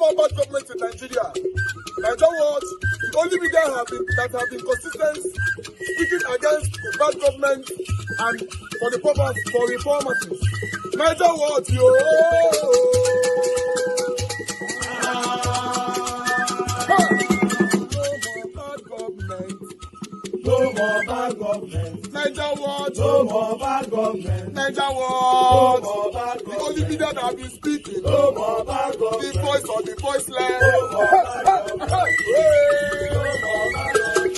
more bad government in Nigeria. Nigeria what? The only media that have been consistent speaking against the bad government and for the purpose for reformers. Nigeria what? Yo! No more bad government. Niger what? No more bad government. Niger what? No more bad government. The only media that have been speaking. No more bad government. The voice of the voiceless. No more bad government. No more bad government.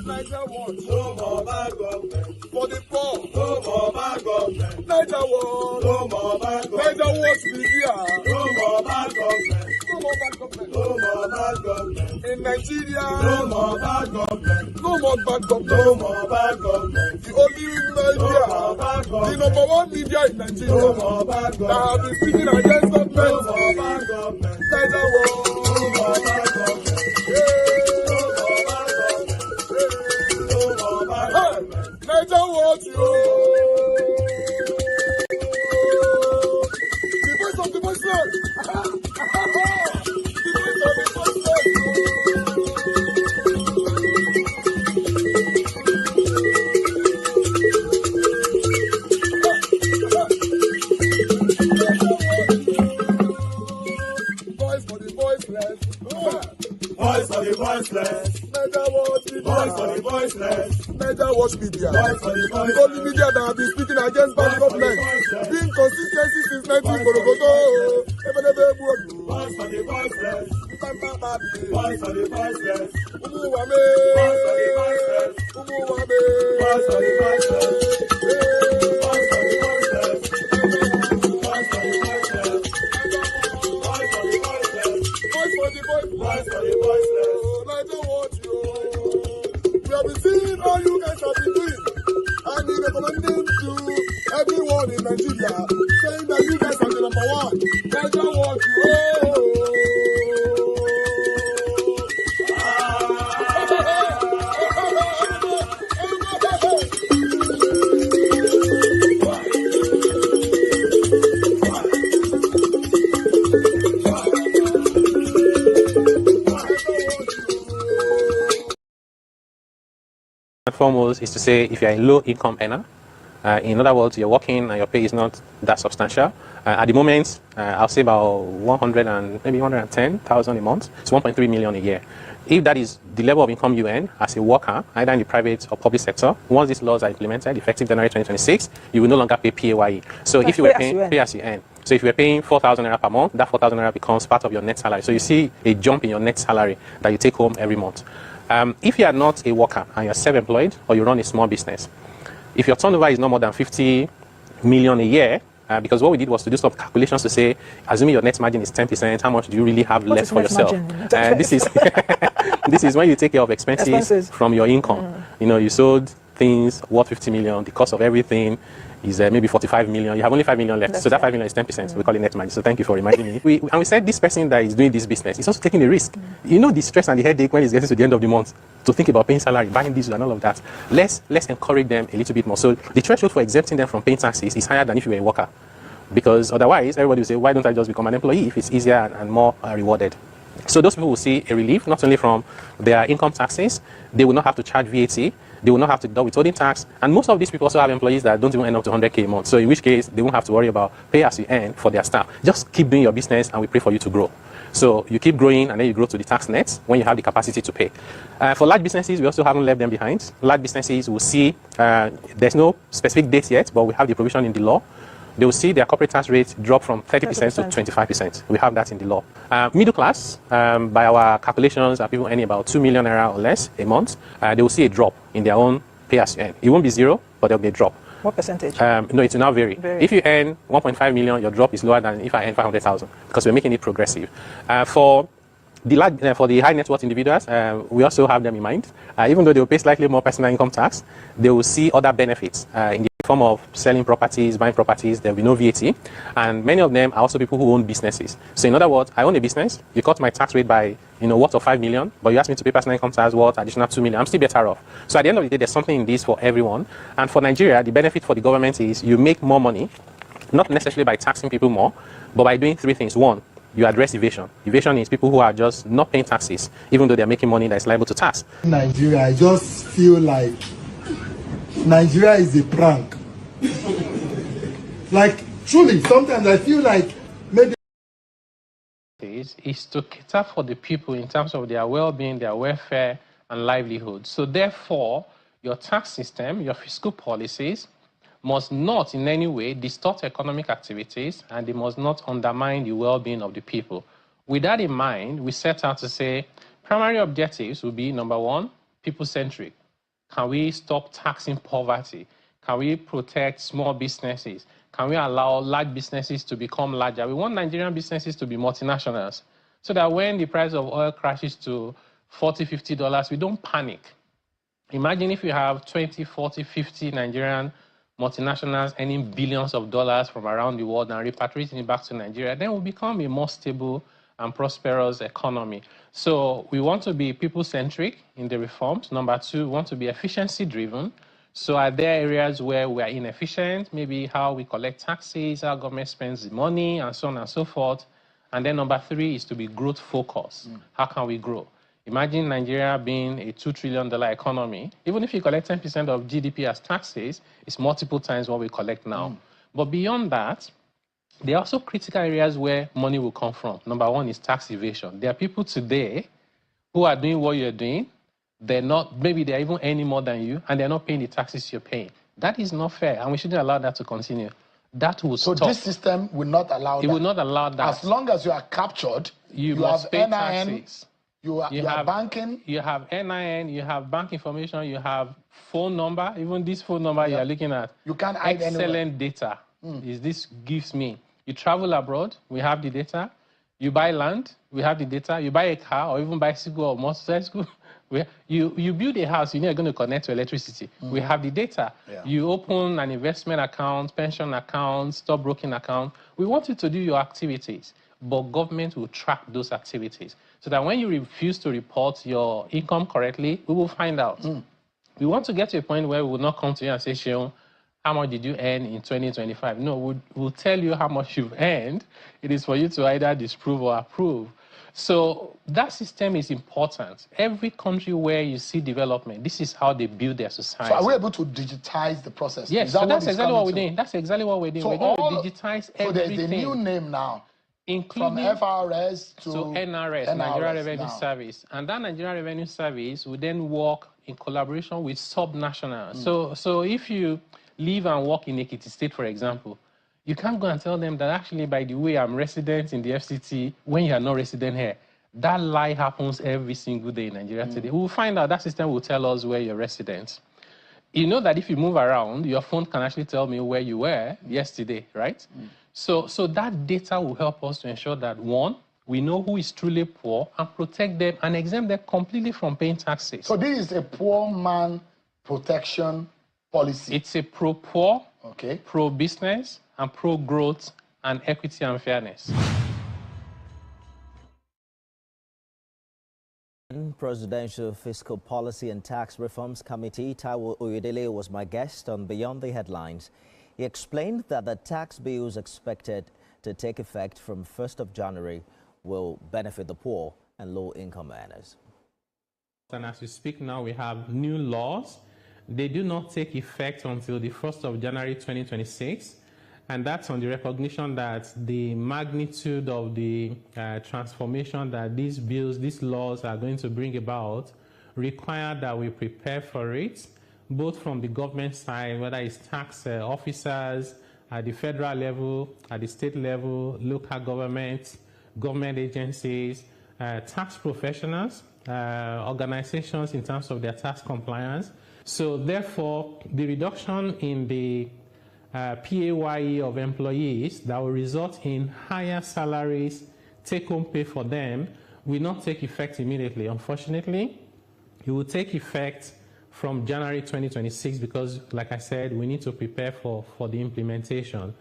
Niger what? No more bad government. For the poor. No more bad government. Niger what? No more bad government. Niger what media? No more bad government. No more bad government. No more bad government. In Nigeria. No more bad government. No more bad government. No more bad government. The only media. No more bad government. The number one media in Nigeria. No more bad government. That have been speaking against government. No more bad government. Niger what? No more bad government. Niger what you? The voice of the voiceless. The voice of the voiceless. Voice for the voiceless. Voice for the voiceless. Niger what media? Voice for the voiceless. Niger watch media. The only media that have been speaking against bad government. Being consistency since 1944. Voice for the voiceless. Voice for the voiceless. Umuwame. Voice for the voiceless. Umuwame. Voice for the voiceless. Voice for the voiceless. Voice for the voiceless. Voice for the voiceless. Voice for the voiceless. Voice for the voiceless. Niger watch you. We have been seeing all you guys have been doing, and we recommending to everyone in Nigeria, saying that you guys are the number one. Niger what you Foremost is to say if you're a low income earner, in other words, you're working and your pay is not that substantial. At the moment, I'll say about 100 and maybe 110,000 a month. It's 1.3 million a year. If that is the level of income you earn as a worker, either in the private or public sector, once these laws are implemented, effective January 2026, you will no longer pay PAYE. So if you were paying pay as you earn, so if you were paying 4,000 naira per month, that 4,000 naira becomes part of your net salary. So you see a jump in your net salary that you take home every month. If you are not a worker and you're self-employed or you run a small business, if your turnover is no more than 50 million a year, because what we did was to do some calculations to say, assuming your net margin is 10%, how much do you really have left for yourself? This is this is when you take care of expenses from your income. You know, you sold things worth 50 million, the cost of everything is maybe 45 million. You have only 5 million left. So that 5 million is 10%. We call it net margin. So thank you for reminding me. And we said this person that is doing this business is also taking a risk. You know the stress and the headache when it's getting to the end of the month to think about paying salary, buying this and all of that. Let's encourage them a little bit more. So the threshold for exempting them from paying taxes is higher than if you were a worker. Because otherwise, everybody will say, why don't I just become an employee if it's easier and more rewarded? So those people will see a relief, not only from their income taxes, they will not have to charge VAT, they will not have to deduct withholding tax, and most of these people also have employees that don't even earn up to 100k a month. So in which case, they won't have to worry about pay as you earn for their staff. Just keep doing your business and we pray for you to grow. So you keep growing and then you grow to the tax net when you have the capacity to pay. For large businesses, we also haven't left them behind. Large businesses will see, there's no specific date yet, but we have the provision in the law. They will see their corporate tax rate drop from 30% to 25%. We have that in the law. Middle class, by our calculations, are people earning about 2 million naira or less a month. They will see a drop in their own pay as you earn. It won't be zero, but there will be a drop. What percentage? No, it will now vary. If you earn 1.5 million, your drop is lower than if I earn 500,000 because we're making it progressive. For the high net worth individuals, we also have them in mind. Even though they will pay slightly more personal income tax, they will see other benefits in the form of selling properties, buying properties, there will be no VAT. And many of them are also people who own businesses. So in other words, I own a business, you cut my tax rate by, worth of 5 million, but you ask me to pay personal income tax worth additional 2 million, I'm still better off. So at the end of the day, there's something in this for everyone. And for Nigeria, the benefit for the government is you make more money, not necessarily by taxing people more, but by doing three things. One, you address evasion. Evasion is people who are just not paying taxes, even though they're making money that's liable to tax. In Nigeria, I just feel like Nigeria is a prank. Like, truly, sometimes I feel like maybe is to cater for the people in terms of their well-being, their welfare, and livelihood. So therefore, your tax system, your fiscal policies must not in any way distort economic activities, and they must not undermine the well-being of the people. With that in mind, we set out to say primary objectives will be, number one, people-centric. Can we stop taxing poverty? Can we protect small businesses? Can we allow large businesses to become larger? We want Nigerian businesses to be multinationals so that when the price of oil crashes to $40, $50, we don't panic. Imagine if you have 20, 40, 50 Nigerian multinationals earning billions of dollars from around the world and repatriating it back to Nigeria, then we'll become a more stable and prosperous economy. So we want to be people-centric in the reforms. Number two, we want to be efficiency-driven. So are there areas where we are inefficient, maybe how we collect taxes, how government spends the money, and so on and so forth. And then number three is to be growth-focused. How can we grow? Imagine Nigeria being a $2 trillion economy. Even if you collect 10% of GDP as taxes, it's multiple times what we collect now. But beyond that, there are also critical areas where money will come from. Number one is tax evasion. There are people today who are doing what you're doing. They're not, maybe they're even earning more than you, and they're not paying the taxes you're paying. That is not fair, and we shouldn't allow that to continue. That will stop. So this system will not allow that. It will not allow that. As long as you are captured, you must pay taxes. You have banking. You have NIN, you have bank information, you have phone number. Even this phone number you are looking at. You can't hide excellent data. This gives me. You travel abroad, we have the data. You buy land, we have the data. You buy a car or even bicycle or motorcycle. You build a house, you're going to connect to electricity. We have the data. You open an investment account, pension account, stockbroking account. We want you to do your activities, but government will track those activities so that when you refuse to report your income correctly, we will find out. We want to get to a point where we will not come to you and say, Sheon, how much did you earn in 2025? No, we'll tell you how much you've earned. It is for you to either disprove or approve. So that system is important. Every country where you see development, this is how they build their society. So are we able to digitize the process? Yes, so that's exactly what we're doing. That's exactly what we're doing. So we're going to digitize everything. So there's a new name now. Including from FRS to NRS, Nigeria Revenue Service. And that Nigeria Revenue Service will then work in collaboration with subnationals. So if you live and work in Ekiti State, for example, you can't go and tell them that actually, by the way, I'm resident in the FCT when you are not resident here. That lie happens every single day in Nigeria today. We will find out that system will tell us where you're resident. You know that if you move around, your phone can actually tell me where you were yesterday, right? So that data will help us to ensure that, one, we know who is truly poor and protect them and exempt them completely from paying taxes. So this is a poor man protection policy. It's a pro-poor, okay, pro-business, and pro-growth and equity and fairness. Presidential Fiscal Policy and Tax Reforms Committee, Taiwo Oyedele, was my guest on Beyond the Headlines. He explained that the tax bills expected to take effect from 1st of January will benefit the poor and low-income earners. And as we speak now, we have new laws. They do not take effect until the 1st of January 2026. And that's on the recognition that the magnitude of the transformation that these bills, these laws are going to bring about require that we prepare for it, both from the government side, whether it's tax officers at the federal level, at the state level, local governments, government agencies, tax professionals, organizations in terms of their tax compliance. So therefore, the reduction in the PAYE of employees that will result in higher salaries, take-home pay for them, will not take effect immediately. Unfortunately, it will take effect from January 2026 because, like I said, we need to prepare for the implementation.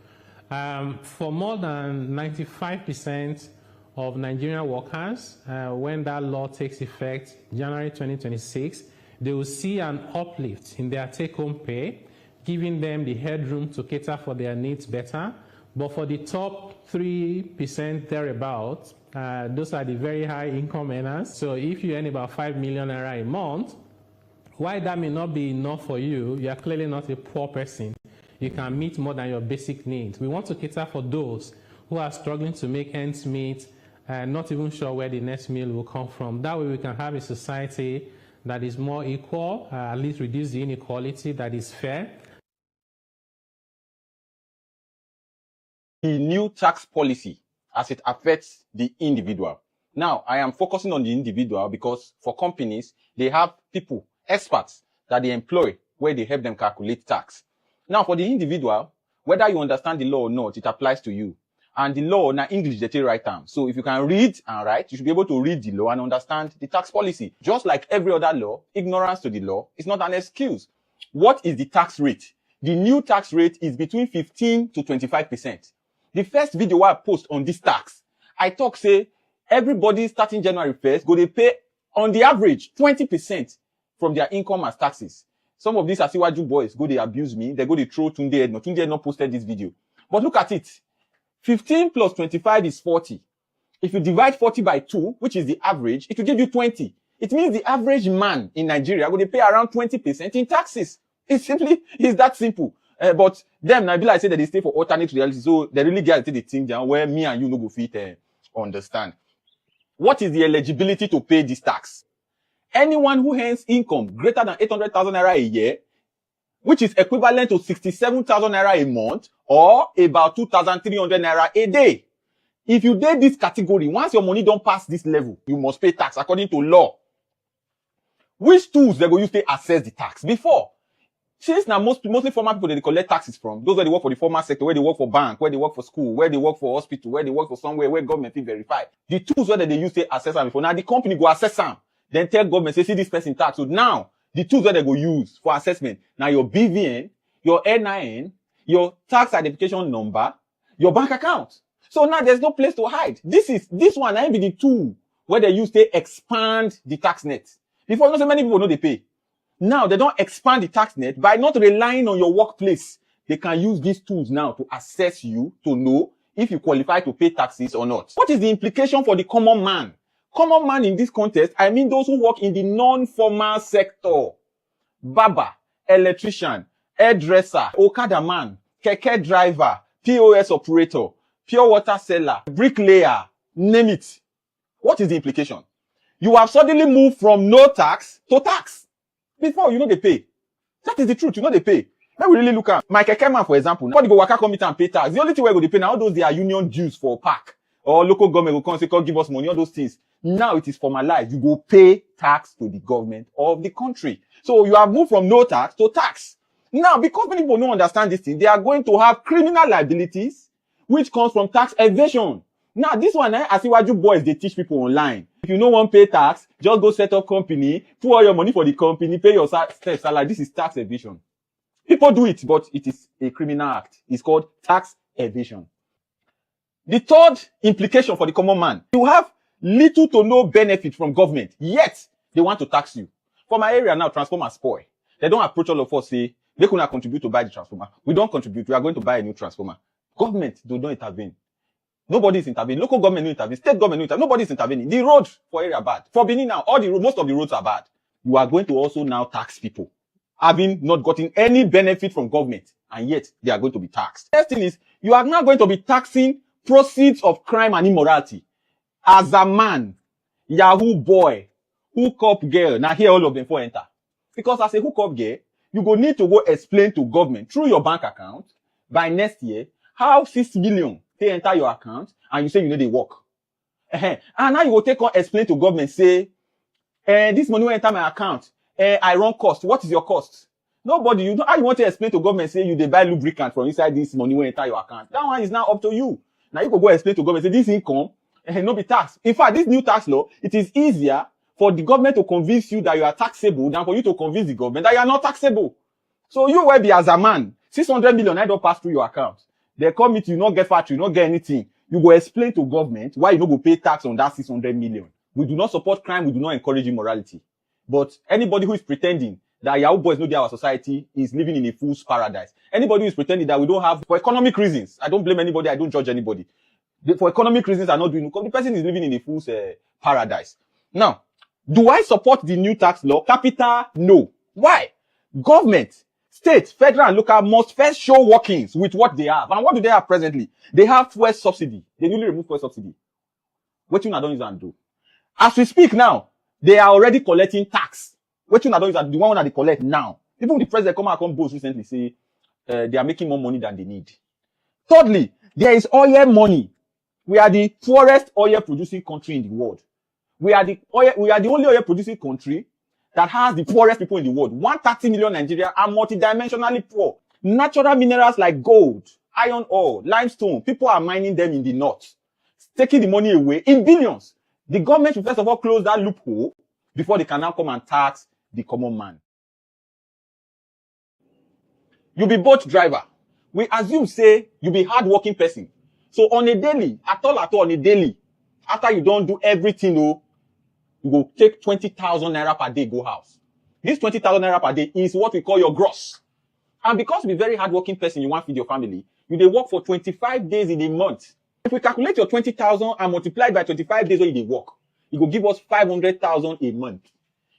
For more than 95% of Nigerian workers, when that law takes effect, January 2026, they will see an uplift in their take-home pay, giving them the headroom to cater for their needs better. But for the top 3% thereabouts, those are the very high income earners. So if you earn about 5 million naira a month, while that may not be enough for you, you are clearly not a poor person. You can meet more than your basic needs. We want to cater for those who are struggling to make ends meet, not even sure where the next meal will come from. That way we can have a society that is more equal, at least reduce the inequality, that is fair. The new tax policy as it affects the individual. Now, I am focusing on the individual because for companies, they have people, experts that they employ where they help them calculate tax. Now, for the individual, whether you understand the law or not, it applies to you. And the law, now English, they take right term. So if you can read and write, you should be able to read the law and understand the tax policy. Just like every other law, ignorance to the law is not an excuse. What is the tax rate? The new tax rate is between 15 to 25%. The first video I post on this tax, I talk say, everybody starting January 1st, go they pay on the average 20% from their income as taxes. Some of these Asiwaju boys go they abuse me, they go they throw Tunde Edno. Tunde Edno posted this video. But look at it. 15 plus 25 is 40. If you divide 40 by 2, which is the average, it will give you 20. It means the average man in Nigeria will pay around 20% in taxes. It's that simple. But them, I be like say that they stay for alternate reality, so they really get the thing down where me and you no go fit understand. What is the eligibility to pay this tax? Anyone who earns income greater than 800,000 naira a year, which is equivalent to 67,000 naira a month, or about 2,300 naira a day. If you did this category, once your money don't pass this level, you must pay tax according to law. Which tools they go use to assess the tax? Before, since now mostly former people they collect taxes from, those where they work for the formal sector, where they work for bank, where they work for school, where they work for hospital, where they work for somewhere where government will verify. The tools where they use to assess them before. Now the company go assess them, then tell government, say, see this person tax. So now, the tools where they go use for assessment, now your BVN, your NIN, your tax identification number, your bank account. So now there's no place to hide. This one, I be the tool where they use to expand the tax net. Before, not so many people know they pay. Now, they don't expand the tax net by not relying on your workplace. They can use these tools now to assess you, to know if you qualify to pay taxes or not. What is the implication for the common man? Common man in this context, I mean those who work in the non-formal sector. Barber, electrician, hairdresser, Okada man, keke driver, POS operator, pure water seller, bricklayer, name it. What is the implication? You have suddenly moved from no tax to tax. Before, you know they pay. That is the truth, you know they pay. Let me really look at my keke man, for example. Nobody go waka come meet and pay tax. The only thing where go they pay now, all those they are union dues for park. Or local government will come say, come give us money, all those things. Now it is formalized. You go pay tax to the government of the country. So you have moved from no tax to tax. Now, because many people don't understand this thing, they are going to have criminal liabilities, which comes from tax evasion. Now, this one, Asiwaju boys, they teach people online. If you no want pay tax, just go set up company, put all your money for the company, pay your salary. This is tax evasion. People do it, but it is a criminal act. It's called tax evasion. The third implication for the common man, you have little to no benefit from government, yet they want to tax you. For my area now, transformer spoil. They don't approach all of us, say, they could not contribute to buy the transformer. We don't contribute. We are going to buy a new transformer. Government do not intervene. Nobody is intervening. Local government no intervene. State government no intervene. Nobody is intervening. The road for area bad. For Benin now, most of the roads are bad. You are going to also now tax people, having not gotten any benefit from government, and yet they are going to be taxed. Next thing is, you are now going to be taxing proceeds of crime and immorality. As a man, Yahoo boy, hookup girl, now here all of them for enter. Because as a hookup girl, you go need to go explain to government through your bank account by next year how 6 million they enter your account and you say you know they work. And now you go take on explain to government, say, this money will enter my account. I run cost. What is your cost? Nobody, you know how you want to explain to government, say you they buy lubricant from inside this money will enter your account. That one is now up to you. Now you can go explain to government, say this income, no be tax. In fact, this new tax law, it is easier for the government to convince you that you are taxable than for you to convince the government that you are not taxable. So you will be as a man, 600 million I don't pass through your account. They come it, you not get factory, you not get anything. You go explain to government why you not go pay tax on that 600 million. We do not support crime, we do not encourage immorality. But anybody who is pretending that Yahoo boys know our society is living in a fool's paradise. Anybody who is pretending that we don't have, for economic reasons, I don't blame anybody, I don't judge anybody. For economic reasons, I'm not doing, because the person is living in a fool's paradise. Now, do I support the new tax law? Capital, no. Why? Government, state, federal, and local must first show workings with what they have. And what do they have presently? They have fuel subsidy. They newly removed fuel subsidy. What you don't use and do. As we speak now, they are already collecting tax. What you don't use and the one that they collect now. Even the president come out and boast recently say they are making more money than they need. Thirdly, there is oil money. We are the poorest oil producing country in the world. We are the only oil producing country that has the poorest people in the world. 130 million Nigerians are multidimensionally poor. Natural minerals like gold, iron ore, limestone, people are mining them in the north, taking the money away in billions. The government should first of all close that loophole before they can now come and tax the common man. You be boat driver. We assume say you be hardworking person. So on a daily, at all on a daily, after you don't do everything, you go take 20,000 naira per day go house. This 20,000 naira per day is what we call your gross. And because you be very hardworking person, you want to feed your family, you dey work for 25 days in a month. If we calculate your 20,000 and multiply by 25 days when you dey work, it will give us 500,000 a month.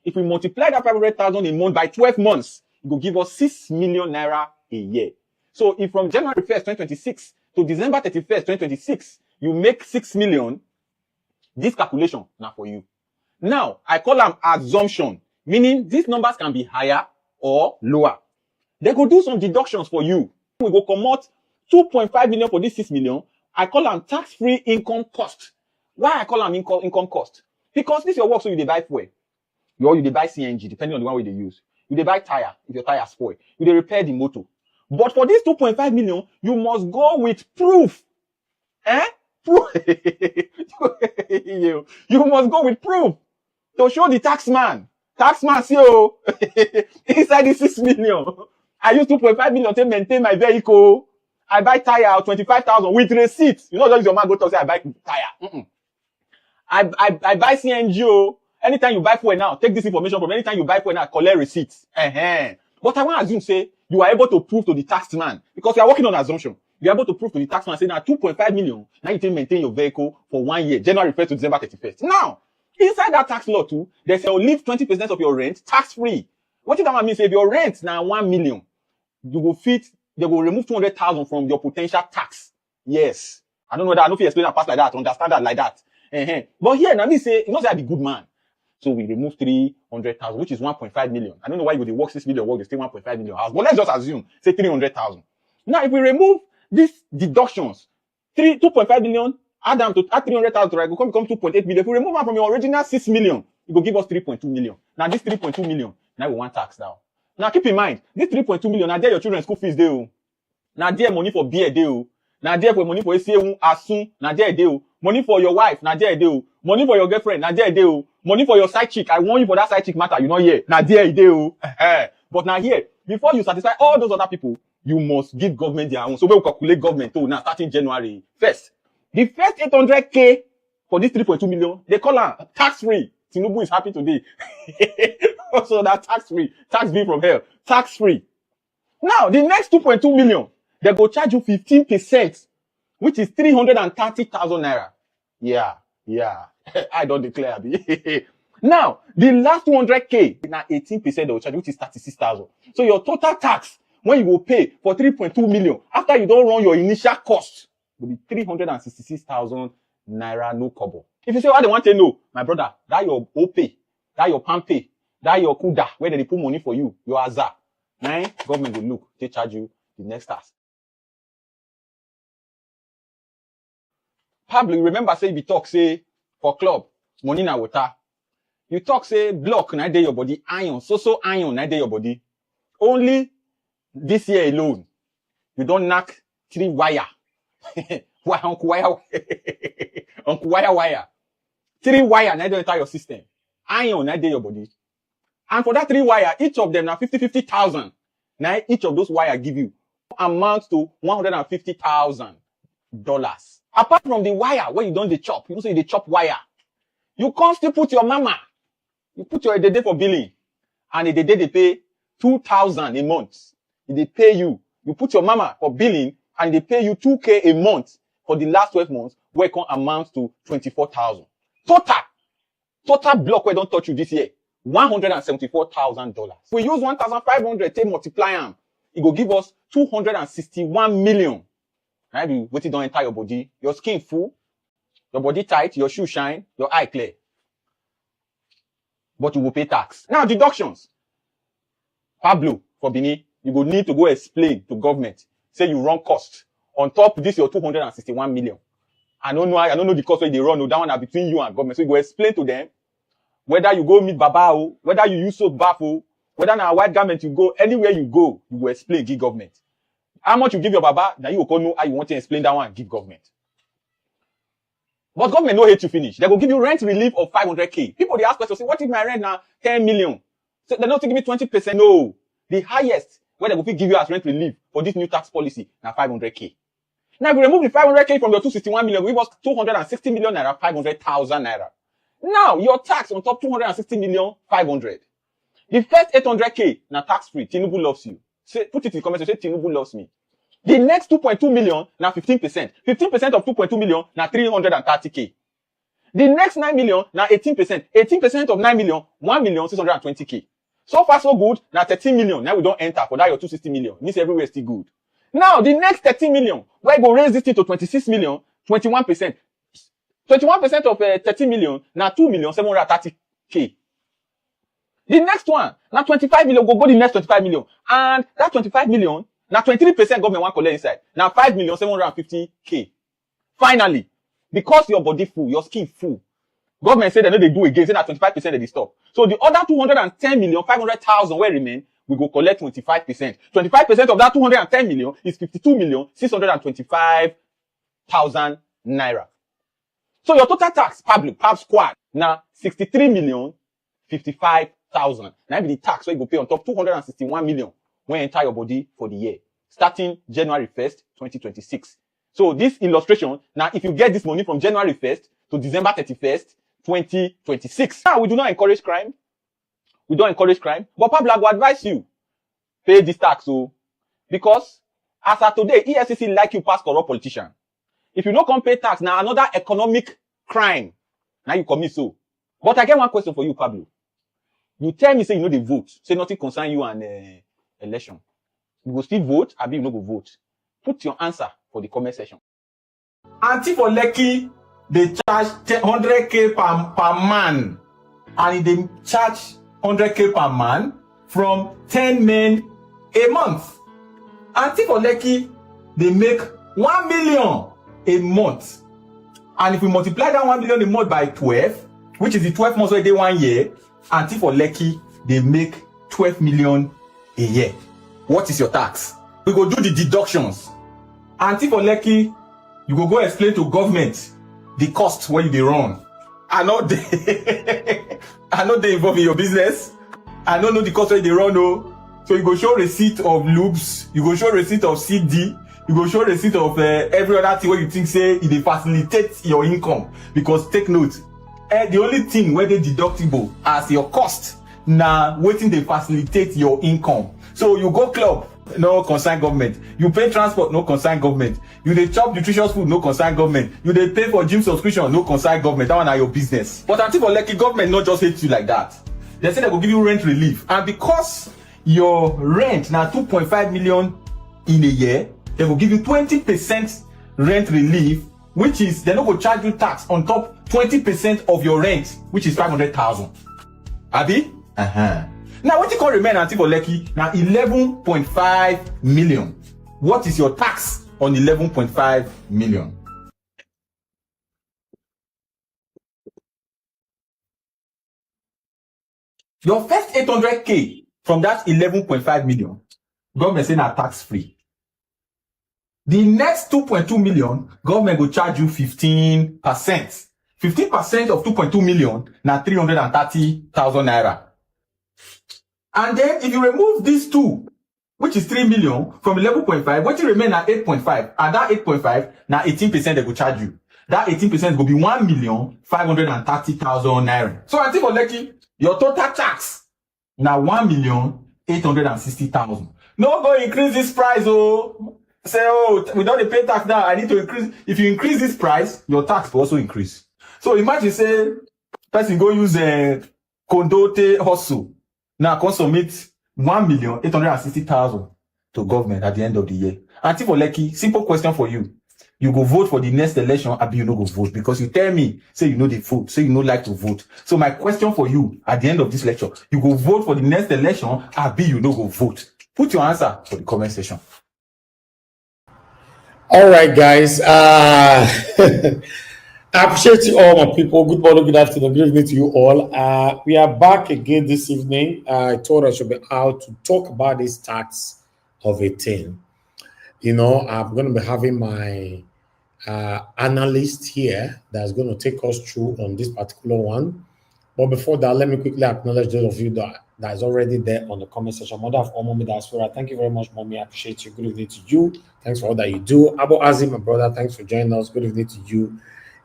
If we multiply that 500,000 a month by 12 months, it will give us 6 million naira a year. So if from January 1st, 2026 to December 31st, 2026, you make 6 million, this calculation now for you. Now, I call them assumption, meaning these numbers can be higher or lower. They go do some deductions for you. We go come out 2.5 million for this 6 million. I call them tax-free income cost. Why I call them income cost? Because this is your work, so you dey buy fuel. Or you dey buy CNG, depending on the one way they use. You dey buy tire, if your tire spoil. You dey repair the motor. But for this 2.5 million, you must go with proof. Proof. You must go with proof to show the taxman. Taxman, see you inside the 6 million. I use 2.5 million to maintain my vehicle. I buy tire 25,000 with receipt. You know, just your man go to say I buy tire. I buy CNG. Anytime you buy fuel now, take this information from anytime you buy fuel now, collect receipts. But I want to assume say you are able to prove to the taxman because you are working on assumption. You are able to prove to the taxman say now 2.5 million. Now you can maintain your vehicle for 1 year, January 1st to December 31st. Now, inside that tax law too, they say leave 20% of your rent tax free. What does that mean? Say if your rent now 1 million, you will fit. They will remove 200,000 from your potential tax. Yes, I don't know that. I don't know if you explain that part like that. Understand that like that. But here now me say, you know say I be good man. So we remove 300,000, which is 1.5 million. I don't know why you would work 6 million work, they stay 1.5 million house. But let's just assume, say 300,000. Now, if we remove these deductions, 2.5 million, add 300,000, right? It will become 2.8 million. If we remove them from your original 6 million, it will give us 3.2 million. Now, this 3.2 million, now we want tax now. Now, keep in mind, this 3.2 million, now there your children's school fees, they. Now, there money for beer, they. Now, there for money for ACA, ASUN, now there, they. Money for your wife, now there, they. Money for your girlfriend, now there, they. Money for your side chick. I want you for that side chick matter. You know here. Now there they But now here, before you satisfy all those other people, you must give government their own. So we will calculate government too now starting January 1st. The first 800K for this 3.2 million, they call her tax free. Tinubu is happy today. So that tax free, tax bill from hell, tax free. Now the next 2.2 million, they go charge you 15%, which is 330,000 naira. Yeah. I don't declare. Now, the last 200K, now 18% they will charge, which is 36,000. So your total tax, when you will pay for 3.2 million, after you don't run your initial cost, will be 366,000 naira, no kobo. If you say, what they want to know, my brother, that your OP, that your PAMPay, that your KUDA, where they put money for you, your AZA, government will look, they charge you the next tax. Pablo, remember say, if you talk, say, for club, money na water. You talk say block na dey your body, iron, so iron na dey your body. Only this year alone, you don't knock 3 wire. Uncle wire. 3 wire na dey enter your system. Iron, na dey your body. And for that 3 wire, each of them now 50,000. Now each of those wire give you amounts to $150,000. Apart from the wire where you don't dey chop, you know say you dey chop wire. You can't still put your mama. You put your day for billing, and the day they pay 2,000 a month. They pay you. You put your mama for billing, and they pay you 2K a month for the last 12 months, where it can amount to 24,000. Total block where don't touch you this year, $174,000. We use 1,500 to multiply them. It will give us 261 million. Right? You wait, it don't enter your body. Your skin full, your body tight, your shoe shine, your eye clear. But you will pay tax. Now, deductions. Pablo, for Bini, you will need to go explain to government. Say you run cost. On top this, your 261 million. I don't know the cost where they run. No, that one are between you and government. So you go explain to them whether you go meet Baba, whether you use soap bath, whether now white garment you go, anywhere you go, you will explain, give government. How much you give your Baba, now you will know how you want to explain that one and give government. But government no hate you finish. They will give you rent relief of 500K. People, they ask questions, say, what if my rent now 10 million? So they're not to give me 20%. No. The highest where they will give you as rent relief for this new tax policy, now 500K. Now, if we remove the 500K from your 261 million, we was 260 million naira, 500,000 naira. Now, your tax on top 260 million, 500. The first 800K, now tax free. Tinubu loves you. Say, put it in the comments, say Tinubu loves me. The next 2.2 million, now 15%. 15% of 2.2 million, now 330K. The next 9 million, now 18%. 18% of 9 million, 1,620K. So far, so good. Now 13 million. Now we don't enter for that your 260 million. Means everywhere is still good. Now, the next 13 million, we go raise this thing to 26 million, 21%. 21% of 13 million, now 2,730K. The next one, now 25 million, go the next 25 million. And that 25 million, now 23% government want collect inside. Now 5,750K. Finally, because your body full, your skin full, government say they do again, say that 25% they stop. So the other 210 million, 500,000 will remain, we go collect 25%. 25% of that 210 million is 52,625,000 naira. So your total tax, public, PAB squad, now 63,055,000. Now be the tax where you go pay on top 261 million when enter your body for the year, starting January 1st, 2026. So this illustration, now if you get this money from January 1st to December 31st, 2026. Now we do not encourage crime. We don't encourage crime. But Pablo, I will advise you, pay this tax, because as of today, EFCC like you pass corrupt politician. If you don't come pay tax, now another economic crime. Now you commit so. But I get one question for you, Pablo. You tell me, say you know the vote. Say nothing concern you and election. You go still vote, or you no go vote. Put your answer for the comment section. Auntie for Lekki, they charge 100K per man. And they charge 100K per man from 10 men a month. Auntie for Lekki, they make 1 million a month. And if we multiply that 1 million a month by 12, which is the 12 months where they 1 year, Auntie for Lekki, they make 12 million a year. What is your tax? We go do the deductions. Auntie for Lekki, you go explain to government the cost where they run. I know they involved in your business. I don't know the cost where they run. So you go show receipt of loops, you go show receipt of CD, you go show receipt of every other thing where you think say it facilitate your income. Because take note, the only thing where they deductible as your cost, now waiting they facilitate your income. So you go club, no concern government. You pay transport, no concern government. You dey chop nutritious food, no concern government. You dey pay for gym subscription, no concern government. That one are your business. But until for Lekki, government not just hate you like that. They say they will give you rent relief. And because your rent now 2.5 million in a year, they will give you 20% rent relief, which is they not go charge you tax on top 20% of your rent, which is 500,000. Abi? Now, what you call remain until for Lekki? Now 11.5 million. What is your tax on 11.5 million? Your first 800K from that 11.5 million, government say na tax free. The next 2.2 million, government will charge you 15%. 15% of 2.2 million, now 330,000 naira. And then if you remove these two, which is 3 million from 11.5, what you remain at 8.5, and that 8.5, now 18% they will charge you. That 18% will be 1,530,000 naira. So I think for Lekki, your total tax now 1,860,000. No go increase this price, oh. Say, oh, we don't pay tax now. I need to increase. If you increase this price, your tax will also increase. So imagine say, person go use a condote hustle. Now consummate 1,860,000 to government at the end of the year. And for Lekki, simple question for you. You go vote for the next election, abi you no go vote because you tell me, say you know the vote, say you no like to vote. So my question for you at the end of this lecture, you go vote for the next election, abi you no go vote. Put your answer for the comment section. All right, guys. I appreciate you all, my people. Good morning, good afternoon, good evening to you all. We are back again this evening. I thought I should be out to talk about this tax of 18. You know, I'm going to be having my analyst here that's going to take us through on this particular one. But before that, let me quickly acknowledge those of you that is already there on the comment section. Mother of all, Mommy Diaspora, thank you very much, Mommy. I appreciate you. Good evening to you. Thanks for all that you do. Abu Azim, my brother, thanks for joining us. Good evening to you.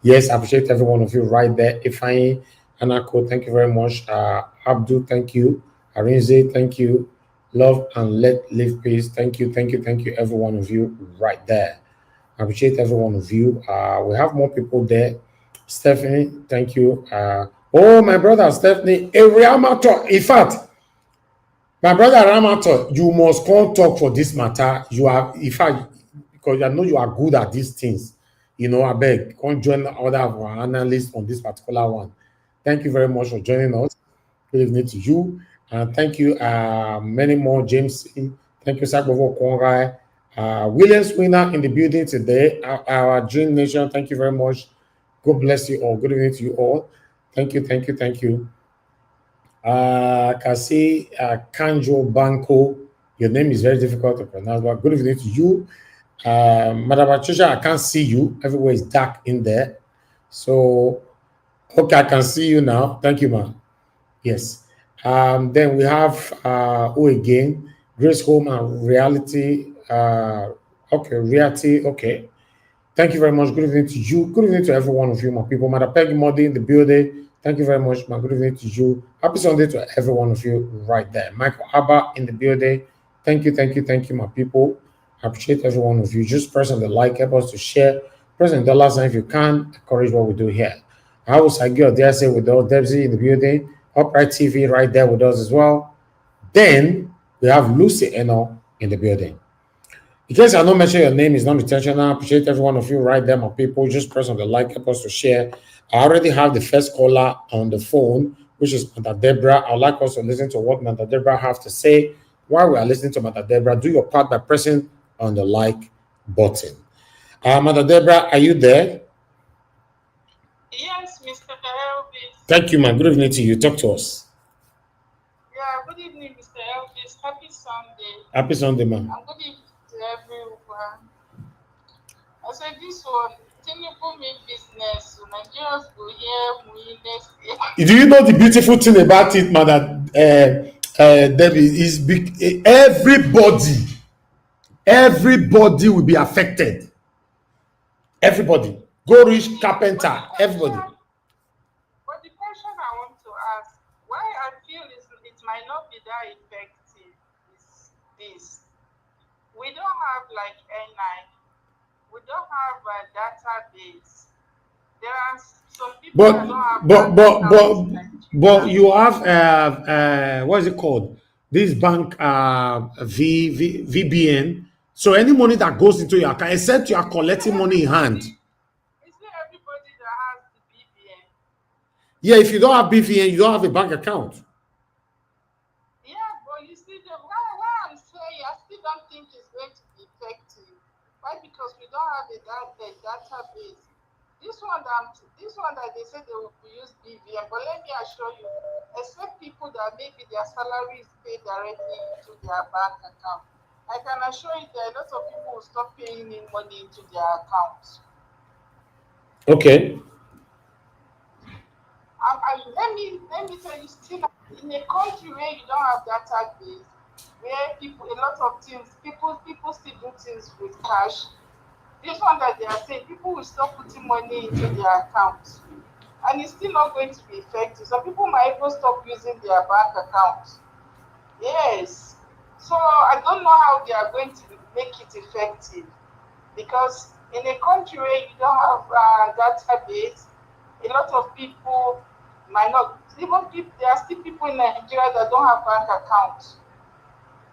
Yes, I appreciate every one of you right there. Ifeanyi, Anako, thank you very much. Abdul, thank you. Arinze, thank you. Love and let live peace. Thank you, every one of you right there. I appreciate every one of you. We have more people there. Stephanie, thank you. Oh, my brother Stephanie, a Ramator. In fact, my brother Ramator, you must come talk for this matter. You are, in fact, because I know you are good at these things. You know, I beg, come join other of our analysts on this particular one. Thank you very much for joining us. Good evening to you. And thank you, many more, James. Thank you, Sakovo Kongai. Williams winner in the building today. Our Dream Nation, thank you very much. God bless you all. Good evening to you all. Thank you. Kasi Kanjo Banko, your name is very difficult to pronounce, but good evening to you. Madam Patricia, I can't see you. Everywhere is dark in there. So, okay, I can see you now. Thank you, ma'am. Yes. Then we have who again? Grace Home and Reality. Reality. Okay. Thank you very much. Good evening to you. Good evening to every one of you, my people. Madam Peggy Modi in the building. Thank you very much, my good evening to you. Happy Sunday to every one of you right there. Michael Abba in the building. Thank you, my people. I appreciate every one of you. Just press on the like, help us to share. Press on the dollar sign if you can. Encourage what we do here. I was Agio there say with all Debsy in the building. Upright TV right there with us as well. Then we have Lucy Eno in the building. In case I don't mention your name, it's not intentional. I appreciate every one of you right there, my people. Just press on the like, help us to share. I already have the first caller on the phone, which is Mother Deborah. I'd like us to listen to what Mother Deborah have to say. While we are listening to Mother Deborah, do your part by pressing on the like button. Mother Deborah, are you there? Yes, Mr. Elvis. Thank you, man. Good evening to you. Talk to us. Yeah, good evening, Mr. Elvis. Happy Sunday. Happy Sunday, man. And good evening to everyone. I said this one, Tinubu mean business. So Nigerians go here, we next year. Do you know the beautiful thing about it, Mother Debbie? Is big. Everybody will be affected. Everybody. Go rich, carpenter, everybody. But the question I want to ask, why I feel it might not be that effective is this. We don't have like N9. We don't have a database. There are some people that don't have but you have what is it called? This bank VBN. So any money that goes into your account, except you are collecting money in hand. Is it everybody that has the BVN? Yeah, if you don't have BVN, you don't have a bank account. Yeah, but you see, why I'm saying I still don't think it's going to be effective. Why? Because we don't have a database. This one that they say they will use BVN, but let me assure you, except people that maybe their salary is paid directly into their bank account, I can assure you that a lot of people will stop paying in money into their accounts. Okay. let me tell you, still in a country where you don't have database, where a lot of things, people still do things with cash. This one that they are saying, people will stop putting money into their accounts, and it's still not going to be effective. Some people might even stop using their bank accounts. Yes. So I don't know how they are going to make it effective, because in a country where you don't have database, a lot of people might not, even people, there are still people in Nigeria that don't have bank accounts.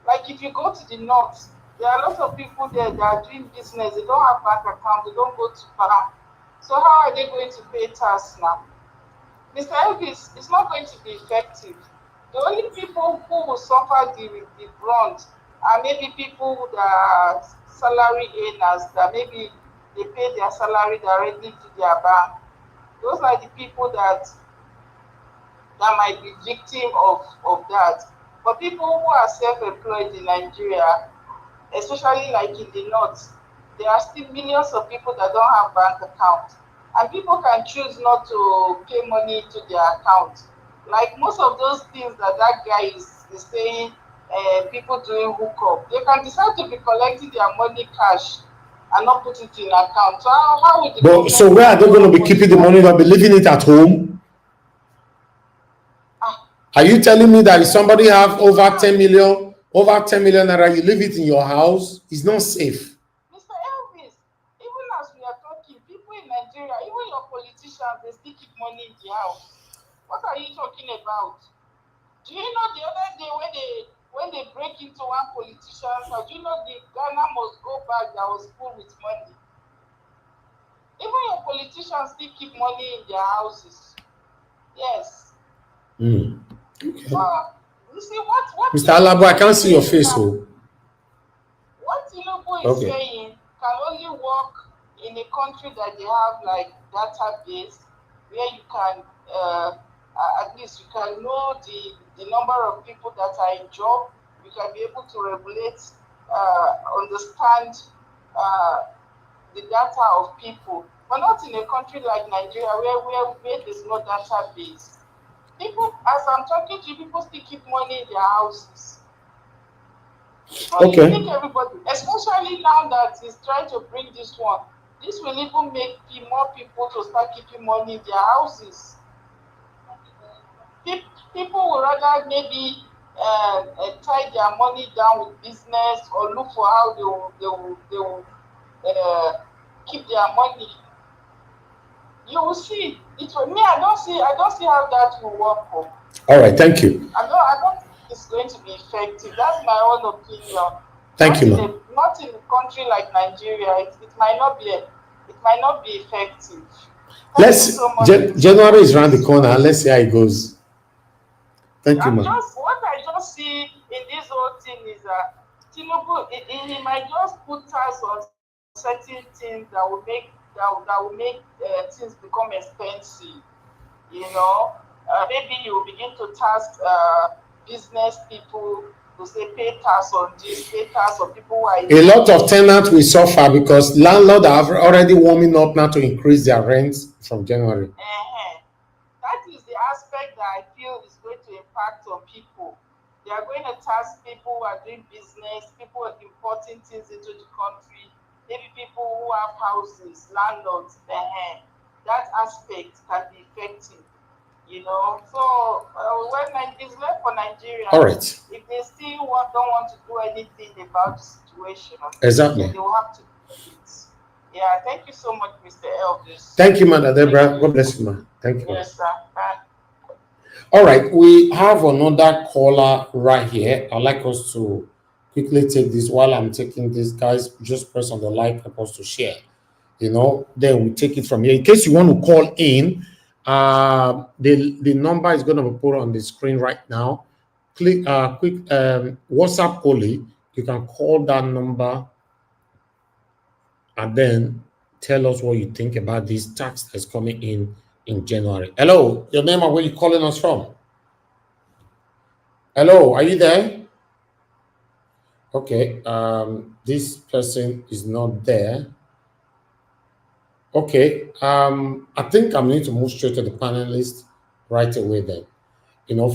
Like if you go to the north, there are a lot of people there that are doing business, they don't have bank account, they don't go to bank. So how are they going to pay tax now? Mr. Elvis, it's not going to be effective. The only people who will suffer the brunt are maybe people that are salary earners, that maybe they pay their salary directly to their bank. Those are the people that might be victim of that. But people who are self-employed in Nigeria, especially like in the north, there are still millions of people that don't have bank accounts. And people can choose not to pay money to their account. Like most of those things that guy is saying, people doing hookup, they can decide to be collecting their money cash and not put it in account. So how would the So where are they going to be keeping the money? They'll be leaving it at home? Are you telling me that if somebody have over 10 million naira, you leave it in your house? It's not safe. Mr. Elvis, even as we are talking, people in Nigeria, even your politicians, they still keep money in the house. What are you talking about? Do you know the other day when they break into one politician's house, do you know the Ghana must go back that was full with money? Even your politicians still keep money in their houses. Yes. Okay. So you see what Mr. Alabo, I can't see your face. What Tinubu is saying can only work in a country that they have like database, where you can at least you can know the number of people that are in job. You can be able to regulate, understand the data of people, but not in a country like Nigeria where there's no database. People, as I'm talking to you, people still keep money in their houses. So you think everybody, especially now that he's trying to bring this one, this will even make more people to start keeping money in their houses. People will rather maybe tie their money down with business, or look for how they will keep their money. You will see. It for me, I don't see how that will work. All right, thank you. I don't think it's going to be effective. That's my own opinion. Thank you, ma'am. Not in a country like Nigeria, it might not be effective. January is around the corner. Let's see how it goes. Thank you, ma'am. What I just see in this whole thing is that Tinubu, he might just put tax on certain things that will make things become expensive. You know, maybe you will begin to tax business people, to say pay tax on this, pay tax on people who are. A lot of tenants will suffer because landlords are already warming up now to increase their rents from January. That is the aspect that I feel is going to impact on people. They are going to tax people who are doing business, people who are importing things into the country, maybe people who have houses, landlords. That aspect can be effective. You know, so when it's left for Nigeria, all right, if they still don't want to do anything about the situation, exactly, they will have to do it. Yeah, thank you so much, Mr. Elvis. Thank you, Madam Deborah. God bless you, man. Thank you. Yes, sir. Bye. All right, we have another caller right here. I'd like us to quickly take this. While I'm taking this, guys, just press on the like button to share. You know, then we take it from here. In case you want to call in, the number is going to be put on the screen right now. Click quick WhatsApp only. You can call that number and then tell us what you think about this tax that's coming in January. Hello, your name and where you calling us from? Hello, are you there? Okay, this person is not there. Okay, I think I'm going to move straight to the panelists right away then,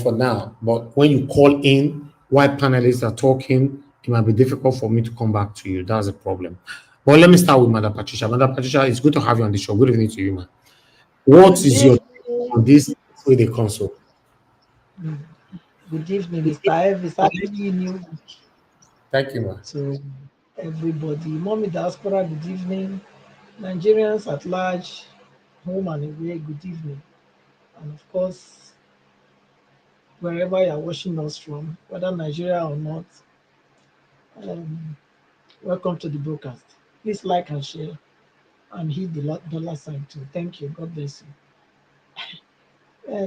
for now. But when you call in while panelists are talking, it might be difficult for me to come back to you. That's a problem. But let me start with Madam Patricia. Madam Patricia, it's good to have you on the show. Good evening to you, man. What Good is your evening. on this with the console? Good evening, Mr. F. It's actually a new week Thank you, man. to everybody. Mommy Diaspora, good evening. Nigerians at large, home and away, good evening. And of course, wherever you're watching us from, whether Nigeria or not, um, welcome to the broadcast. Please like and share and hit the dollar sign too. Thank you. God bless you.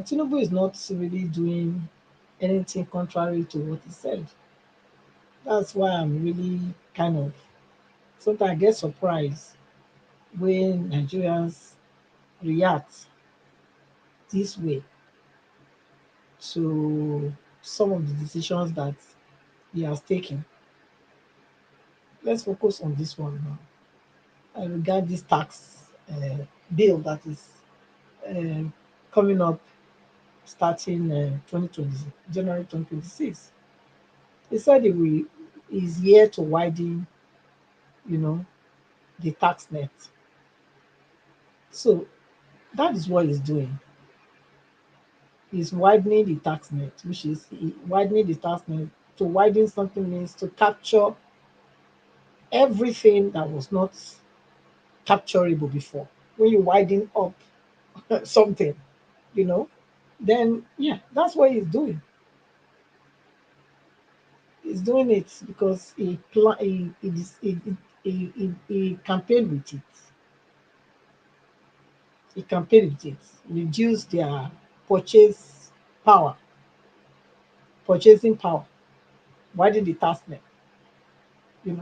Tinubu is not really doing anything contrary to what he said. That's why I'm really kind of sometimes I get surprised when Nigerians react this way to some of the decisions that he has taken. Let's focus on this one now. I regard this tax bill that is uh, coming up starting 2020, January 2026. He said is here to widen, you know, the tax net. So that is what he's doing. Is widening the tax net, which is widening the tax net. To widen something means to capture everything that was not capturable before. When you widen up something, you know, then yeah, that's what he's doing. He's doing it because he campaigned with it. He campaigned with it. Reduce their purchase power, purchasing power, widen the tax net.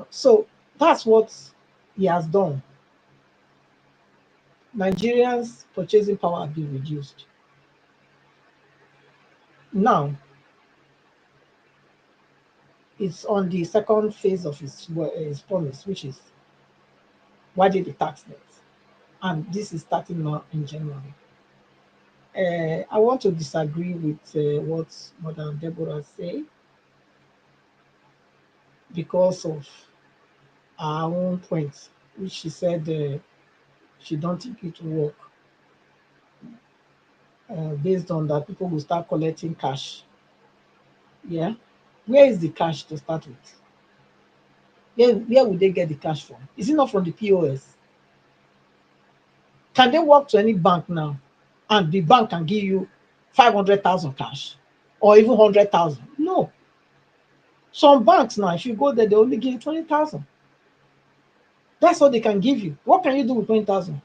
So that's what he has done. Nigerians' purchasing power has been reduced. Now, it's on the second phase of his promise, which is widen the tax net. And this is starting now in January. I want to disagree with what Madam Deborah said because of her own point, which she said she don't think it will work based on that people will start collecting cash. Yeah. Where is the cash to start with? Where would they get the cash from? Is it not from the POS? Can they walk to any bank now and the bank can give you 500,000 cash or even 100,000? No. Some banks now, if you go there, they only give you 20,000. That's what they can give you. What can you do with 20,000?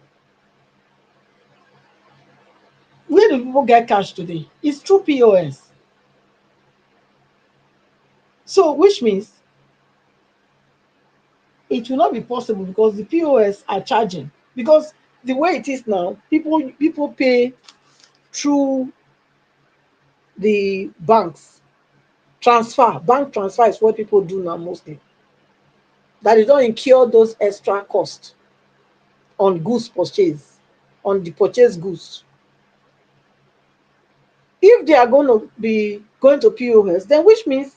Where do people get cash today? It's through POS. So, which means it will not be possible because the POS are charging. Because the way it is now, people pay through the banks. Bank transfer is what people do now mostly. That they don't incur those extra costs on goods purchase, on the purchase goods. If they are going to be going to POS, then which means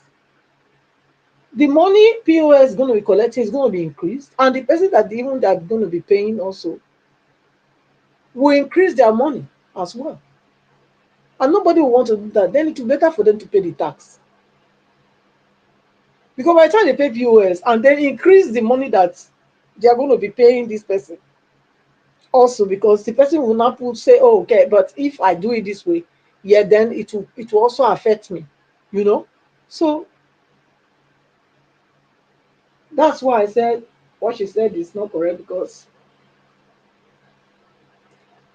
the money POS is going to be collecting is going to be increased, and the person that even they're going to be paying also will increase their money as well. And nobody will want to do that. Then it will be better for them to pay the tax. Because by the time they pay POS and then increase the money that they are going to be paying this person, also because the person will not say, oh, okay, but if I do it this way, yeah, then it will also affect me. So that's why I said what she said is not correct, because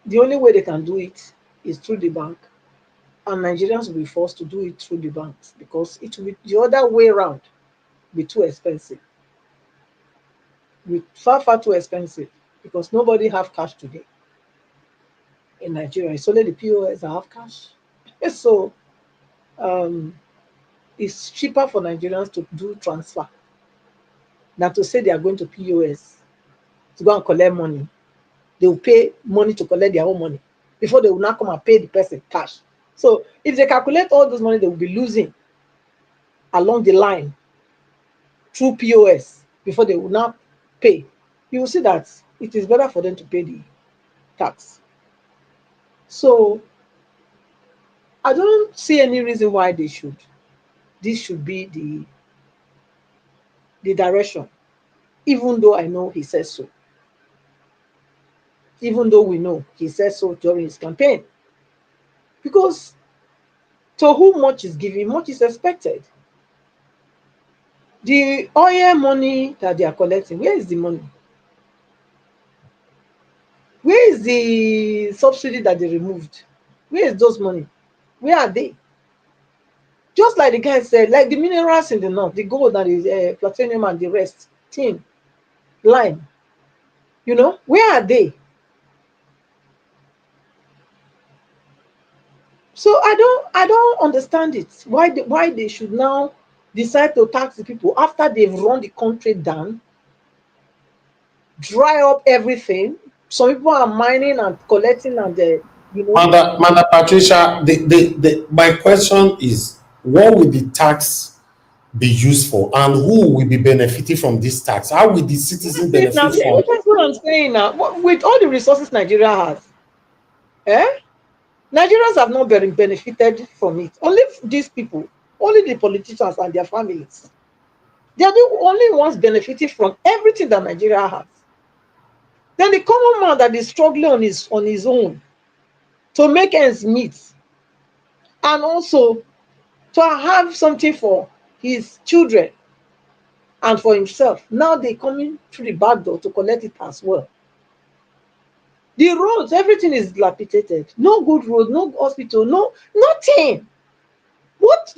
the only way they can do it is through the bank, and Nigerians will be forced to do it through the banks because it will be the other way around, be too expensive, be far far too expensive, because nobody have cash today in Nigeria. It's only the POS that have cash. So um, it's cheaper for Nigerians to do transfer than to say they are going to POS to go and collect money. They will pay money to collect their own money before they will not come and pay the person cash. So if they calculate all those money they will be losing along the line through POS before they will now pay, you will see that it is better for them to pay the tax. So I don't see any reason why they should. This should be the direction, even though I know he says so. Even though we know he says so during his campaign. Because to whom much is given, much is expected. The oil money that they are collecting, where is the money? Where is the subsidy that they removed? Where is those money? Where are they? Just like the guy said, like the minerals in the north, the gold and the platinum and the rest, tin, lime, where are they? So I don't understand it. Why they should now decide to tax the people after they've run the country down, dry up everything. Some people are mining and collecting and Mother Patricia, my question is, what will the tax be used for, and who will be benefiting from this tax? How will the citizen that's it now. benefit from? That's what I'm saying now. With all the resources Nigeria has, eh? Nigerians have not been benefited from it. Only these people, only the politicians and their families. They are the only ones benefiting from everything that Nigeria has. Then the common man that is struggling on his own to make ends meet, and also to have something for his children and for himself. Now they coming through the back door to collect it as well. The roads, everything is dilapidated. No good road, no hospital, no nothing. What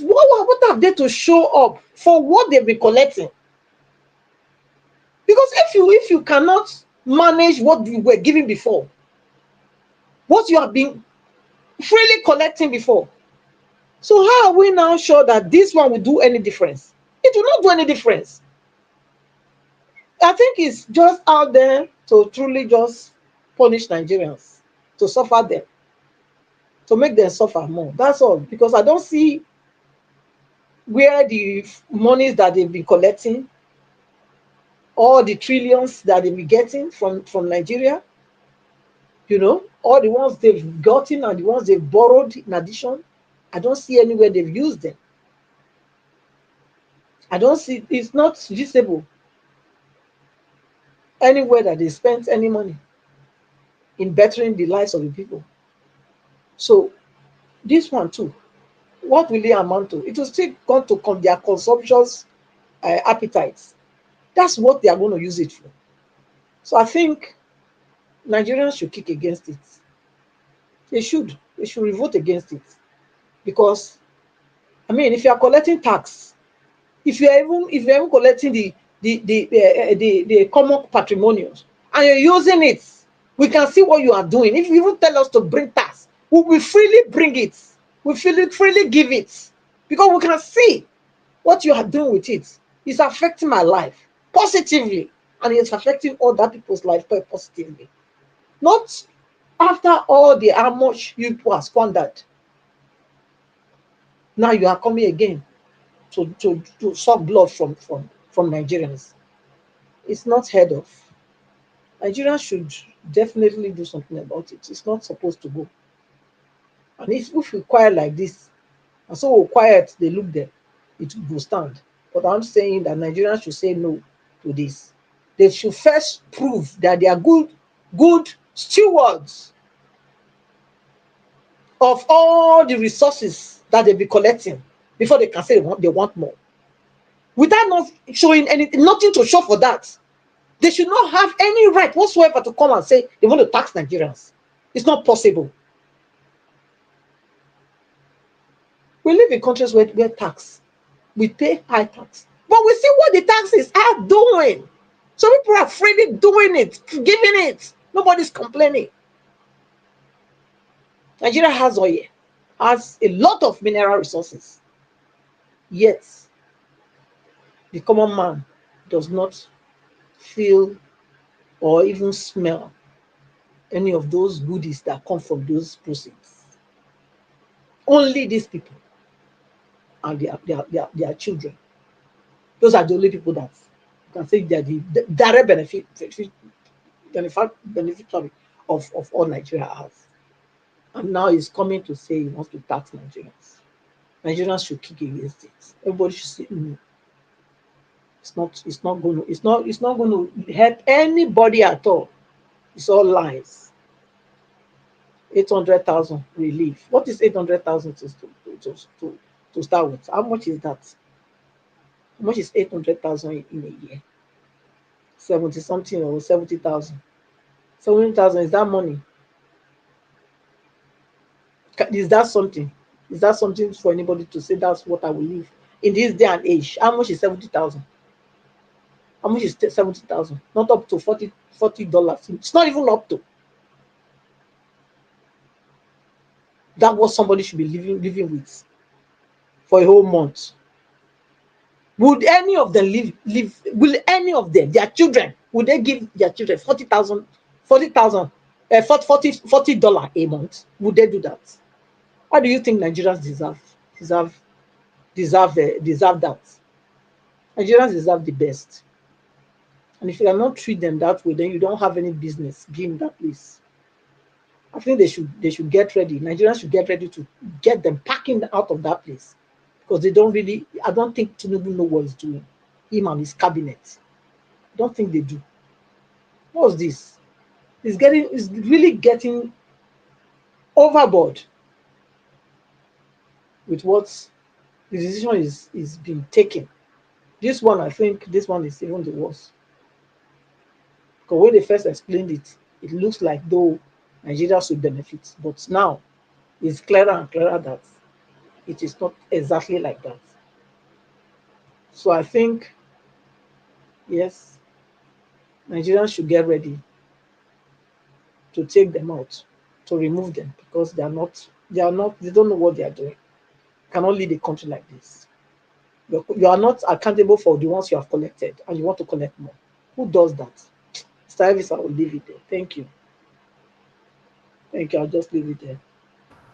have they to show up for what they've been collecting? Because if you cannot manage what you were giving before, what you have been freely collecting before, so how are we now sure that this one will do any difference? It will not do any difference. I think it's just out there to truly just punish Nigerians, to suffer them, to make them suffer more. That's all. Because I don't see where the monies that they've been collecting, all the trillions that they've been getting from Nigeria, all the ones they've gotten and the ones they've borrowed in addition, I don't see anywhere they've used them. I don't see, it's not visible anywhere that they spent any money in bettering the lives of the people. So this one too, what will it amount to? It will still come to their consumptions appetites. That's what they are going to use it for. So I think Nigerians should kick against it. They should. They should revolt against it. Because, I mean, if you are collecting tax, if you're even collecting the common patrimonials and you're using it, we can see what you are doing. If you even tell us to bring tax, we will freely bring it. We freely give it. Because we can see what you are doing with it. It's affecting my life positively, and it's affecting other people's life positively. Not after all the how much you people have squandered. Now you are coming again to suck blood from Nigerians. It's not heard of. Nigerians should definitely do something about it. It's not supposed to go. And if we quiet like this, and so we quiet, they look there, it will stand. But I'm saying that Nigerians should say no to this. They should first prove that they are good stewards of all the resources that they be collecting before they can say they want more. Without not showing anything, nothing to show for that. They should not have any right whatsoever to come and say they want to tax Nigerians. It's not possible. We live in countries where we pay high tax. But we see what the taxes are doing. So people are freely doing it, giving it. Nobody's complaining. Nigeria has oil, has a lot of mineral resources. Yet, the common man does not feel or even smell any of those goodies that come from those proceeds. Only these people and their children. Those are the only people that you can say they are the direct beneficiary of all Nigeria has. And now he's coming to say he wants to tax Nigerians. Nigerians should kick against it. Everybody should say no. It's not going to help anybody at all. It's all lies. 800,000 relief. What is 800,000 to start with? How much is that? How much is 800,000 in a year? 70 something or 70,000. 70,000, is that money? Is that something? Is that something for anybody to say that's what I will leave in this day and age? How much is 70,000? How much is 70,000? Not up to $40. It's not even up to. That what somebody should be living with for a whole month. Would any of them live? Will any of them, their children, would they give their children $40,000 $40 a month? Would they do that? Why do you think Nigerians deserve that? Nigerians deserve the best. And if you cannot treat them that way, then you don't have any business being in that place. I think they should get ready. Nigerians should get ready to get them packing out of that place. Because they don't really, I don't think Tinubu know what he's doing. Him and his cabinet. I don't think they do. What's this? It's really getting overboard with what the decision is being taken. This one, I think this one is even the worst. Because when they first explained it, it looks like though Nigeria should benefit. But now it's clearer and clearer that it is not exactly like that. So I think, yes, Nigerians should get ready to take them out, to remove them, because they don't know what they are doing. You cannot lead a country like this. You are not accountable for the ones you have collected, and you want to collect more. Who does that? Mr. Elvis, I will leave it there. Thank you. Thank you. I'll just leave it there.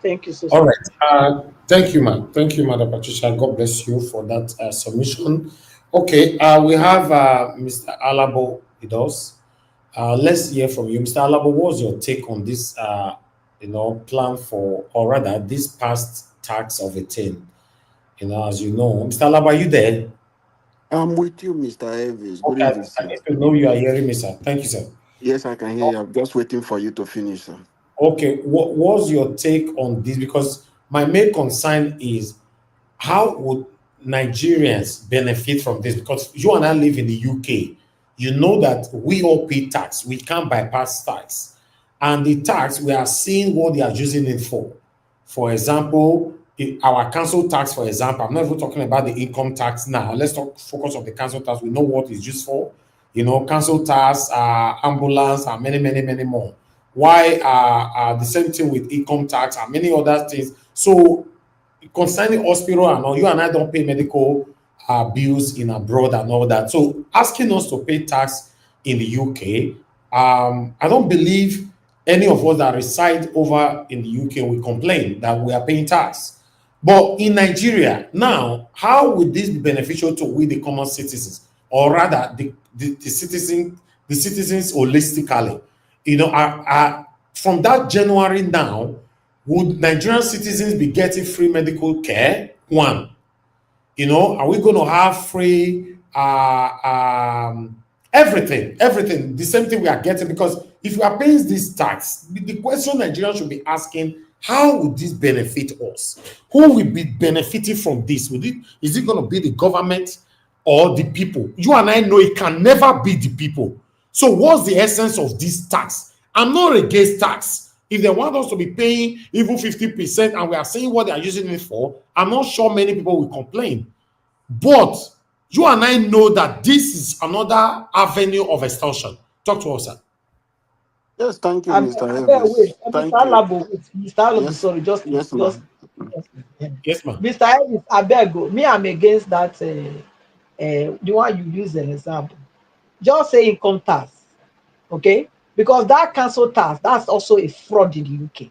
Thank you so All much. right. Thank you, ma'am. Thank you, Madam Patricia. God bless you for that submission. Okay. We have Mr. Alabo with us. Let's hear from you, Mr. Alabo. What's your take on this? Plan for, or rather, this past tax of a 10? As you know, Mr. Alabo, are you there? I'm with you, Mr. Elvis. Good Okay. evening, I sir. need to know you are hearing me, sir. Thank you, sir. Yes, I can hear you. I'm just waiting for you to finish, sir. Okay. What was your take on this? Because my main concern is, how would Nigerians benefit from this? Because you and I live in the UK. You know that we all pay tax. We can't bypass tax. And the tax, we are seeing what they are using it for. For example, our council tax, for example, I'm not even talking about the income tax now. Let's focus on the council tax. We know what it's used for. Council tax, ambulance, and many, many, many more. Why the same thing with income tax and many other things. So concerning hospital and all, you and I don't pay medical bills in abroad and all that. So asking us to pay tax in the UK, I don't believe any of us that reside over in the UK will complain that we are paying tax. But in Nigeria, now, how would this be beneficial to we, the common citizens, or rather the citizens holistically? From that January now, would Nigerian citizens be getting free medical care? One, are we going to have free everything, the same thing we are getting? Because if we are paying this tax, the question Nigerians should be asking, how would this benefit us? Who will be benefiting from this? Is it going to be the government or the people? You and I know it can never be the people. So what's the essence of this tax? I'm not against tax. If they want us to be paying even 50% and we are seeing what they are using it for, I'm not sure many people will complain. But you and I know that this is another avenue of extortion. Talk to us, sir. Yes, thank you, I Mr. wait, Elvis. Mr. Thank you. Alabo, Mr. Alabo, Yes, sorry, yes, ma'am. Yes, ma'am. Mr. Elvis, I beg you, me, I'm against that. The one you use an example. Just say income tax, okay? Because that council tax, that's also a fraud in the UK.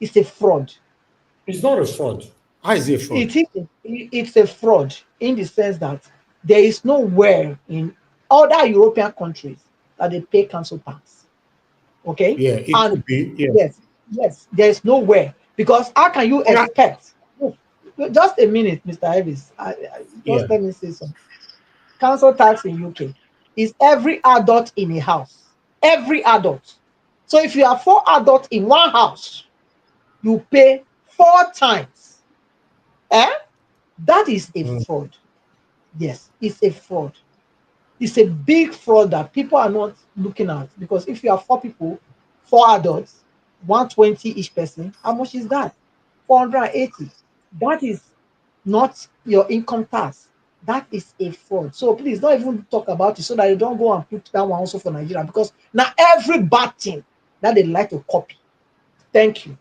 It's a fraud. It's not a fraud. How is it a fraud? It's a fraud in the sense that there is nowhere in other European countries that they pay council tax. Okay, Yeah, it and could be. Yeah. yes, there is nowhere, because how can you Yeah. expect? Look, just a minute, Mr. Elvis. Yeah. Just let me say something. Council tax in UK is every adult in a house. Every adult. So if you have 4 adults in one house, you pay 4 times. Eh? That is a Mm. fraud. Yes, it's a fraud. It's a big fraud that people are not looking at, because if you have 4 people, 4 adults, 120 each person, how much is that? 480. That is not your income tax. That is a fraud. So please don't even talk about it, so that you don't go and put that one also for Nigeria, because now every bad thing that they like to copy. Thank you.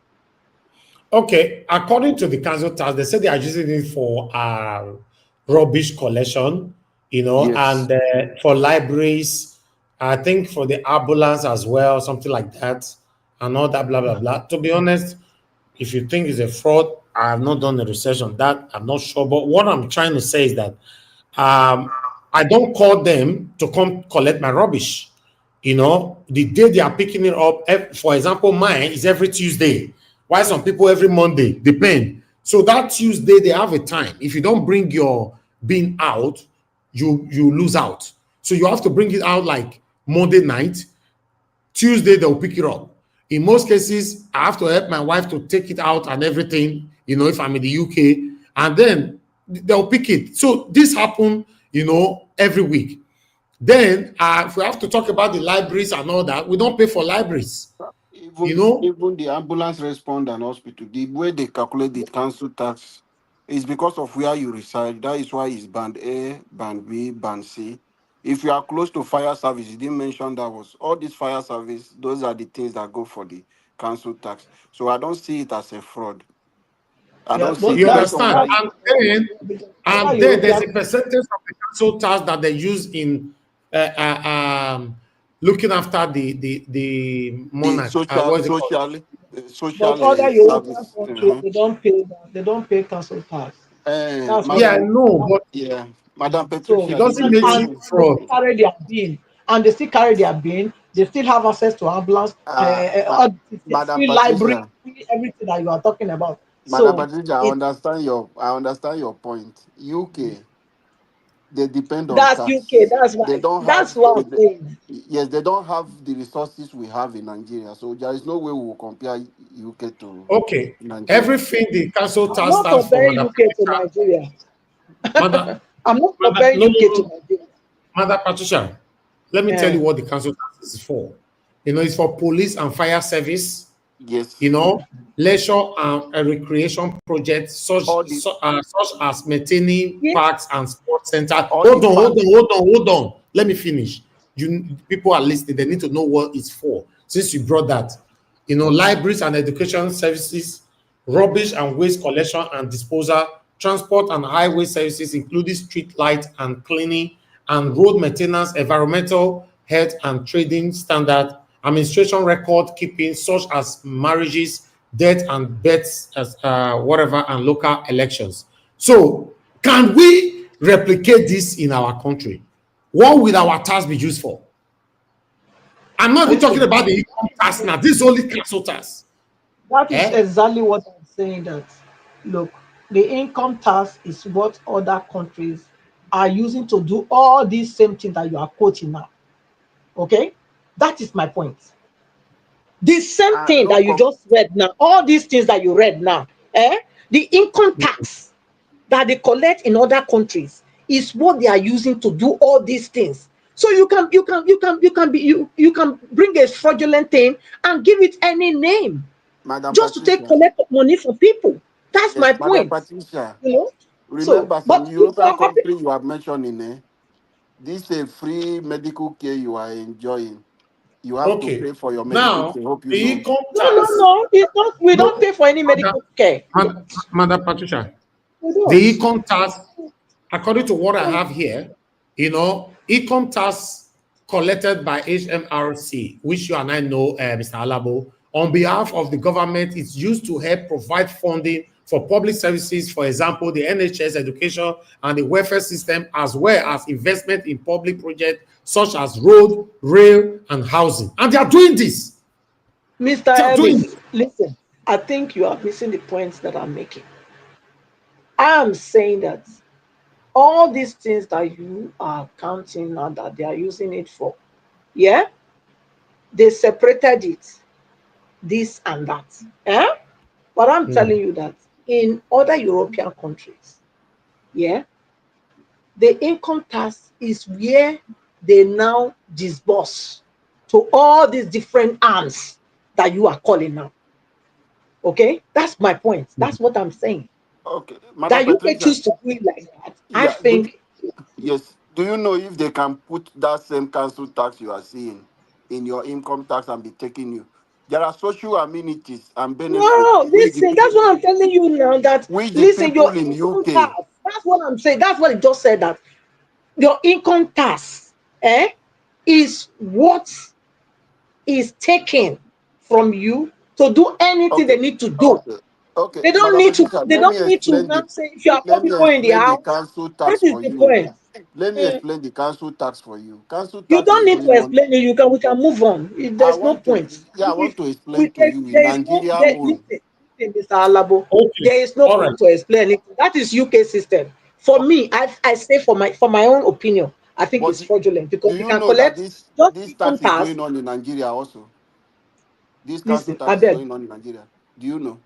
Okay, according to the council tax, they say they are using it for rubbish collection, Yes. and for libraries. I think for the ambulance as well, something like that, and all that, blah blah blah. To be honest, if you think it's a fraud, I have not done the research on that. I'm not sure, but what I'm trying to say is that um, I don't call them to come collect my rubbish. The day they are picking it up, for example, mine is every Tuesday. Why some people every Monday, depend. So that Tuesday they have a time. If you don't bring your bin out, you lose out. So you have to bring it out like Monday night. Tuesday they'll pick it up. In most cases, I have to help my wife to take it out and everything, if I'm in the UK, and then they'll pick it. So this happen, every week. Then if we have to talk about the libraries and all that, we don't pay for libraries. Even the ambulance respond and hospital, the way they calculate the council tax is because of where you reside. That is why it's band A, band B, band C. If you are close to fire service, you didn't mention that was all this fire service, those are the things that go for the council tax. So I don't see it as a fraud. I Yeah, don't see it. You Depends on understand? where that's you And then there's a European. percentage of the council tax that they use in looking after the the monarch. social What is it called? socially But social other European service. countries, they don't pay that. They don't pay council tax. That's what Yeah, I Madam, know, but yeah, Madam so it Patricia, the doesn't and, make reason and it they still fraud. carry their bin, and they still carry their bin. They still have access to ambulance, Ma- Madam free library, Patricia, free everything that you are talking about. Madam So Patricia, it's I understand your point. UK, they depend on that's UK. tax. That's They why. don't have That's what I'm they, saying. yes, they don't have the resources we have in Nigeria. So there is no way we will compare UK to Okay, Nigeria. everything the council I'm tax not stands for, comparing Mother UK to Patricia. Nigeria. Mother, I'm not Mother, comparing no, no, UK to no. Nigeria. Mother Patricia, let me tell you Yeah. what the council tax is for. It's for police and fire service, Yes. leisure and recreation projects All the such as maintaining Yeah. parks and sports center. all the Hold on, hold park on, hold on, hold on. Let me finish. People are listening. They need to know what it's for. Since you brought that, libraries and education services, rubbish and waste collection and disposal, transport and highway services, including street light and cleaning, and road maintenance, environmental, health and trading standard, administration record keeping, such as marriages, death and births, as whatever, and local elections. So, can we replicate this in our country? What will our tax be used for? I'm not even talking Okay. about the income tax now. This is only council tax. That is Eh? exactly what I'm saying. That look, the income tax is what other countries are using to do all these same things that you are quoting now. Okay, that is my point. The same thing no that you just read now, all these things that you read now, the income tax that they collect in other countries is what they are using to do all these things. So you can bring a fraudulent thing and give it any name Madam just to take Patricia. collect money from people. That's my Yes, Madam point. Patricia. You know. So, Remember some but if you European are happy, country you have mentioned in there. This is a free medical care you are enjoying. You have to Okay. pay for your medical Now, care. Hope you the know. income tax. no. It's not. We don't No, pay for any medical care. Mother Patricia, We the don't. income tax, according to what I have here, income tax collected by HMRC, which you and I know, Mr. Alabo, on behalf of the government, is used to help provide funding for public services, for example, the NHS, education, and the welfare system, as well as investment in public projects such as road, rail, and housing. And they are doing this. Mr. They are doing Elvis, it. listen, I think you are missing the points that I'm making. I am saying that all these things that you are counting and that they are using it for, yeah, they separated it, this and that. Eh? But I'm Mm. telling you that in other European countries, yeah, the income tax is where they now disburse to all these different arms that you are calling now. Okay, that's my point. That's what I'm saying. Okay, Madam That you can Patricia. choose to do it like that. I Yeah, think yes. Do you know if they can put that same council tax you are seeing in your income tax and be taking you? There are social amenities and benefits no. Listen, that's what I'm telling you now. That which the listen, your people in income UK. tax. That's what I'm saying. That's what it just said. That your income tax, is what is taken from you to do anything Okay, they need to do. okay, okay, They don't Madam need to. Patricia. They don't need to now say if you are poor Let me people in the explain the house. council That tax is for the you. point. Let me Eh, explain the council tax for you. Council You tax don't is need to going on. explain it. You can. We can move on. I There's no want to, point. yeah, I want If to explain we to you in there is no Nigeria there, own. listen, Mr. Alabo, Okay. there is no All right. point to explain it. That is UK system. For me, I say for my own opinion, I think But it's fraudulent because do you you can know that collect just this income tax is tax. going on in Nigeria also? This council Listen, I tax is beg. going on in Nigeria. Do you know?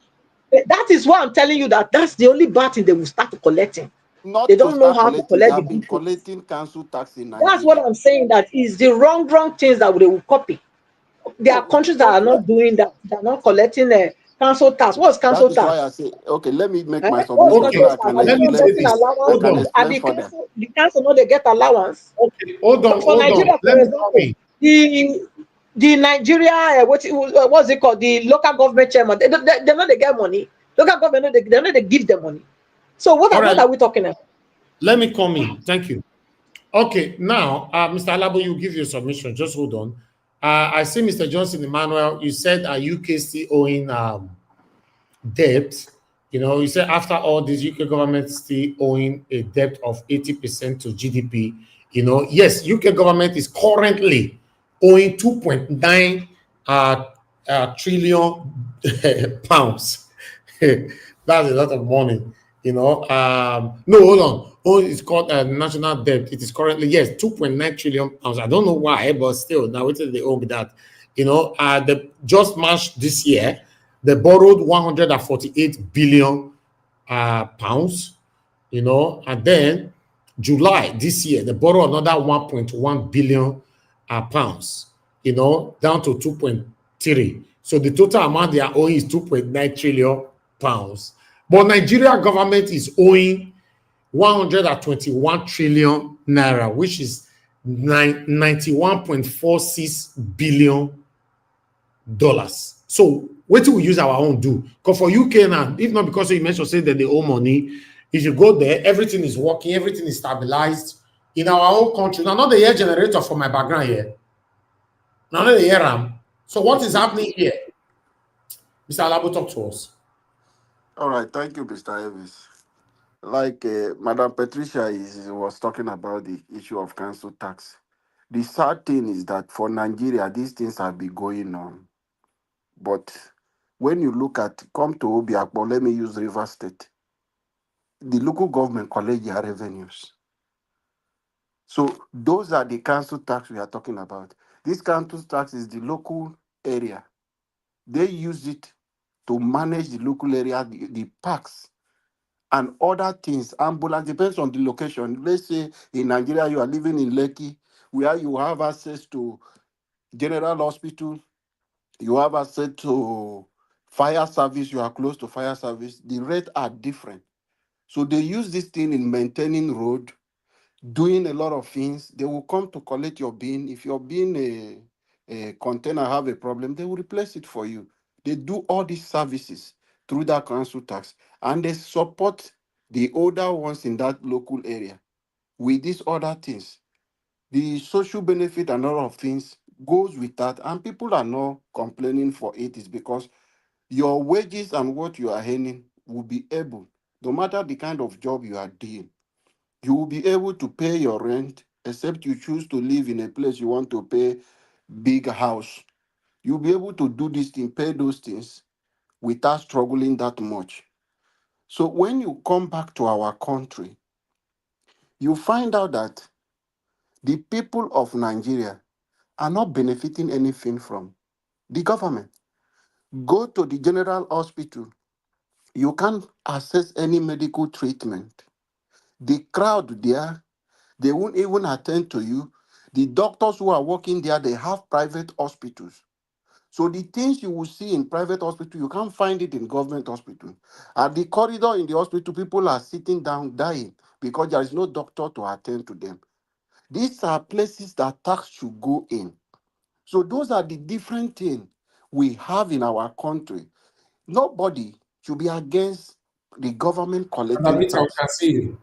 That is why I'm telling you that that's the only bad thing they will start collecting. They Not to don't know start how to collecting. They collect the have been good things. collecting council tax in That's what Nigeria. I'm saying. That is the wrong things that they will copy. There are Oh, countries that are not doing that. They're not collecting a council tax. What's that council is why I tax? say, okay, let me make Eh? my What's submission so council Okay. that tax? Are they Let me not say getting this. I Hold allowance? can on. Are explain further. the council know they get allowance? Okay. Hold on. For Hold on. Nigeria, Let for me come example, in. the Nigeria what's it called? The local government chairman. They know they get money. Local government they know they give them money. So All what right. are we talking about? Let me come in. Thank you. Okay. Now, Mr. Alabo, you give your submission. Just hold on. I see Mr. Johnson Emmanuel. You said UK still owing debt. You know, you said after all this, UK government still owing a debt of 80% to GDP. You know, yes, UK government is currently owing 2.9 trillion pounds. That's a lot of money. You know, no, hold on. Oh, it's called national debt. It is currently, yes, 2.9 trillion pounds. I don't know why, but still, now what they owe me that. You know, the just March this year, they borrowed 148 billion pounds, you know, and then July this year, they borrow another 1.1 billion pounds, you know, down to 2.3. So the total amount they are owing is 2.9 trillion pounds. But Nigeria government is owing 121 trillion naira, which is 91.46 billion dollars. So what do we use our own do? Because for UK now, if not because you mentioned say that they owe money, if you go there, everything is working, everything is stabilized in our own country. Now, not the air generator for my background here. Now, not the air RAM. So what is happening here? Mr. Alabo, talk to us. All right, thank you, Mr. Elvis. Like Madam Patricia was talking about the issue of council tax. The sad thing is that for Nigeria, these things have been going on. But when you look at, come to Obiakpo, let me use River State, the local government collect their revenues. So those are the council tax we are talking about. This council tax is the local area. They use it to manage the local area, the parks, and other things. Ambulance depends on the location. Let's say in Nigeria, you are living in Lekki, where you have access to general hospital, you have access to fire service, you are close to fire service. The rates are different. So they use this thing in maintaining road, doing a lot of things. They will come to collect your bin. If your bin a container have a problem, they will replace it for you. They do all these services through that council tax, and they support the older ones in that local area with these other things. The social benefit and all of things goes with that, and people are not complaining for it is because your wages and what you are earning will be able, no matter the kind of job you are doing, you will be able to pay your rent, except you choose to live in a place you want to pay big house. You'll be able to do this thing, pay those things without struggling that much. So when you come back to our country, you find out that the people of Nigeria are not benefiting anything from the government. Go to the general hospital, you can't access any medical treatment. The crowd there, they won't even attend to you. The doctors who are working there, they have private hospitals. So the things you will see in private hospital, you can't find it in government hospital. At the corridor in the hospital, people are sitting down dying because there is no doctor to attend to them. These are places that tax should go in. So those are the different things we have in our country. Nobody should be against the government Madam collecting Peter, we tax. can see you.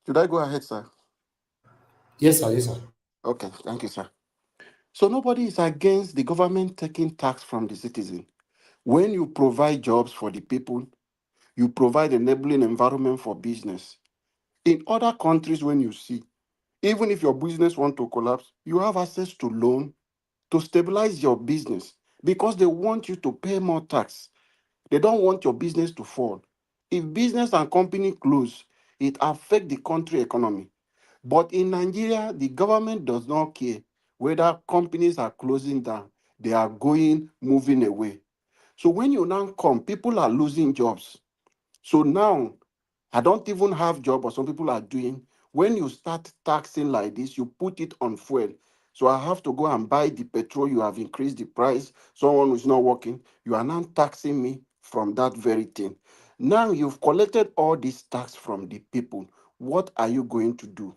Should I go ahead, sir? Yes, sir. Yes, sir. Okay, thank you, sir. So nobody is against the government taking tax from the citizen. When you provide jobs for the people, you provide enabling environment for business. In other countries, when you see, even if your business want to collapse, you have access to loan to stabilize your business because they want you to pay more tax. They don't want your business to fall. If business and company close, it affects the country economy. But in Nigeria, the government does not care whether companies are closing down. They are moving away. So when you now come, people are losing jobs. So now, I don't even have job, but some people are doing. When you start taxing like this, you put it on fuel. So I have to go and buy the petrol. You have increased the price. Someone who's not working, you are now taxing me from that very thing. Now you've collected all this tax from the people. What are you going to do?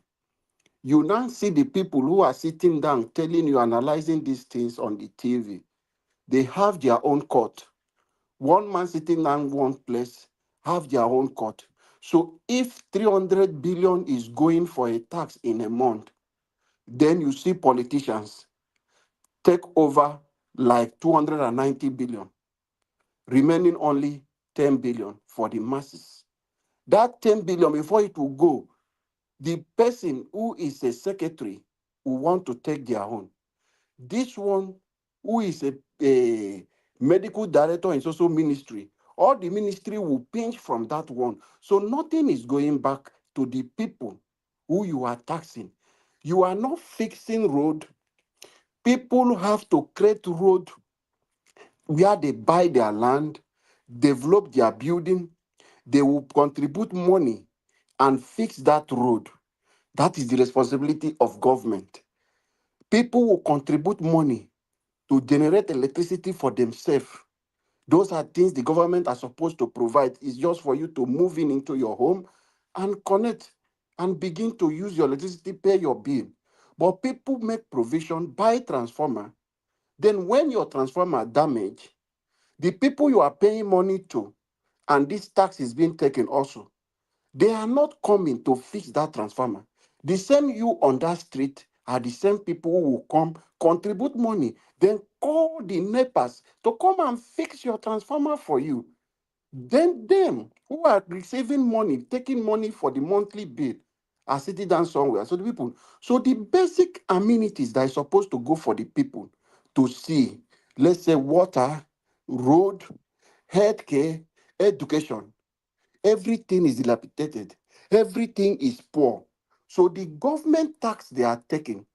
You now see the people who are sitting down telling you, analyzing these things on the TV. They have their own court. One man sitting down one place have their own court. So if 300 billion is going for a tax in a month, then you see politicians take over like 290 billion, remaining only 10 billion for the masses. That 10 billion, before it will go, the person who is a secretary will want to take their own. This one, who is a medical director in social ministry, all the ministry will pinch from that one. So nothing is going back to the people who you are taxing. You are not fixing road. People have to create road where they buy their land, develop their building. They will contribute money and fix that road. That is the responsibility of government. People will contribute money to generate electricity for themselves. Those are things the government are supposed to provide. It's just for you to move in into your home and connect and begin to use your electricity, pay your bill. But people make provision, buy transformer. Then when your transformer damage, the people you are paying money to, and this tax is being taken also, they are not coming to fix that transformer. The same you on that street are the same people who will come, contribute money, then call the neighbors to come and fix your transformer for you. Then them who are receiving money, taking money for the monthly bill, are sitting down somewhere. So the people, so the basic amenities that is supposed to go for the people to see, let's say water, road, healthcare, education, everything is dilapidated. Everything is poor. So the government tax they are taking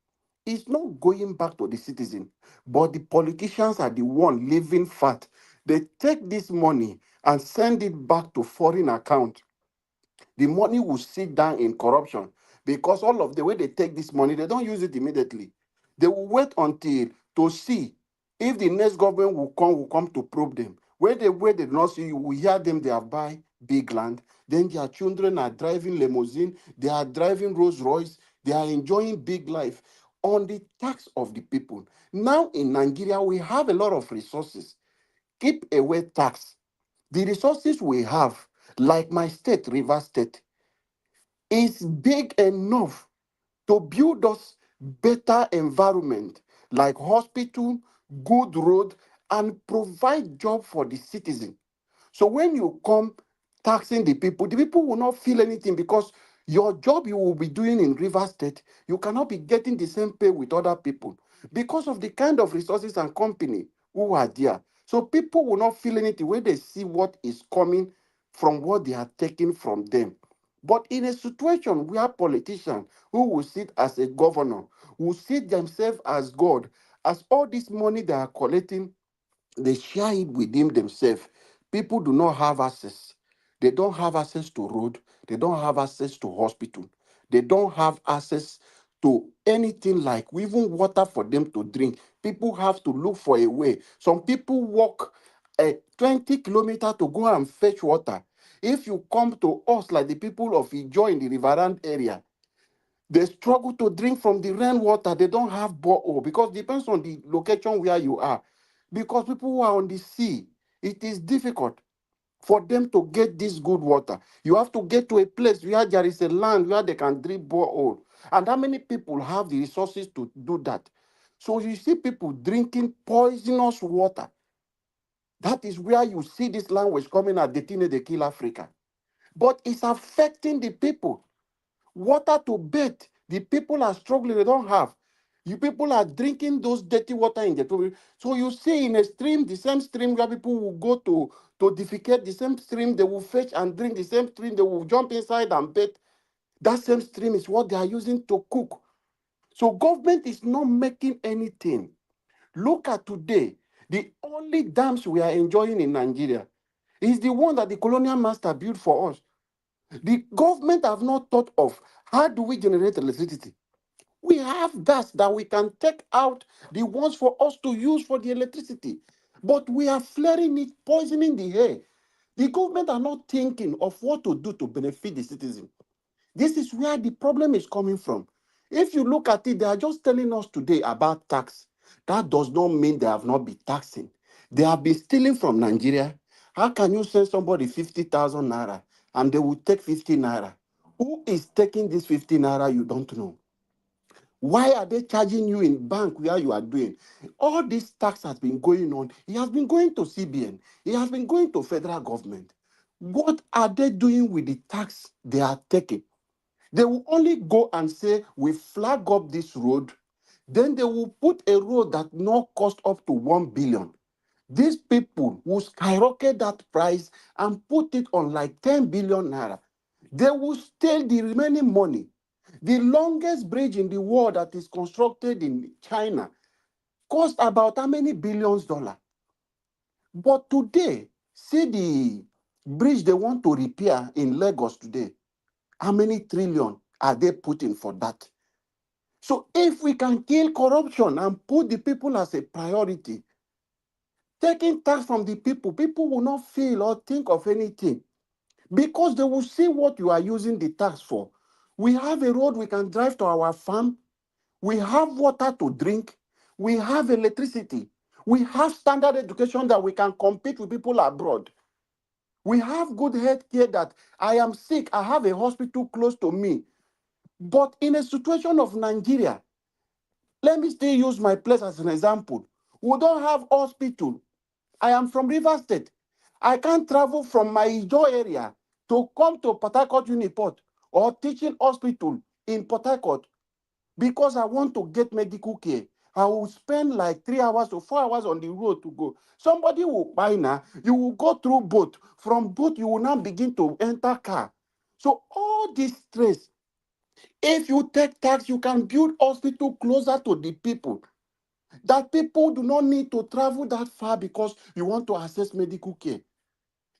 is not going back to the citizen, but the politicians are the one living fat. They take this money and send it back to foreign account. The money will sit down in corruption because all of the way they take this money, they don't use it immediately. They will wait until to see if the next government will come to probe them. When they wait, they do not see you, will hear them, they have buy big land. Then their children are driving limousine, they are driving Rolls Royce, they are enjoying big life on the tax of the people. Now in Nigeria, we have a lot of resources. Keep away tax. The resources we have, like my state, Rivers State, is big enough to build us better environment like hospital, good road, and provide job for the citizen. So when you come taxing the people will not feel anything because your job you will be doing in River State, you cannot be getting the same pay with other people because of the kind of resources and company who are there. So people will not feel anything when they see what is coming from what they are taking from them. But in a situation where politicians who will sit as a governor, will see themselves as God, as all this money they are collecting they share it within themselves. People do not have access. They don't have access to road. They don't have access to hospital. They don't have access to anything like even water for them to drink. People have to look for a way. Some people walk 20 kilometers to go and fetch water. If you come to us like the people of Ijo in the Riverand area, they struggle to drink from the rainwater. They don't have borehole because it depends on the location where you are. Because people who are on the sea, it is difficult for them to get this good water. You have to get to a place where there is a land where they can drink borehole. And how many people have the resources to do that? So you see people drinking poisonous water. That is where you see this language coming at the teenage they kill Africa. But it's affecting the people. Water to bathe, the people are struggling, they don't have. You people are drinking those dirty water in the toilet. So you see in a stream, the same stream where people will go to defecate, the same stream they will fetch and drink, the same stream they will jump inside and bathe. That same stream is what they are using to cook. So government is not making anything. Look at today, the only dams we are enjoying in Nigeria is the one that the colonial master built for us. The government have not thought of how do we generate electricity. We have gas that we can take out the ones for us to use for the electricity. But we are flaring it, poisoning the air. The government are not thinking of what to do to benefit the citizen. This is where the problem is coming from. If you look at it, they are just telling us today about tax. That does not mean they have not been taxing. They have been stealing from Nigeria. How can you send somebody 50,000 naira and they will take 50 naira? Who is taking this 50 naira? You don't know. Why are they charging you in bank where you are doing? All this tax has been going on. It has been going to CBN. It has been going to federal government. What are they doing with the tax they are taking? They will only go and say, we flag up this road. Then they will put a road that not cost up to 1 billion. These people will skyrocket that price and put it on like 10 billion naira. They will steal the remaining money. The longest bridge in the world that is constructed in China cost about how many billions dollars? But today, see the bridge they want to repair in Lagos today. How many trillion are they putting for that? So if we can kill corruption and put the people as a priority, taking tax from the people, people will not feel or think of anything because they will see what you are using the tax for. We have a road we can drive to our farm. We have water to drink. We have electricity. We have standard education that we can compete with people abroad. We have good health care that I am sick, I have a hospital close to me. But in a situation of Nigeria, let me still use my place as an example. We don't have hospital. I am from River State. I can't travel from my Ijo area to come to Port Harcourt Uniport or teaching hospital in Port Harcourt because I want to get medical care. I will spend like 3 hours to 4 hours on the road to go. Somebody will buy now. You will go through boat. From boat, you will now begin to enter car. So all this stress, if you take tax, you can build hospital closer to the people. That people do not need to travel that far because you want to access medical care.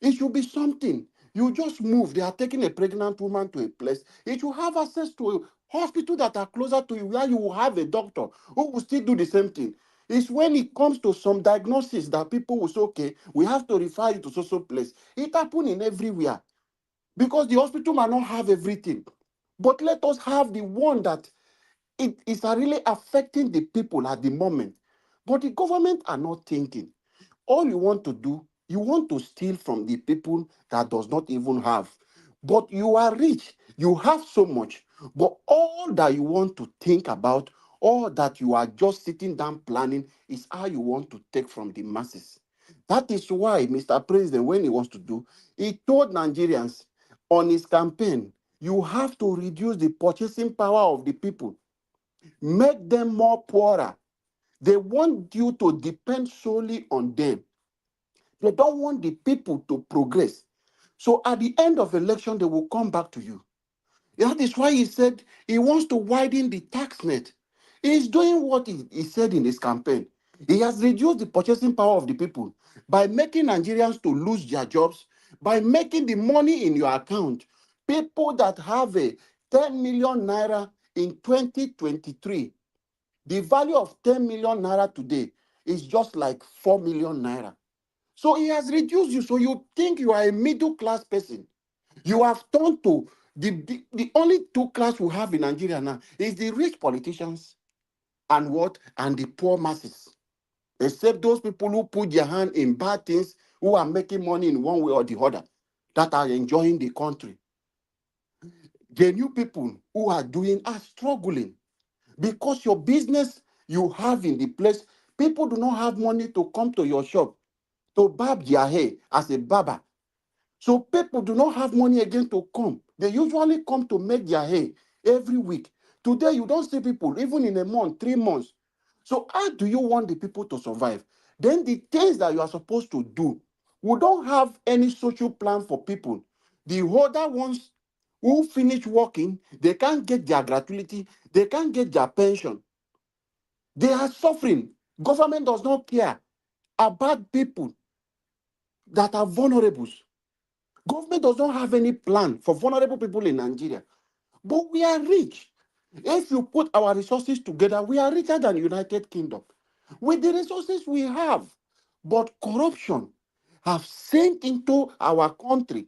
It should be something. You just move. They are taking a pregnant woman to a place. It should have access to a hospital that are closer to you where you will have a doctor who will still do the same thing. It's when it comes to some diagnosis that people will say, okay, we have to refer you to so place. It happens in everywhere because the hospital might not have everything. But let us have the one that it is really affecting the people at the moment. But the government are not thinking. All you want to do, you want to steal from the people that does not even have. But you are rich, you have so much. But all that you want to think about, All that you are just sitting down planning is how you want to take from the masses. That is why Mr. President, when he wants to do, he told Nigerians on his campaign, you have to reduce the purchasing power of the people, make them more poorer. They want you to depend solely on them. They don't want the people to progress. So at the end of election, they will come back to you. That is why he said he wants to widen the tax net. He's doing what he said in his campaign. He has reduced the purchasing power of the people by making Nigerians to lose their jobs, by making the money in your account. People that have a 10 million naira in 2023, the value of 10 million naira today is just like 4 million naira. So he has reduced you. So you think you are a middle class person. You have turned to the only two class we have in Nigeria now is the rich politicians and what? And the poor masses. Except those people who put their hand in bad things, who are making money in one way or the other, that are enjoying the country. The new people who are doing are struggling because your business you have in the place, people do not have money to come to your shop to barb their hair as a barber. So people do not have money again to come. They usually come to make their hair every week. Today, you don't see people, even in a month, 3 months. So how do you want the people to survive? Then the things that you are supposed to do, we don't have any social plan for people. The older ones who finish working, they can't get their gratuity, they can't get their pension. They are suffering. Government does not care about people that are vulnerable. Government does not have any plan for vulnerable people in Nigeria. But we are rich. If you put our resources together, we are richer than United Kingdom. With the resources we have, but corruption have sunk into our country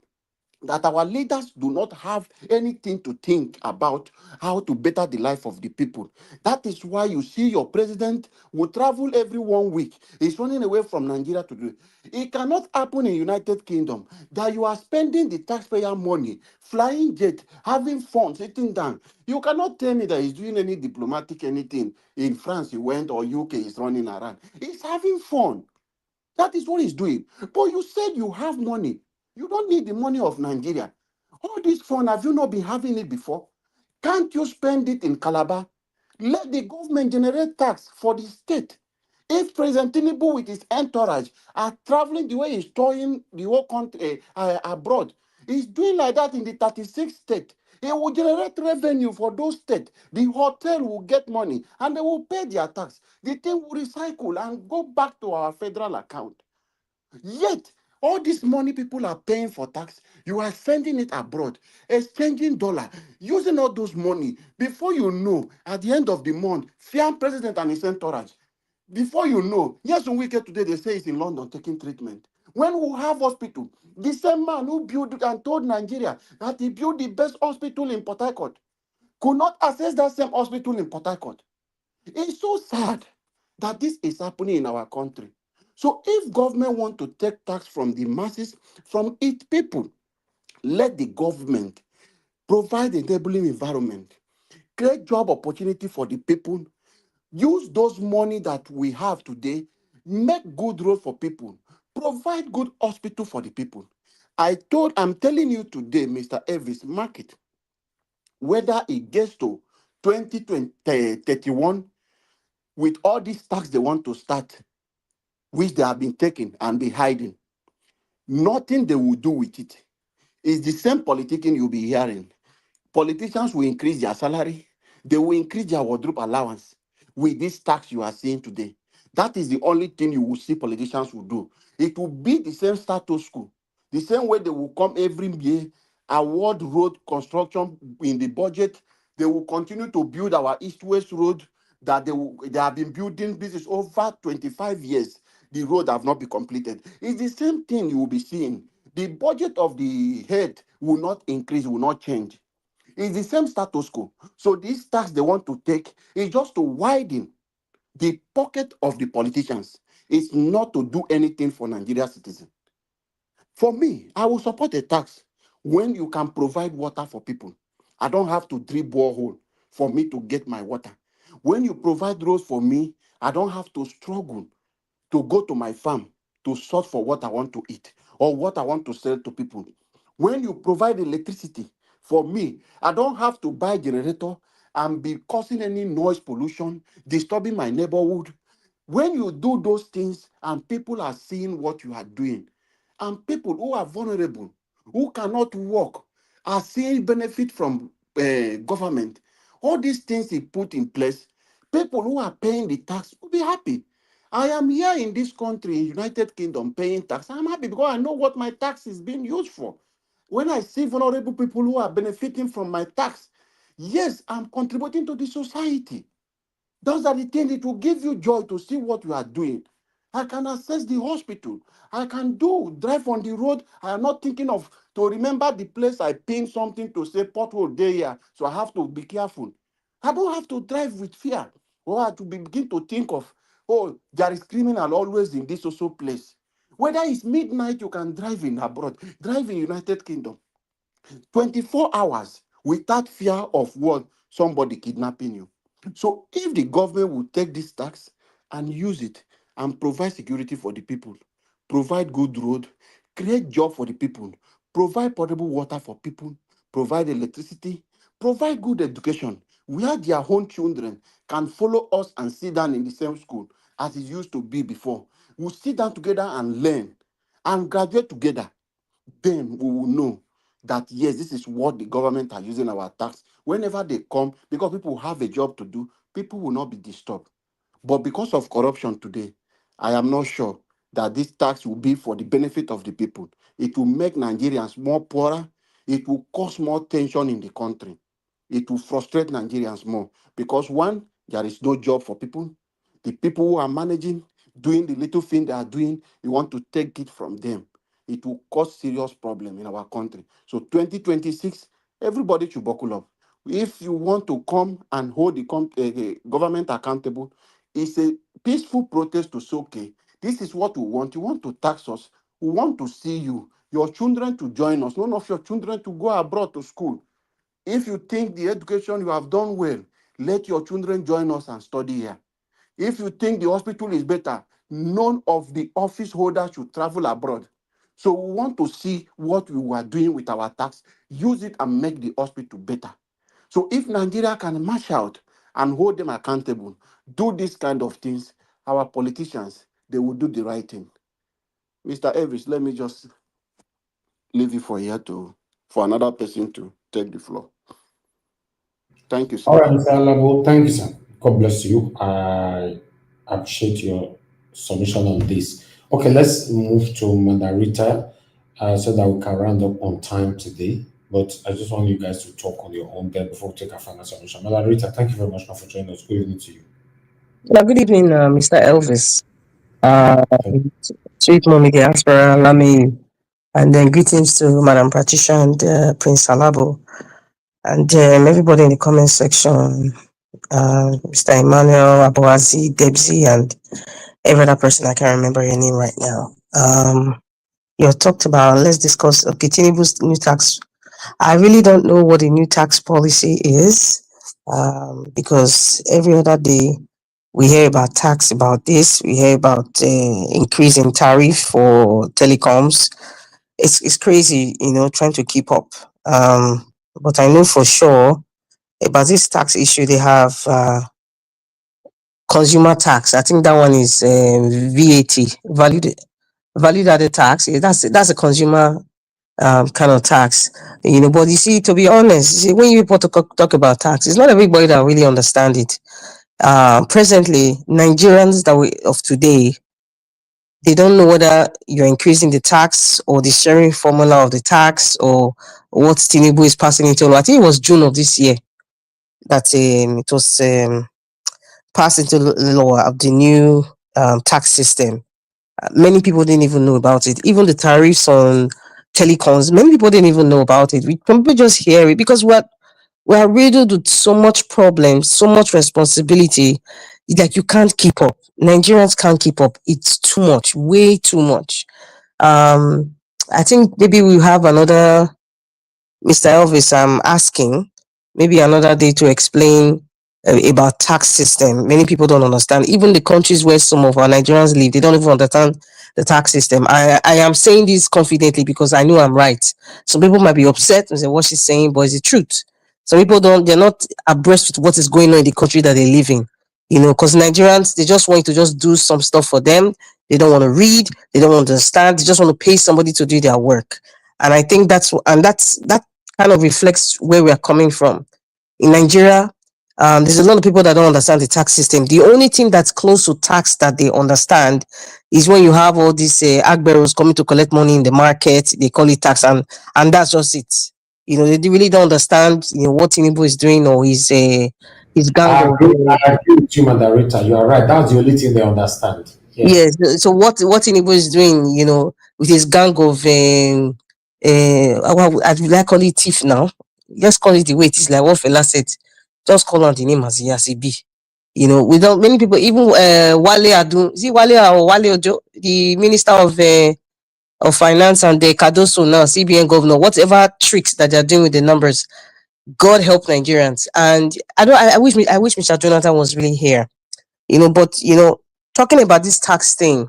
that our leaders do not have anything to think about how to better the life of the people. That is why you see your president will travel every 1 week. He's running away from Nigeria to do it. It cannot happen in United Kingdom that you are spending the taxpayer money, flying jet, having fun, sitting down. You cannot tell me that he's doing any diplomatic anything in France he went or UK is running around. He's having fun. That is what he's doing. But you said you have money. You don't need the money of Nigeria. All this fun, have you not been having it before? Can't you spend it in Calabar? Let the government generate tax for the state. If President Tinubu with his entourage are traveling the way he's touring the whole country abroad, he's doing like that in the 36 states. He will generate revenue for those states. The hotel will get money and they will pay their tax. The thing will recycle and go back to our federal account. Yet, all this money people are paying for tax, you are sending it abroad, exchanging dollar, using all those money. Before you know, at the end of the month, fiam president and his entourage. Before you know, yes, on weekend today, they say he's in London taking treatment. When we have hospital, the same man who built and told Nigeria that he built the best hospital in Port Harcourt could not access that same hospital in Port Harcourt. It's so sad that this is happening in our country. So if government want to take tax from the masses, from its people, let the government provide enabling environment, create job opportunity for the people, use those money that we have today, make good road for people, provide good hospital for the people. I'm telling you today, Mr. Elvis, market, whether it gets to 2031, with all these tax they want to start, which they have been taking and be hiding, nothing they will do with it. It's the same politicking you'll be hearing. Politicians will increase their salary. They will increase their wardrobe allowance with this tax you are seeing today. That is the only thing you will see politicians will do. It will be the same status quo. The same way they will come every year, award road construction in the budget. They will continue to build our east-west road that they have been building. This is over 25 years. The road have not been completed. It's the same thing you will be seeing. The budget of the head will not increase, will not change. It's the same status quo. So this tax they want to take is just to widen the pocket of the politicians. It's not to do anything for Nigeria citizens. For me, I will support a tax when you can provide water for people. I don't have to drill borehole for me to get my water. When you provide roads for me, I don't have to struggle to go to my farm to sort for what I want to eat or what I want to sell to people. When you provide electricity for me, I don't have to buy generator and be causing any noise pollution, disturbing my neighborhood. When you do those things and people are seeing what you are doing, and people who are vulnerable, who cannot work, are seeing benefit from government, all these things he put in place, people who are paying the tax will be happy. I am here in this country, in United Kingdom, paying tax. I'm happy because I know what my tax is being used for. When I see vulnerable people who are benefiting from my tax, yes, I'm contributing to the society. Those are the things it will give you joy to see what you are doing. I can access the hospital. I can drive on the road. I am not thinking of to remember the place I pinned something to say pothole there, here, so I have to be careful. I don't have to drive with fear. Or I have to begin to think of, oh, there is criminal always in this also place. Whether it's midnight, you can drive in abroad, drive in United Kingdom. 24 hours without fear of what somebody kidnapping you. So if the government will take this tax and use it and provide security for the people, provide good road, create job for the people, provide potable water for people, provide electricity, provide good education, where their own children can follow us and sit down in the same school as it used to be before. We'll sit down together and learn and graduate together. Then we will know that yes, this is what the government are using our tax. Whenever they come, because people have a job to do, people will not be disturbed. But because of corruption today, I am not sure that this tax will be for the benefit of the people. It will make Nigerians more poorer. It will cause more tension in the country. It will frustrate Nigerians more because one, there is no job for people. The people who are managing, doing the little thing they are doing, you want to take it from them. It will cause serious problem in our country. So 2026, everybody should buckle up. If you want to come and hold the government accountable, it's a peaceful protest to say, okay, this is what we want. You want to tax us. We want to see you, your children to join us. None of your children to go abroad to school. If you think the education you have done well, let your children join us and study here. If you think the hospital is better, none of the office holders should travel abroad. So we want to see what we were doing with our tax, use it and make the hospital better. So if Nigeria can march out and hold them accountable, do this kind of things, our politicians, they will do the right thing. Mr. Elvis, let me just leave you for another person to take the floor. Thank you, All sir. right, Mr. Alabo, thank you, sir. God bless you. I appreciate your submission on this. Okay, let's move to Mandarita so that we can round up on time today. But I just want you guys to talk on your own there before we take our final submission. Mandarita, thank you very much for joining us. Good evening to you. Yeah, good evening, Mr. Elvis. Uh, Okay. Sweet Mommy Diaspora, Lami, and then greetings to Madam Patricia and Prince Alabo, and everybody in the comment section, Mr. Emmanuel, Aboazi, Debsy, and every other person I can't remember your name right now. You talked about, let's discuss, okay, Tinubu's new tax. I really don't know what the new tax policy is, because every other day, we hear about tax about this. We hear about increase in tariff for telecoms. It's crazy, trying to keep up. But I know for sure about this tax issue. They have consumer tax. I think that one is VAT, valued added tax. That's a consumer kind of tax. But you see, to be honest, you see, when you people talk about tax, it's not everybody that really understand it. Presently, Nigerians of today, they don't know whether you're increasing the tax or the sharing formula of the tax or what Tinubu is passing into law. I think it was June of this year that it was passed into law of the new tax system. Many people didn't even know about it. Even the tariffs on telecoms, many people didn't even know about it. Some people just hear it because we're riddled with so much problems, so much responsibility, like you can't keep up. Nigerians can't keep up. It's too much, way too much. I think maybe we'll have another Mr. Elvis asking, maybe another day to explain about tax system. Many people don't understand. Even the countries where some of our Nigerians live, they don't even understand the tax system. I am saying this confidently because I know I'm right. Some people might be upset and say what she's saying, but it's the truth. Some people they're not abreast with what is going on in the country that they live in. Because Nigerians, they just want you to just do some stuff for them. They don't want to read, they don't understand, they just want to pay somebody to do their work. And I think that kind of reflects where we are coming from. In Nigeria, there's a lot of people that don't understand the tax system. The only thing that's close to tax that they understand is when you have all these agberos coming to collect money in the market. They call it tax, and that's just it. They really don't understand what Tinubu is doing or his gang of. I agree with you, Mandarita. You are right. That's the only thing they understand. Yes. So what Tinubu is doing, with his gang of I would like call it thief now. Just call it the way it is, like what Fela said. Just call on the name as it be. Without many people, even Wale Adu, is it Wale or Wale Ojo, the Minister of Finance, and the Cardoso now, CBN governor, whatever tricks that they're doing with the numbers, God help Nigerians. And I wish Mr. Jonathan was really here. But talking about this tax thing,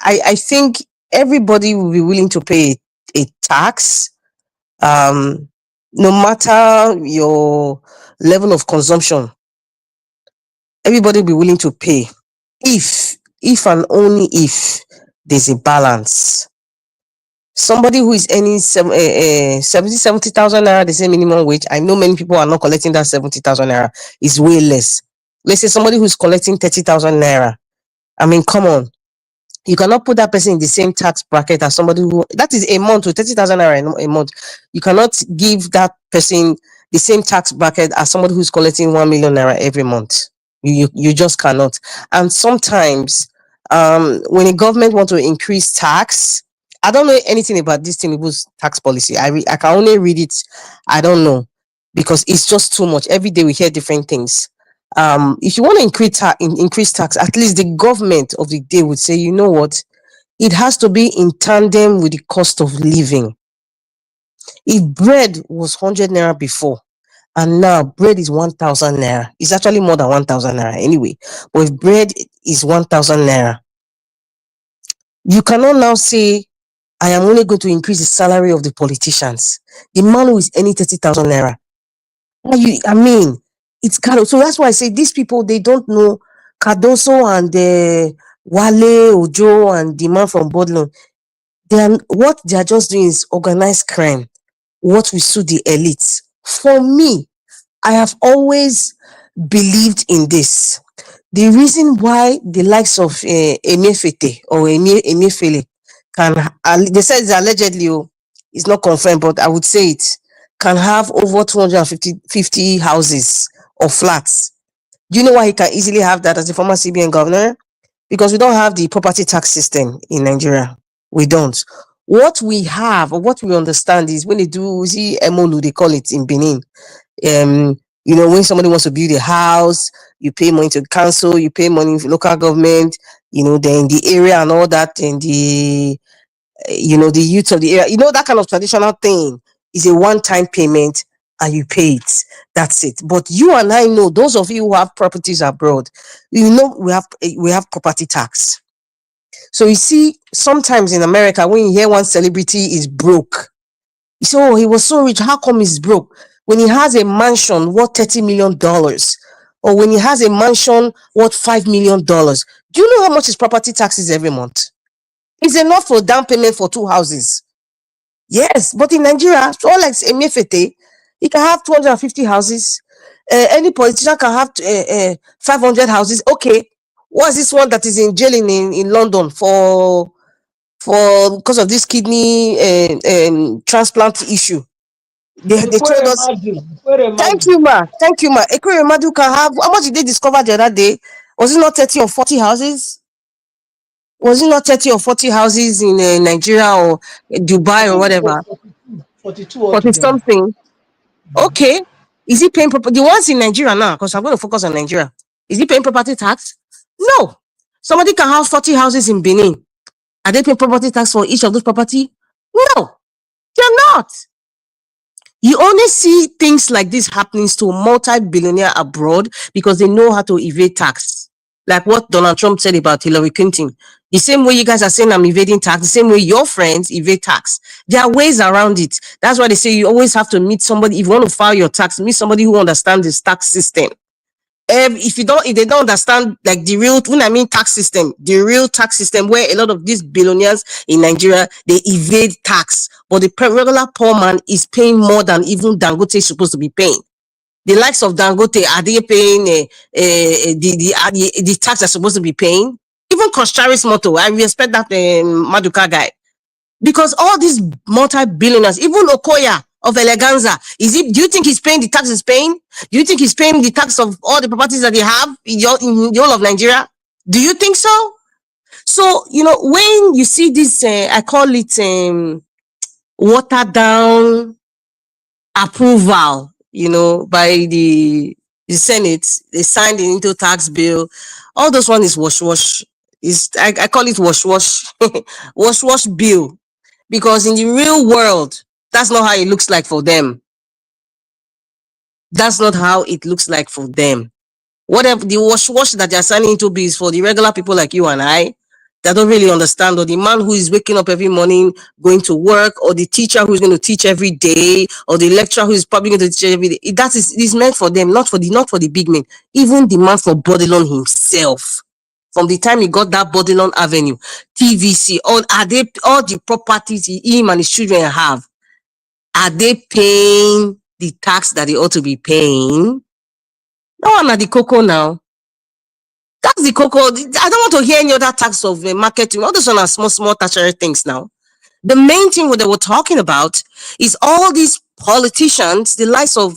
I think everybody will be willing to pay a tax, no matter your level of consumption. Everybody will be willing to pay if and only if there's a balance. Somebody who is earning 70,000 naira, they say minimum wage. I know many people are not collecting that 70,000 naira. It's way less. Let's say somebody who's collecting 30,000 naira. I mean, come on. You cannot put that person in the same tax bracket as somebody who, that is a month, with 30,000 naira a month. You cannot give that person the same tax bracket as somebody who's collecting 1 million naira every month. You just cannot. And sometimes, when a government wants to increase tax, I don't know anything about this Tinubu's tax policy. I can only read it. I don't know, because it's just too much. Every day we hear different things. If you want to increase tax, at least the government of the day would say, you know what, it has to be in tandem with the cost of living. If bread was 100 naira before, and now bread is 1,000 naira, it's actually more than 1,000 naira anyway. But if bread is 1,000 naira, you cannot now say, I am only going to increase the salary of the politicians. The man who is earning 30,000 naira. It's kind of, so that's why I say these people, they don't know. Cardoso and Wale Ojo and the man from Bodlon, what they are just doing is organized crime. What we sue the elites. For me, I have always believed in this. The reason why the likes of Emefiele or Emefiele they said it's allegedly, it's not confirmed, but I would say it can have over 250 houses or flats. Do you know why he can easily have that as a former CBN governor? Because we don't have the property tax system in Nigeria. We don't. What we have, or what we understand, is when they do MOLU, they call it in Benin. When somebody wants to build a house, you pay money to the council, you pay money to local government, then the area and all that, and the youth of the area, that kind of traditional thing is a one-time payment and you pay it. That's it. But you and I know, those of you who have properties abroad, we have property tax. So you see, sometimes in America, when you hear one celebrity is broke, you say, oh, he was so rich, how come he's broke? When he has a mansion worth $30 million, or when he has a mansion worth $5 million, do you know how much his property tax is every month? It's enough for down payment for 2 houses. Yes, but in Nigeria, so like Emefiele, he can have 250 houses. Any politician can have 500 houses. Okay, what's this one that is in jail in London for because of this kidney transplant issue? They told us. Thank you, ma. Ekweremadu can have, how much did they discover the other day? Was it not 30 or 40 houses? Was it not 30 or 40 houses in Nigeria or Dubai or whatever? 42 40 altogether. something. Okay. Is he paying the ones in Nigeria now? Because I'm going to focus on Nigeria. Is he paying property tax? No. Somebody can have 40 houses in Benin. Are they paying property tax for each of those property? No, they're not. You only see things like this happening to multi-billionaire abroad because they know how to evade tax. Like what Donald Trump said about Hillary Clinton. The same way you guys are saying I'm evading tax, the same way your friends evade tax. There are ways around it. That's why they say you always have to meet somebody. If you want to file your tax, meet somebody who understands this tax system. If they don't understand like the real, when I mean tax system, the real tax system where a lot of these billionaires in Nigeria, they evade tax, but the regular poor man is paying more than even Dangote is supposed to be paying. The likes of Dangote, are they paying the tax they're supposed to be paying? Even Koshari's motto, I respect that Maduka guy. Because all these multi-billionaires, even Okoya of Eleganza, do you think he's paying the tax he's paying? Do you think he's paying the tax of all the properties that they have in the whole of Nigeria? Do you think so? So, when you see this, I call it watered down approval, by the Senate, they signed it into tax bill. All those one is wash. I call it wash wash bill. Because in the real world, that's not how it looks like for them. That's not how it looks like for them. Whatever the wash that they're signing into is for the regular people like you and I that don't really understand, or the man who is waking up every morning going to work, or the teacher who's going to teach every day, or the lecturer who is probably going to teach every day. That is meant for them, not for the big men. Even the man for Bodilon himself. From the time he got that Bodilon Avenue, TVC, all the properties him and his children have, are they paying the tax that they ought to be paying? No one at the cocoa now. That's the cocoa. I don't want to hear any other tax of marketing. All those one are small tertiary things now. The main thing what they were talking about is all these politicians, the likes of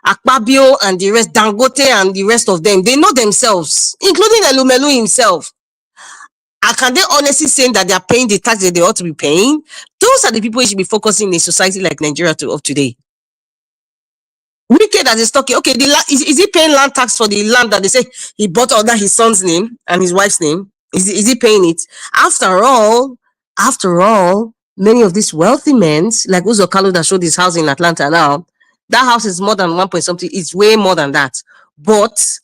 Akpabio and the rest, Dangote and the rest of them, they know themselves, including Elumelu himself. And can they honestly say that they are paying the tax that they ought to be paying? Those are the people who should be focusing in a society like Nigeria of today. Wicked as is talking. Okay, is he paying land tax for the land that they say he bought under his son's name and his wife's name? Is he paying it? After all, many of these wealthy men, like Uzo Kalu that showed his house in Atlanta now, that house is more than 1 point something. It's way more than that. But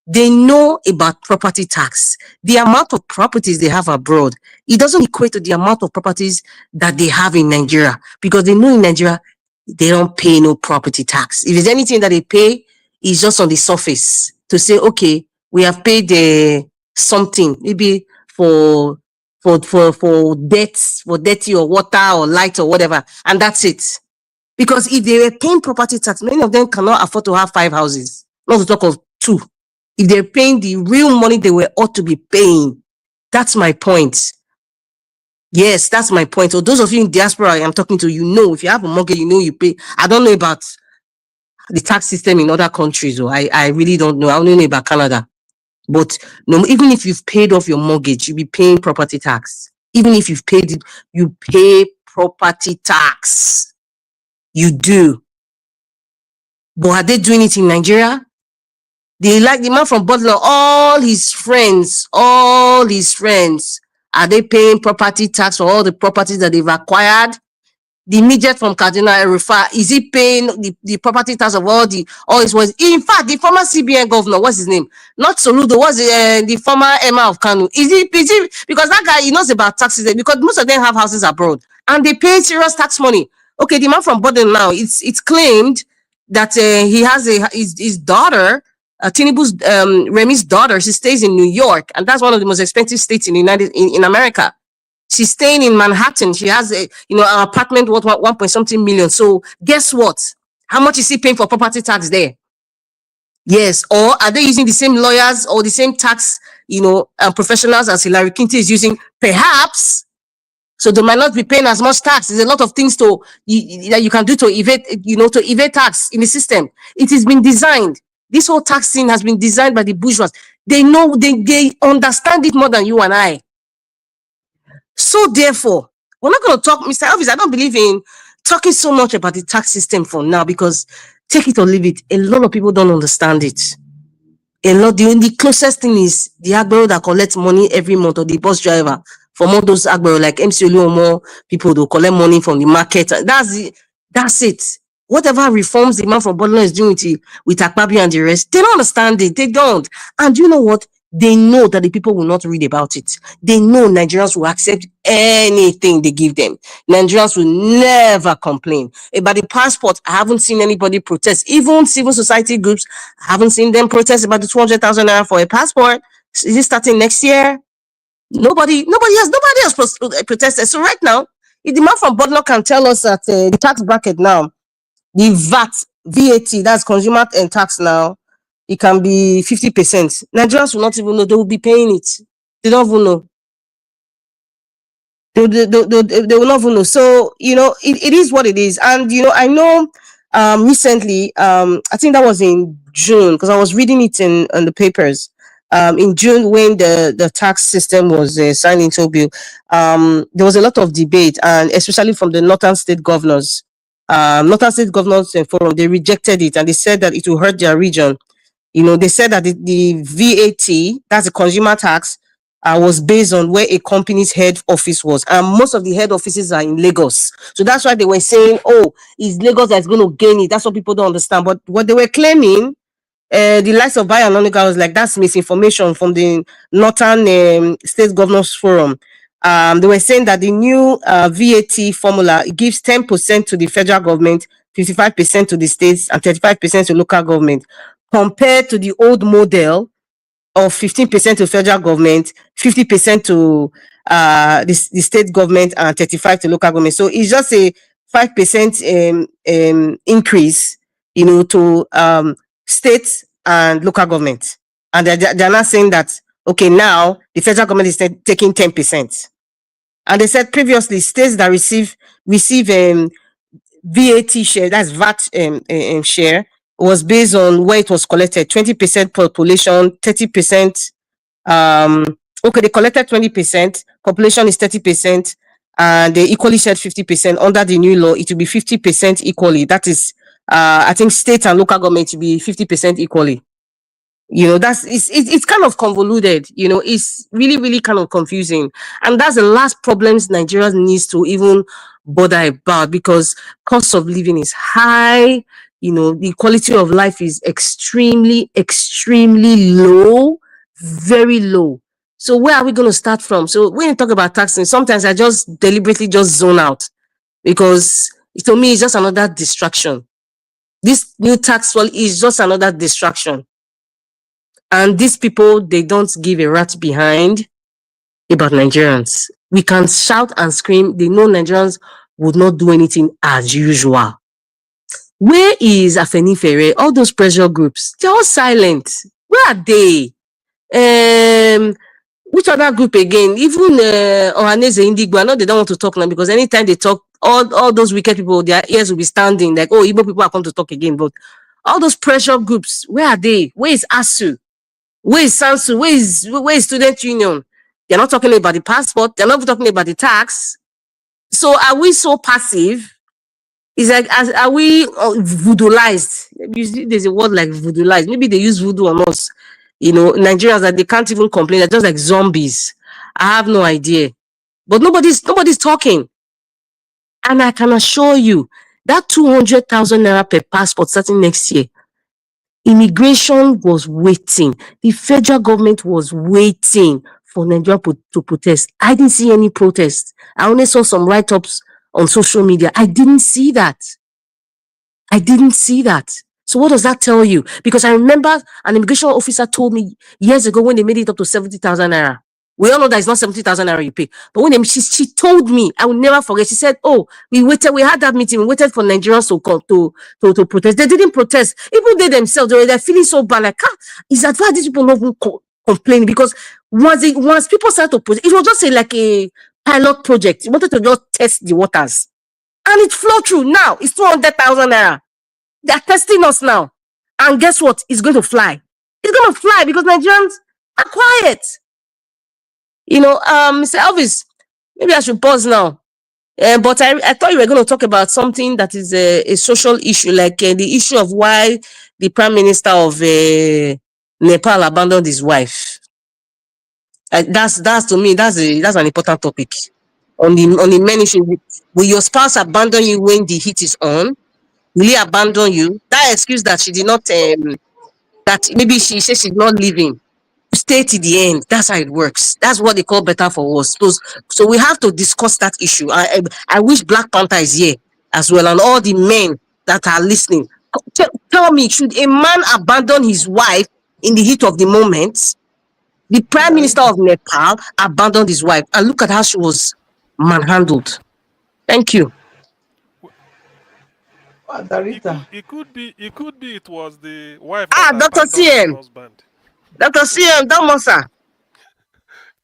they know about property tax. The amount of properties they have abroad, it doesn't equate to the amount of properties that they have in Nigeria, because they know in Nigeria, they don't pay no property tax. If there's anything that they pay, it's just on the surface to say, okay, we have paid something, maybe for debts, for dirty or water or light or whatever, and that's it. Because if they were paying property tax, many of them cannot afford to have 5 houses, not to talk of 2. If they're paying the real money they were ought to be paying. That's my point. Yes, that's my point. So those of you in diaspora I'm talking to, if you have a mortgage, you pay. I don't know about the tax system in other countries. I really don't know. I only know about Canada. But even if you've paid off your mortgage, you'll be paying property tax. Even if you've paid it, you pay property tax. You do. But are they doing it in Nigeria? They like the man from Butler, all his friends, are they paying property tax for all the properties that they've acquired? The midget from Kaduna, Rufa, is he paying the property tax of all his words? In fact, the former CBN governor, what's his name? Not Soludo, what's the former Emma of Kanu? Is he, because that guy, he knows about taxes, because most of them have houses abroad and they pay serious tax money. Okay, the man from Borden now, it's claimed that he has his daughter, Tinubu's Remi's daughter. She stays in New York, and that's one of the most expensive states in America. She's staying in Manhattan. She has an apartment worth 1 point something million. So guess what? How much is he paying for property tax there? Yes, or are they using the same lawyers or the same tax professionals as Hillary Clinton is using? Perhaps. So they might not be paying as much tax. There's a lot of things that you can do to evade tax in the system. It has been designed. This whole tax thing has been designed by the bourgeois. They know, they understand it more than you and I. So therefore, we're not going to talk, Mr. Elvis, I don't believe in talking so much about the tax system for now, because take it or leave it, a lot of people don't understand it. The closest thing is the agbero that collects money every month, or the bus driver from all those agbero like MC Oluomo people, who collect money from the market. That's That's it. Whatever reforms the man from Bodlo is doing with Akpabio and the rest, they don't understand it. They don't. And you know what? They know that the people will not read about it. They know Nigerians will accept anything they give them. Nigerians will never complain. About the passport, I haven't seen anybody protest. Even civil society groups, I haven't seen them protest about the 200,000 naira for a passport. Is it starting next year? Nobody else protested. So right now, if the man from Bodlo can tell us that the tax bracket now, the VAT, that's consumer and tax now, it can be 50%. Nigerians will not even know. They will be paying it. They don't even know. They will not even know. So, it is what it is. And, I know recently, I think that was in June, because I was reading it in the papers. In June, when the tax system was signed into bill, there was a lot of debate, and especially from the Northern State Governors. Northern State Governors Forum, they rejected it, and they said that it will hurt their region. They said that the VAT, that's the consumer tax, was based on where a company's head office was, and most of the head offices are in Lagos. So that's why they were saying, "Oh, it's Lagos that's going to gain it." That's what people don't understand. But what they were claiming, the likes of Bayanonica was like, that's misinformation from the Northern State Governors Forum. They were saying that the new VAT formula gives 10% to the federal government, 55% to the states, and 35% to local government, compared to the old model of 15% to federal government, 50% to the state government, and 35% to local government. So it's just a 5% increase, to states and local government. And they're not saying that, okay, now the federal government is taking 10%. And they said previously, states that receive VAT share, that's VAT share, was based on where it was collected, 20% population, 30%. Okay, they collected 20%, population is 30%, and they equally shared 50%. Under the new law, it will be 50% equally. That is, I think state and local government will be 50% equally. It's kind of convoluted. It's really, really kind of confusing, and that's the last problems Nigeria needs to even bother about, because cost of living is high. The quality of life is extremely, extremely low, very low. So where are we going to start from? So when you talk about taxing, sometimes I just deliberately just zone out, because to me it's just another distraction. This new tax law is just another distraction. And these people, they don't give a rat behind about Nigerians. We can shout and scream. They know Nigerians would not do anything as usual. Where is Afenifere? All those pressure groups, they're all silent. Where are they? Which other group again? Even Ohaneze Indigbo, I know they don't want to talk now, because anytime they talk, all those wicked people, their ears will be standing like, oh, Igbo people are coming to talk again. But all those pressure groups, where are they? Where is ASU? Where is SANSU? Where is Student Union? They're not talking about the passport. They're not talking about the tax. So are we so passive? It's like, are we voodooized? There's a word like voodooized. Maybe they use voodoo on us. Nigerians, that they can't even complain. They're just like zombies. I have no idea. But nobody's talking. And I can assure you that 200,000 naira per passport starting next year, immigration was waiting. The federal government was waiting for Nigeria to protest. I didn't see any protest. I only saw some write-ups on social media. I didn't see that. So what does that tell you? Because I remember an immigration officer told me years ago, when they made it up to 70,000 naira. We all know that it's not 70,000 naira you pay. But when she told me, I will never forget. She said, "Oh, we had that meeting. We waited for Nigerians to come to protest. They didn't protest. Even they themselves, they're feeling so bad. Like, is that why these people not even complaining? Because once people start to protest, it was just like a pilot project. It wanted to just test the waters, and it flowed through. Now it's 200,000 naira. They're testing us now, and guess what? It's going to fly. It's going to fly because Nigerians are quiet. Mr. Elvis, maybe I should pause now. But I thought you were going to talk about something that is a social issue, like the issue of why the Prime Minister of Nepal abandoned his wife. That's to me, that's an important topic. on the men issue. Will your spouse abandon you when the heat is on? Will he abandon you? That excuse that she did not that maybe she says she's not leaving. Stay to the end. That's how it works. That's what they call better for worse. So we have to discuss that issue. I wish Black Panther is here as well, and all the men that are listening. Tell me, should a man abandon his wife in the heat of the moment? The Prime Minister of Nepal abandoned his wife, and look at how she was manhandled. Thank you. It could be it was the wife that Dr. abandoned CM. the husband. Dr. CM, don't answer.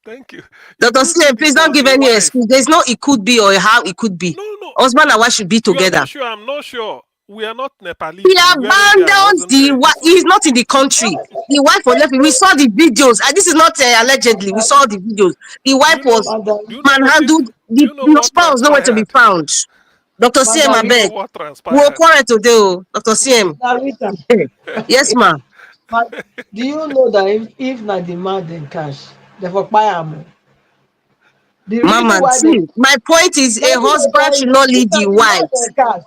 Thank you. Dr. CM, please don't give any excuse. There's no it could be or how it could be. No. Husband and wife should be together. I'm not sure. We are not Nepalese. He abandoned the wife. He's not in the country. The wife was left. We saw the videos. This is not allegedly. We saw the videos. The wife was manhandled. The spouse was nowhere to be found. Dr. CM, I beg. We'll quarrel today, Dr. CM. Yes, ma'am. Do you know that if not demand in cash, they for buy am? Mama, see, my point is a husband should not leave the wife.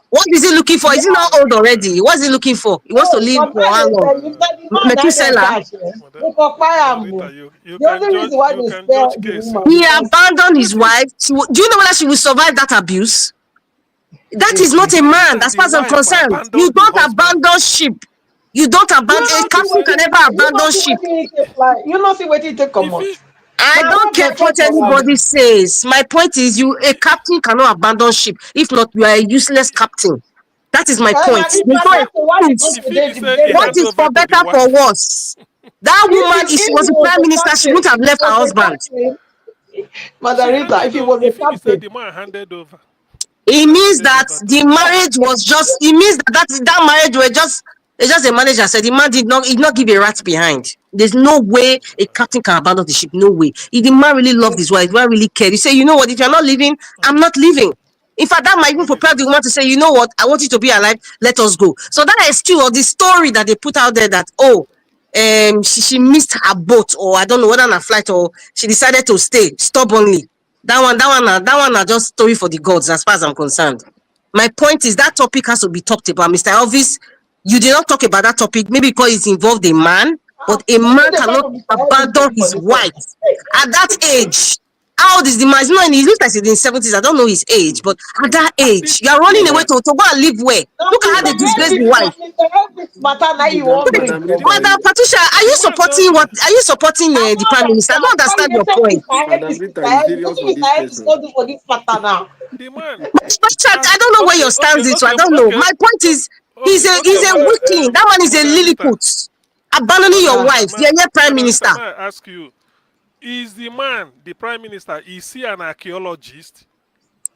What is he looking for? Is he not old already? What is he looking for? He wants to leave for how long? Methuselah. He abandoned his wife. Do you know whether she will survive that abuse? That is not a man. As far as I'm concerned, you don't abandon sheep. You don't abandon a captain can never abandon sheep. You not see what he take come out. I don't care what anybody says. My point is, a captain cannot abandon ship. If not, you are a useless captain. That is my point. What is for better for worse? That woman, if she was a prime minister, she wouldn't have left her husband. Margarita, if he was a captain, the man handed over. It means that the marriage was just. It means that marriage was just. It's just a manager said the man did not give a rat behind. There's no way a captain can abandon the ship. No way. If the man really loved his wife, the man really cared. He said, you know what, if you're not leaving, I'm not leaving. In fact, that might even prepare the woman to say, you know what, I want you to be alive, let us go. So that is true, or the story that they put out there that, she missed her boat, or I don't know whether on a flight, or she decided to stay stubbornly. That one are just story for the gods as far as I'm concerned. My point is that topic has to be talked about. Mr. Elvis, you did not talk about that topic, maybe because it involved a man, but a man cannot abandon his wife at that age. How old is the man? He's not in, he looks like he's in the 70s. I don't know his age, but at that age, you are running away to go and live where? Look at how they disgrace the wife. Madam Patricia, are you supporting what? Are you supporting the prime minister? I don't understand your point. The man. I don't know where your stance is. So I don't know. My point is, he's a weakling. That one is a Lilliput. Abandoning your wife. You're prime minister. I ask you, is the man, the prime minister, is he an archaeologist?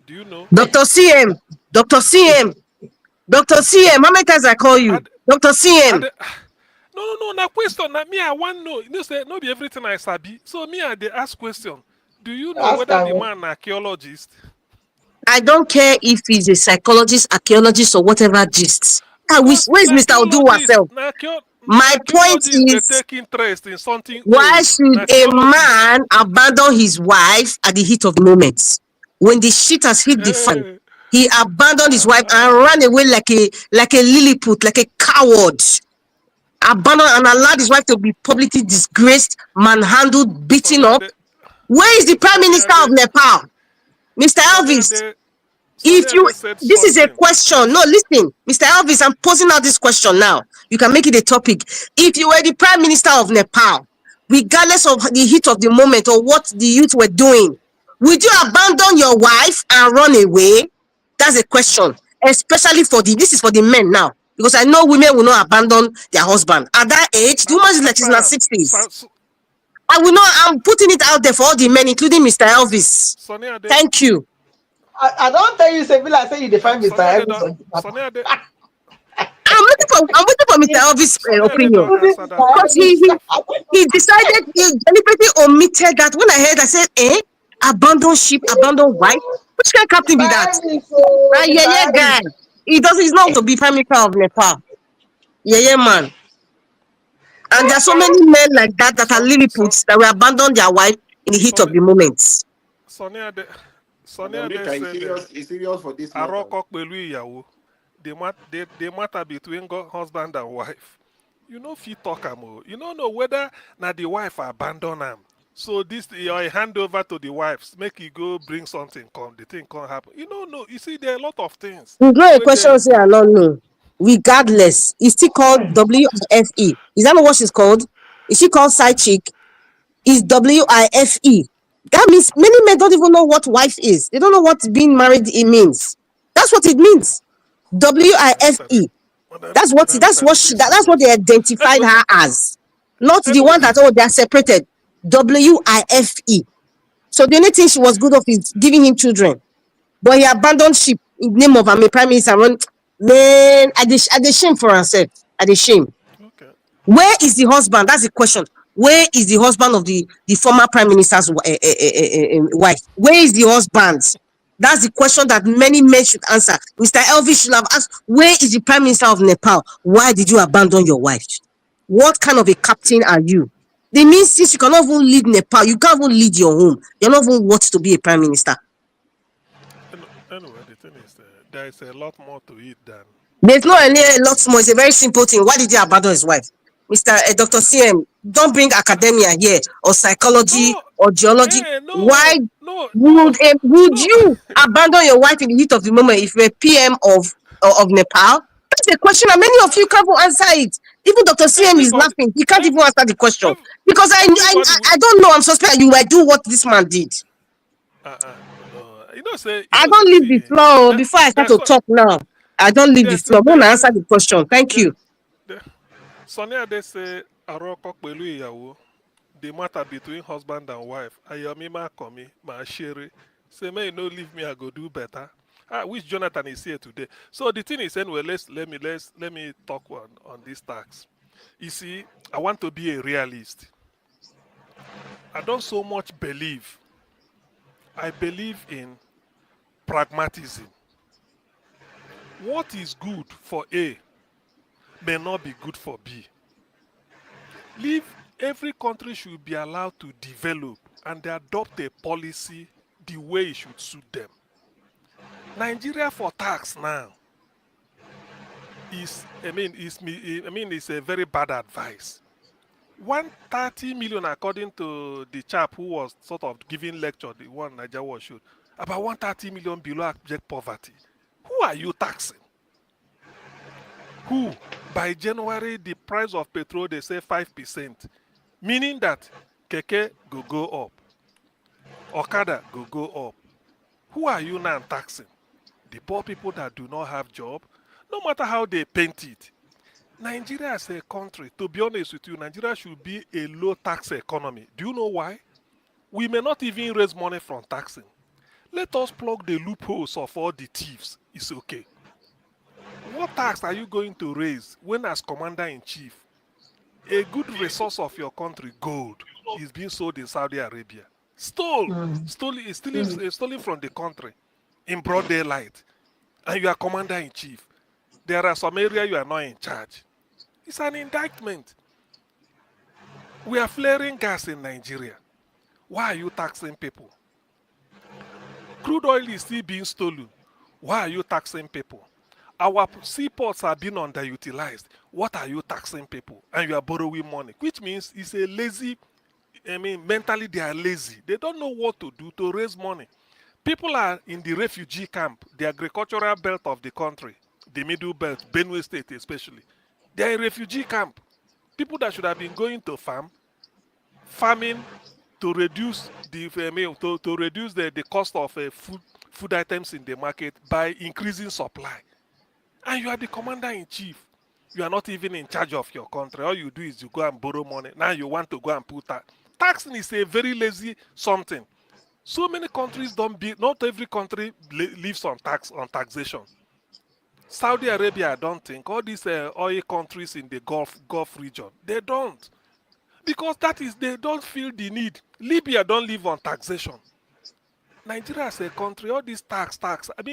Do you know? Dr. CM, how many times I call you? Dr. CM. No, na question. Na me, I want to know. You know, say, no be everything I sabi. So me, I dey ask question. Do you know whether the man an archaeologist? I don't care if he's a psychologist, archaeologist, or whatever gist. Where's Mr. Oduwa self? My point is, take interest in something. Why should a man abandon his wife at the heat of the moment? When the shit has hit the fan, he abandoned his wife and ran away like a Lilliput, like a coward. Abandoned and allowed his wife to be publicly disgraced, manhandled, beaten up. Where is the Prime Minister of Nepal? Mr. Elvis, this is a question. No, listen, Mr. Elvis, I'm posing out this question now. You can make it a topic. If you were the Prime Minister of Nepal, regardless of the heat of the moment or what the youth were doing, would you abandon your wife and run away? That's a question. Especially this is for the men now. Because I know women will not abandon their husband. At that age, the woman is like she's in her 60s. I'm putting it out there for all the men, including Mr. Elvis. Thank you. I don't tell you, say you define Mr. Elvis. I'm waiting for Mr. Elvis' opinion. Because he decided, he deliberately omitted that. When I heard, I said, abandon ship, abandon wife? Which kind of captain be that? Yeah, guy. He's not to be Prime Minister of Nepal. Yeah, man. And there are so many men like that are Lilliputs that will abandon their wife in the heat of the moment. Sonia Madam they Rita said is serious for this matter. Aroko pẹ̀lú ìyàwó. The matter between husband and wife. You know, if you talk you don't know whether now the wife abandon him. So this your hand over to the wives, make you go bring something come, the thing can't happen. You don't know. You see, there are a lot of things You know a where they question say I involve. don't know. Regardless, it's still called WIFE. Is that not what she's called? Is she called side chick? Is WIFE. That means many men don't even know what wife is. They don't know what being married it means. That's what it means. WIFE. Madam Rita, they That's what they serious. identified Anyway, her as. Not the anyway, one that they are separated. WIFE. So the only thing she was good of is giving him children. But he abandoned ship in the name of I'm a prime minister. Man, I dey shame for herself. I dey shame. okay. Where is the husband? That's the question. Where is the husband of the former prime minister's wife? Where is the husband? That's the question that many men should answer. Mr. Elvis should have asked, where is the prime minister of Nepal? Why did you abandon your wife? What kind of a Okay. captain are you? They mean since you cannot even lead Nepal, you can't even lead your home. You're not even worth to be a prime minister. Anyway, the thing is, there is a lot more to it than There's not just any a lot abandonment. more. It's a very simple thing. Why did he abandon his wife? Mr. Dr. CM, don't bring academia here or psychology No, or geology. Why no, no, no, would no. you abandon your wife in the heat of the moment if you're a PM of Nepal? That's a question, and many of you can't even answer it. Even Dr. CM is Everybody, laughing. He can't ev- even answer the question ev- because everybody. I don't know. I'm suspect you might do what this man did. No. Say, I don't leave see, the floor that, before I start there's to so, talk now. I don't leave the there's floor. I'm going to there's answer the question. Thank there, you. there, Sonia they say Aroko pẹ̀lú ìyàwó. The matter between husband and wife. Ayomima komi, ma shere. Say, may you no leave me, I go do better. Which Jonathan is here today. So the thing is, anyway, let me talk on this tax. You see, I want to be a realist. I don't so much believe. I believe in pragmatism. What is good for A may not be good for B. Every country should be allowed to develop and they adopt a policy the way it should suit them. Nigeria for tax now it's a very bad advice. 130 million, according to the chap who was sort of giving lecture, the one Nigeria was showed, about 130 million below abject poverty. Who are you taxing? Who? By January, the price of petrol, they say 5%, meaning that keke go up, Okada go up. Who are you now taxing? The poor people that do not have job, no matter how they paint it. Nigeria as a country, to be honest with you, Nigeria should be a low tax economy. Do you know why? We may not even raise money from taxing. Let us plug the loopholes of all the thieves. It's okay. What tax are you going to raise when, as commander-in-chief, a good resource of your country, gold, is being sold in Saudi Arabia? Stolen from the country in broad daylight, and you are commander-in-chief. There are some areas you are not in charge. It's an indictment. We are flaring gas in Nigeria. Why are you taxing people? Crude oil is still being stolen. Why are you taxing people? Our seaports are being underutilized. What are you taxing people? And you are borrowing money, which means it's a lazy, mentally they are lazy. They don't know what to do to raise money. People are in the refugee camp, the agricultural belt of the country, the middle belt, Benue State especially. They are in refugee camp. People that should have been going to farming to reduce the cost of food items in the market by increasing supply. And you are the commander-in-chief. You are not even in charge of your country. All you do is you go and borrow money. Now you want to go and put tax. Taxing is a very lazy something. So many countries not every country lives on taxation. Saudi Arabia, I don't think. All these oil countries in the Gulf region, they don't. Because they don't feel the need. Libya don't live on taxation. Nigeria as a country, all this tax,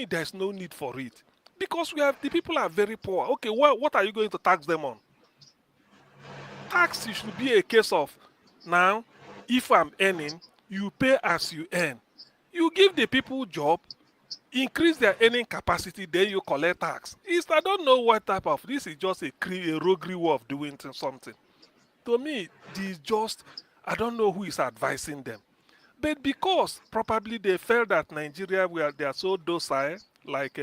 there's no need for it. Because the people are very poor. Okay, what are you going to tax them on? Tax should be a case of, now, if I'm earning, you pay as you earn. You give the people job, increase their earning capacity, then you collect tax. I don't know what type of, this is just a roguery way of doing something. To me, this just, I don't know who is advising them. But because probably they felt that Nigeria, they are so docile, like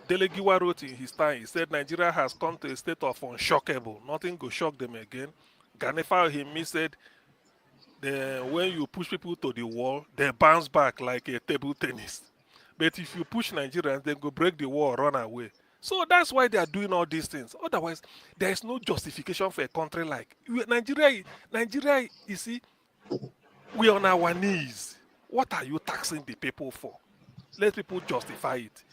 Delegiwa wrote in his time, he said Nigeria has come to a state of unshockable. Nothing will shock them again. Ganifa him, he said, when you push people to the wall, they bounce back like a table tennis. But if you push Nigerians, they go break the wall, run away. So that's why they are doing all these things. Otherwise, there is no justification for a country like Nigeria. Nigeria, you see, we are on our knees. What are you taxing the people for? Let people justify it.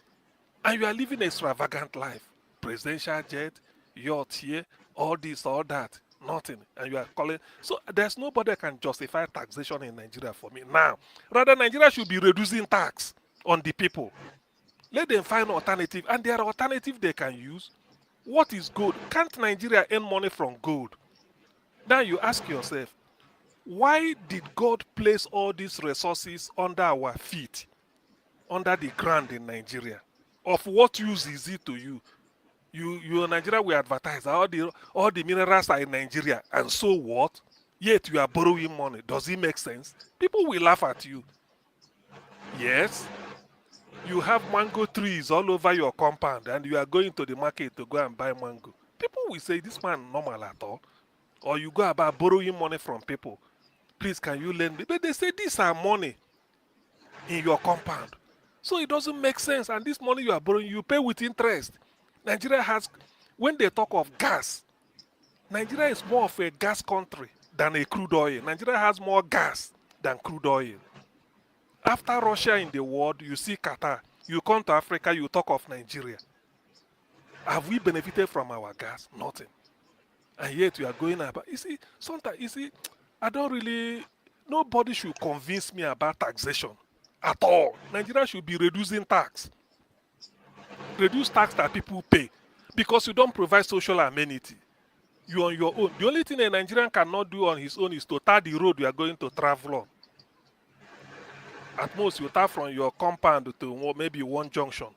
And you are living an extravagant life. Presidential jet, yacht here, all this, all that, nothing. And you are calling. So there's nobody that can justify taxation in Nigeria for me. Now, rather, Nigeria should be reducing tax on the people. Let them find alternative. And there are alternatives they can use. What is gold? Can't Nigeria earn money from gold? Now you ask yourself, why did God place all these resources under our feet, under the ground in Nigeria? Of what use is it to you? You in Nigeria, we advertise all the minerals are in Nigeria, and so what? Yet you are borrowing money. Does it make sense? People will laugh at you. Yes, you have mango trees all over your compound, and you are going to the market to go and buy mango. People will say, this man normal at all. Or you go about borrowing money from people. Please, can you lend me? But they say these are money in your compound. So it doesn't make sense. And this money you are borrowing, you pay with interest. Nigeria has, when they talk of gas, Nigeria is more of a gas country than a crude oil. Nigeria has more gas than crude oil. After Russia in the world, you see Qatar. You come to Africa, you talk of Nigeria. Have we benefited from our gas? Nothing. And yet we are going about, you see, sometimes, you see, I don't really, nobody should convince me about taxation at all. Nigeria should be reducing tax. Reduce tax that people pay because you don't provide social amenity. You on your own. The only thing a Nigerian cannot do on his own is to tar the road you are going to travel on. At most, you tar from your compound to maybe one junction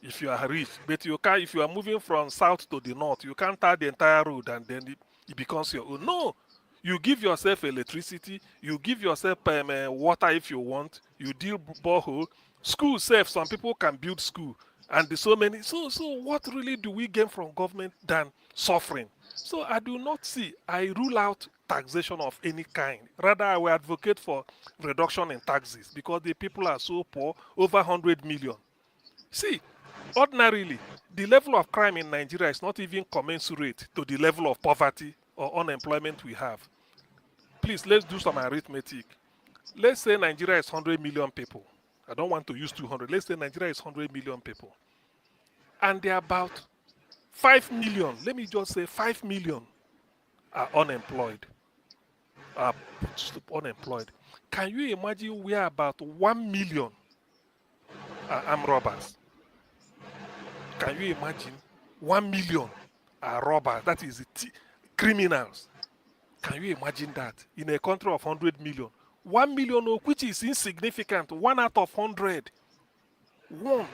if you are rich. But you can, if you are moving from south to the north, you can't tar the entire road and then it becomes your own. No. You give yourself electricity, you give yourself water if you want, you deal borehole. School safe, some people can build school. And so many. So what really do we gain from government than suffering? So I do not see, I rule out taxation of any kind. Rather, I will advocate for reduction in taxes because the people are so poor, over 100 million. See, ordinarily, the level of crime in Nigeria is not even commensurate to the level of poverty or unemployment we have. Please, let's do some arithmetic. Let's say Nigeria is 100 million people. I don't want to use 200. Let's say Nigeria is 100 million people. And there are about 5 million, let me just say 5 million are unemployed. Can you imagine where about 1 million are armed robbers? Can you imagine 1 million are robbers? That is criminals. Can you imagine that in a country of 100 million? 1 million, which is insignificant, 1 out of 100.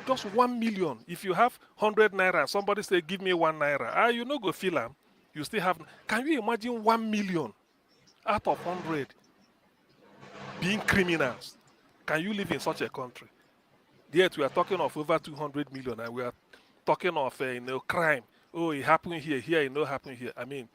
Just 1 million. If you have 100 naira, somebody say, give me 1 naira. You no go feel them. You still have. Can you imagine 1 million out of 100 being criminals? Can you live in such a country? Yet we are talking of over 200 million, and we are talking of crime. Oh, it happened here, it no happen here. I mean,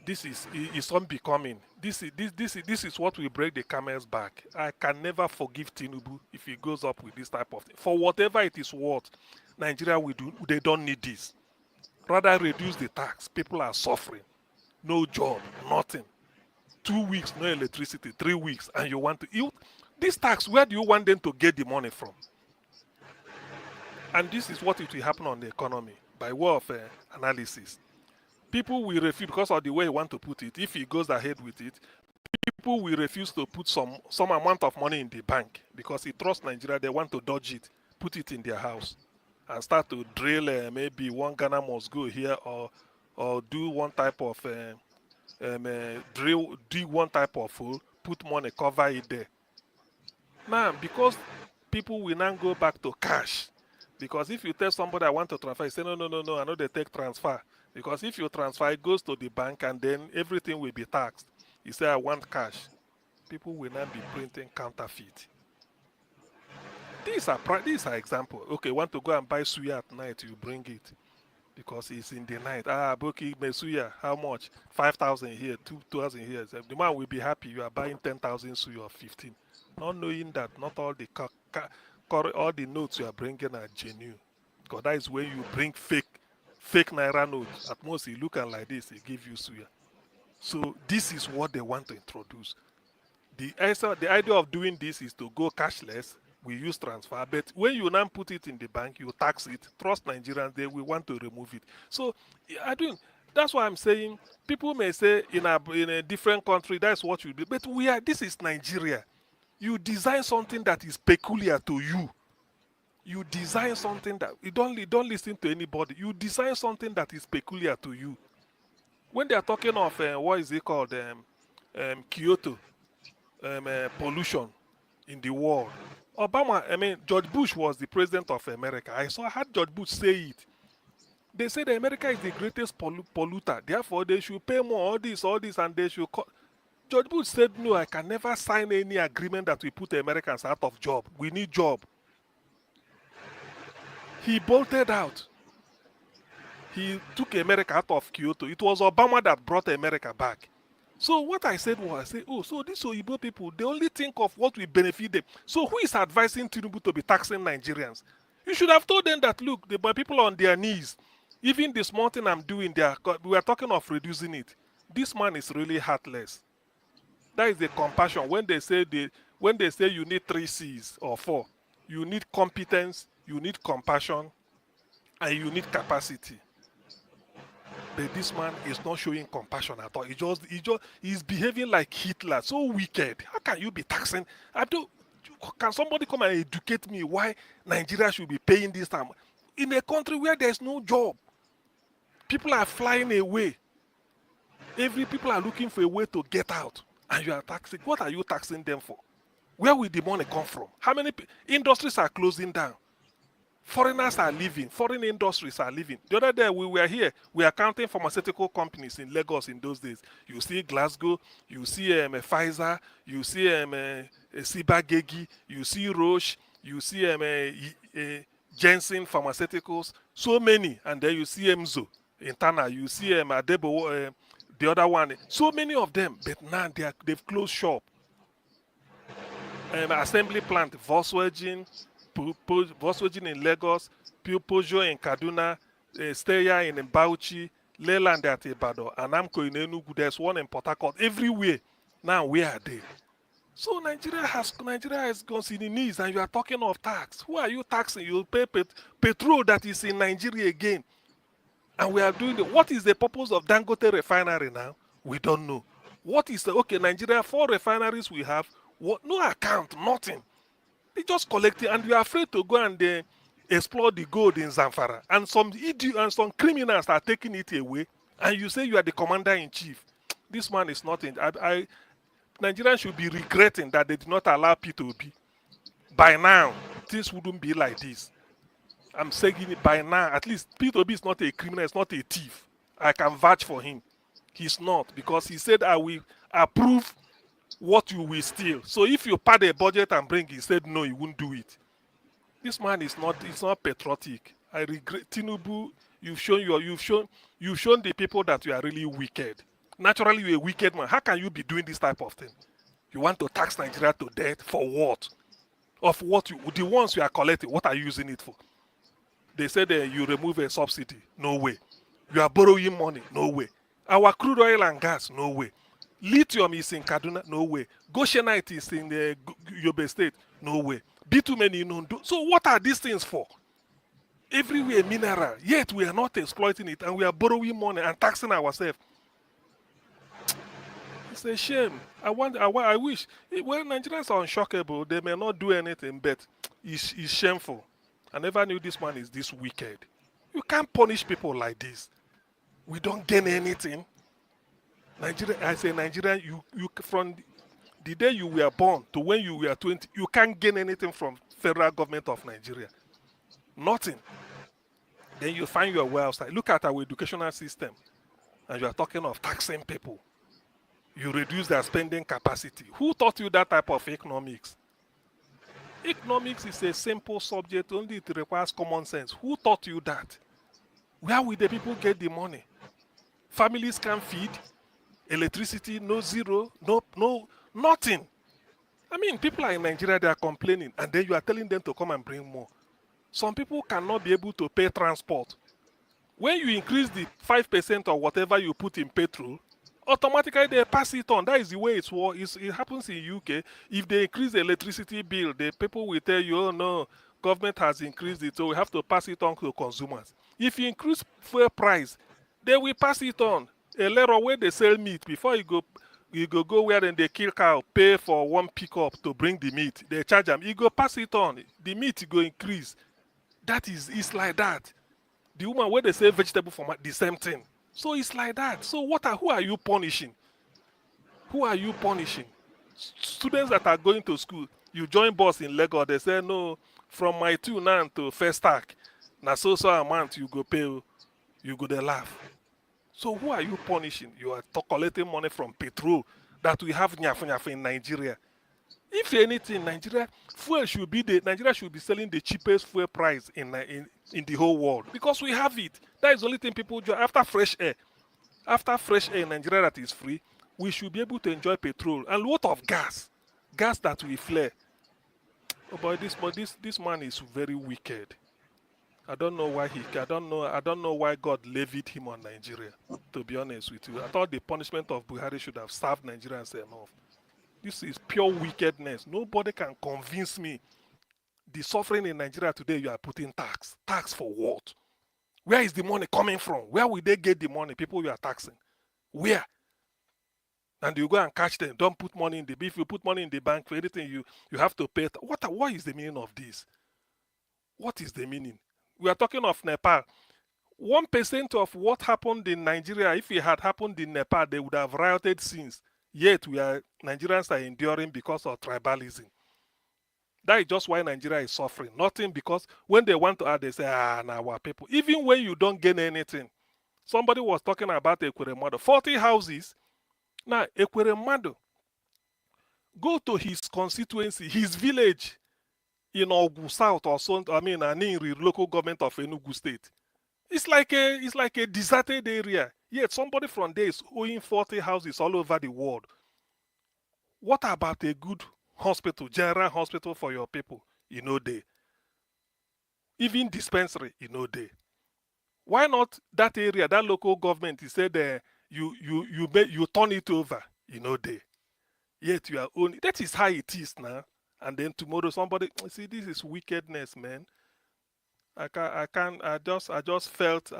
this is unbecoming. This is what will break the camel's back. I can never forgive Tinubu if he goes up with this type of thing. For whatever it is worth, Nigeria they don't need this. Rather reduce the tax. People are suffering. No job, nothing. 2 weeks, no electricity, 3 weeks, and you want to this tax, where do you want them to get the money from? And this is what it will happen on the economy by way of analysis. People will refuse because of the way he want to put it. If he goes ahead with it, people will refuse to put some amount of money in the bank because he trusts Nigeria. They want to dodge it, put it in their house, and start to drill. Maybe one Ghana must go here, or do one type of drill, do one type of hole, put money, cover it there. Now, because people will now go back to cash, because if you tell somebody I want to transfer, you say, no, no, no, no, I know they take transfer. Because if you transfer, it goes to the bank and then everything will be taxed. You say, I want cash. People will now be printing counterfeit. These are examples. Okay, want to go and buy suya at night, you bring it. Because it's in the night. Boki Mesuya, how much? 5,000 here, 2,000 here. The man will be happy you are buying 10,000 suya or 15. Not knowing that not all all the notes you are bringing are genuine. Because that is when you bring fake Naira notes. At most, you look at like this, they give you suya. So this is what they want to introduce. The idea of doing this is to go cashless. We use transfer, but when you now put it in the bank, you tax it. Trust Nigerians, they will want to remove it. So that's why I'm saying people may say in a different country that's what you do, but this is Nigeria. You design something that is peculiar to you. You design something that you don't listen to anybody. You design something that is peculiar to you. When they are talking of what is it called, Kyoto, pollution in the world. George Bush was the president of America. I heard George Bush say it. They said America is the greatest polluter. Therefore, they should pay more, all this, and they should cut. George Bush said, no, I can never sign any agreement that will put Americans out of job. We need job. He bolted out. He took America out of Kyoto. It was Obama that brought America back. So what I said was, so these Oyibo people, they only think of what will benefit them. So who is advising Tinubu to be taxing Nigerians? You should have told them that, look, the people on their knees, even the small thing I'm doing there, we are talking of reducing it. This man is really heartless. That is the compassion. When they say you need 3 C's or 4, you need competence, you need compassion, and you need capacity. But this man is not showing compassion at all. He's behaving like Hitler, so wicked. How can you be taxing? Can somebody come and educate me why Nigeria should be paying this time? In a country where there's no job, people are flying away. People are looking for a way to get out, and you are taxing. What are you taxing them for? Where will the money come from? How many industries are closing down? Foreigners are leaving. Foreign industries are leaving. The other day we were here. We are counting pharmaceutical companies in Lagos in those days. You see Glasgow. You see Pfizer. You see Sibagegi. You see Roche. You see Janssen Pharmaceuticals. So many. And then you see Emzo in Tana. You see Adebo, the other one. So many of them. But now they've closed shop. Assembly plant, Volkswagen in Lagos, Peugeot in Kaduna, Steya in Bauchi, Leyland at Ibadan, and Amco in Enugu. There's one in Port Harcourt. Everywhere. Now, where are they? So Nigeria has gone to the knees, and you are talking of tax. Who are you taxing? You pay petrol that is in Nigeria again. And we are doing what is the purpose of Dangote refinery now? We don't know. What is Nigeria, 4 refineries we have, no account, nothing. They just collect it, and you are afraid to go and explore the gold in Zamfara. And some criminals are taking it away, and you say you are the commander-in-chief. This man is not in. Nigerians should be regretting that they did not allow P2B. By now, things wouldn't be like this. I'm saying it by now. At least P2B is not a criminal, it's not a thief. I can vouch for him. He's not, because he said, I will approve what you will steal. So if you pad a budget and bring, he said no, he won't do it. This man is not. It's not patriotic. I regret. Tinubu, you've shown the people that you are really wicked. Naturally, you're a wicked man. How can you be doing this type of thing? You want to tax Nigeria to death for what? Of what the ones you are collecting, what are you using it for? They said you remove a subsidy. No way. You are borrowing money. No way. Our crude oil and gas. No way. Lithium is in Kaduna, no way. Goshenite is in the Yobe State, no way. Bitumen in Ondo. So what are these things for? Everywhere mineral, yet we are not exploiting it, and we are borrowing money and taxing ourselves. It's a shame. I wish. When Nigerians are unshockable, they may not do anything, but it's shameful. I never knew this man is this wicked. You can't punish people like this. We don't gain anything. Nigeria, I say Nigerian, you from the day you were born to when you were 20, you can't gain anything from federal government of Nigeria. Nothing. Then you find your way outside. Look at our educational system. And you are talking of taxing people. You reduce their spending capacity. Who taught you that type of economics? Economics is a simple subject, only it requires common sense. Who taught you that? Where will the people get the money? Families can't feed, electricity, no zero, nothing. I mean, people are in Nigeria, they are complaining, and then you are telling them to come and bring more. Some people cannot be able to pay transport. When you increase the 5% or whatever you put in petrol, automatically they pass it on. That is the way it happens in UK. If they increase the electricity bill, the people will tell you, oh no, government has increased it, so we have to pass it on to consumers. If you increase fuel price, they will pass it on. A letter where they sell meat, before you go where then they kill cow, pay for one pickup to bring the meat. They charge them. You go pass it on. The meat go increase. It's like that. The woman where they say vegetable for the same thing. So it's like that. So who are you punishing? Who are you punishing? Students that are going to school, you join bus in Lagos, they say no, from my 2 now to first stack. Now so amount you go pay, you go there laugh. So who are you punishing? You are collecting money from petrol that we have nyafu in Nigeria. If anything, Nigeria should be selling the cheapest fuel price in the whole world because we have it. That is the only thing people do after fresh air. After fresh air in Nigeria that is free, we should be able to enjoy petrol and a lot of gas that we flare. Oh boy, this man is very wicked. I don't know why I don't know why God levied him on Nigeria. To be honest with you, I thought the punishment of Buhari should have served Nigerians enough. This is pure wickedness. Nobody can convince me. The suffering in Nigeria today, you are putting tax. Tax for what? Where is the money coming from? Where will they get the money? People you are taxing. Where? And you go and catch them. Don't put money in the bank. If you put money in the bank for anything, you have to pay. What is the meaning of this? What is the meaning? We are talking of Nepal. 1% of what happened in Nigeria, if it had happened in Nepal, they would have rioted since. Yet Nigerians are enduring because of tribalism. That is just why Nigeria is suffering. Nothing because when they want to add, they say, now our people. Even when you don't gain anything. Somebody was talking about Ekweremadu. 40 houses. Now, Ekweremadu, go to his constituency, his village in Ogu South or something, Aniri, local government of Enugu State. It's like a deserted area. Yet somebody from there is owning 40 houses all over the world. What about a good hospital, general hospital for your people? They. Even dispensary, they. Why not that area, that local government? He said you turn it over, they. Yet you are owning. That is how it is now. And then tomorrow somebody see this is wickedness, man. I just felt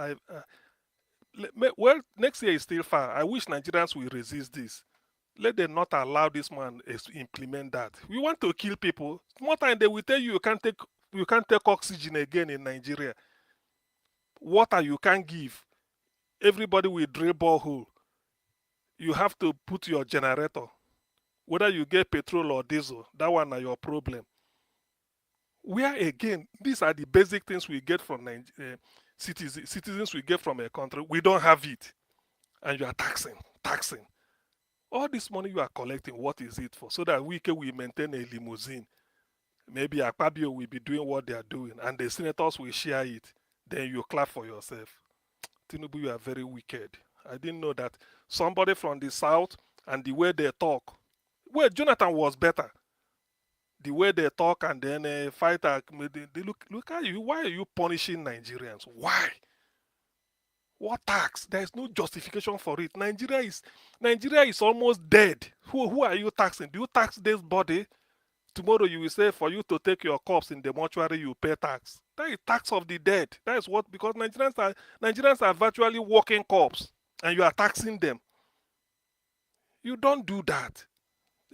well, next year is still far. I wish Nigerians will resist this. Let them not allow this man to implement that. We want to kill people. More time they will tell you you can't take oxygen again in Nigeria. Water you can't give. Everybody will drill borehole. You have to put your generator. Whether you get petrol or diesel, that one are your problem. Where again, these are the basic things we get from citizens we get from a country. We don't have it. And you are taxing. All this money you are collecting, what is it for? So that we can maintain a limousine. Maybe Akpabio will be doing what they are doing and the senators will share it. Then you clap for yourself. Tinubu, you are very wicked. I didn't know that somebody from the south and the way they talk. Well, Jonathan was better. The way they talk and then fight, they look at you. Why are you punishing Nigerians? Why? What tax? There is no justification for it. Nigeria is almost dead. Who are you taxing? Do you tax this body? Tomorrow you will say for you to take your corpse in the mortuary, you pay tax. That is tax of the dead. That is what, because Nigerians are virtually walking corpse and you are taxing them. You don't do that.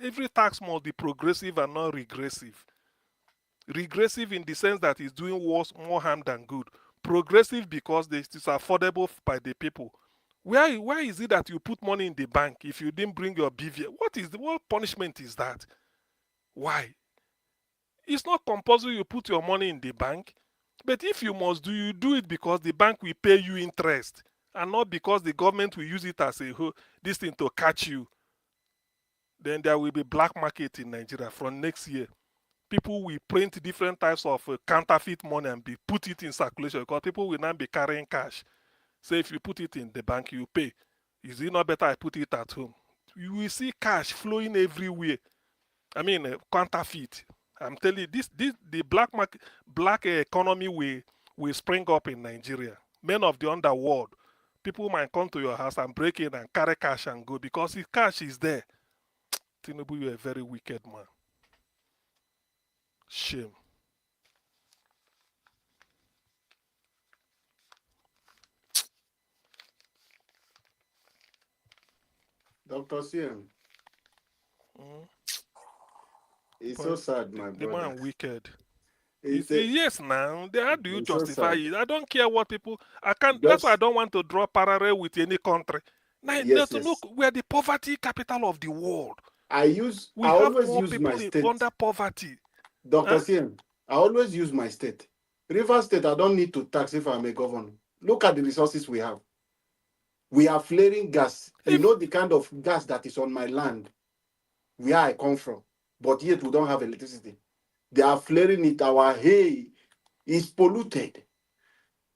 Every tax must be progressive and not regressive. Regressive in the sense that it's doing more harm than good. Progressive because it is affordable by the people. Why is it that you put money in the bank if you didn't bring your BVI? What punishment is that? Why? It's not compulsory you put your money in the bank, but if you must do, you do it because the bank will pay you interest, and not because the government will use it as this thing to catch you. Then there will be black market in Nigeria from next year. People will print different types of counterfeit money and put it in circulation because people will now be carrying cash. So if you put it in the bank, you pay. Is it not better I put it at home? You will see cash flowing everywhere. I mean, counterfeit. I'm telling you, the black economy will spring up in Nigeria. Men of the underworld, people might come to your house and break in and carry cash and go because the cash is there. Tinubu, you're a very wicked man. Shame. Dr. CM, Mm. it's so sad, my The brother. man wicked. It's Yes, now. How do you it's so justify sad. it? I don't care what people. I can't. That's why I Just don't want to draw parallel with any country. Now, yes, look, yes. we are the poverty capital of the world. I We have always more use my people state. under poverty. Dr. Huh? CM, I always use my state. River State, I don't need to tax if I'm a governor. Look at the resources we have. We are flaring gas. You know the kind of gas that is on my land, where I come from, but yet we don't have electricity. They are flaring it. Our hay is polluted.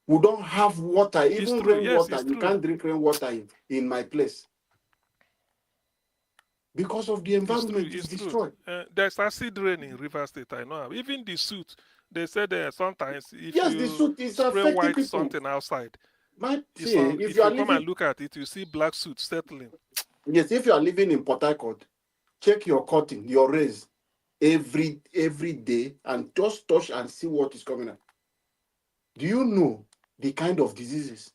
We don't have water, It's even true. Yes, rainwater. it's You true. can't drink rainwater in my place because of the environment is It's true. destroyed. There's acid rain in River State. I know. Even the suit. They said sometimes if Yes, the you suit is spray affecting white people. something outside, If if you are you come and living, look at it, you see black suit settling. yes, if you are living in Port Harcourt, check your cotton, your raise every day, and just touch and see what is coming up. Do you know the kind of diseases,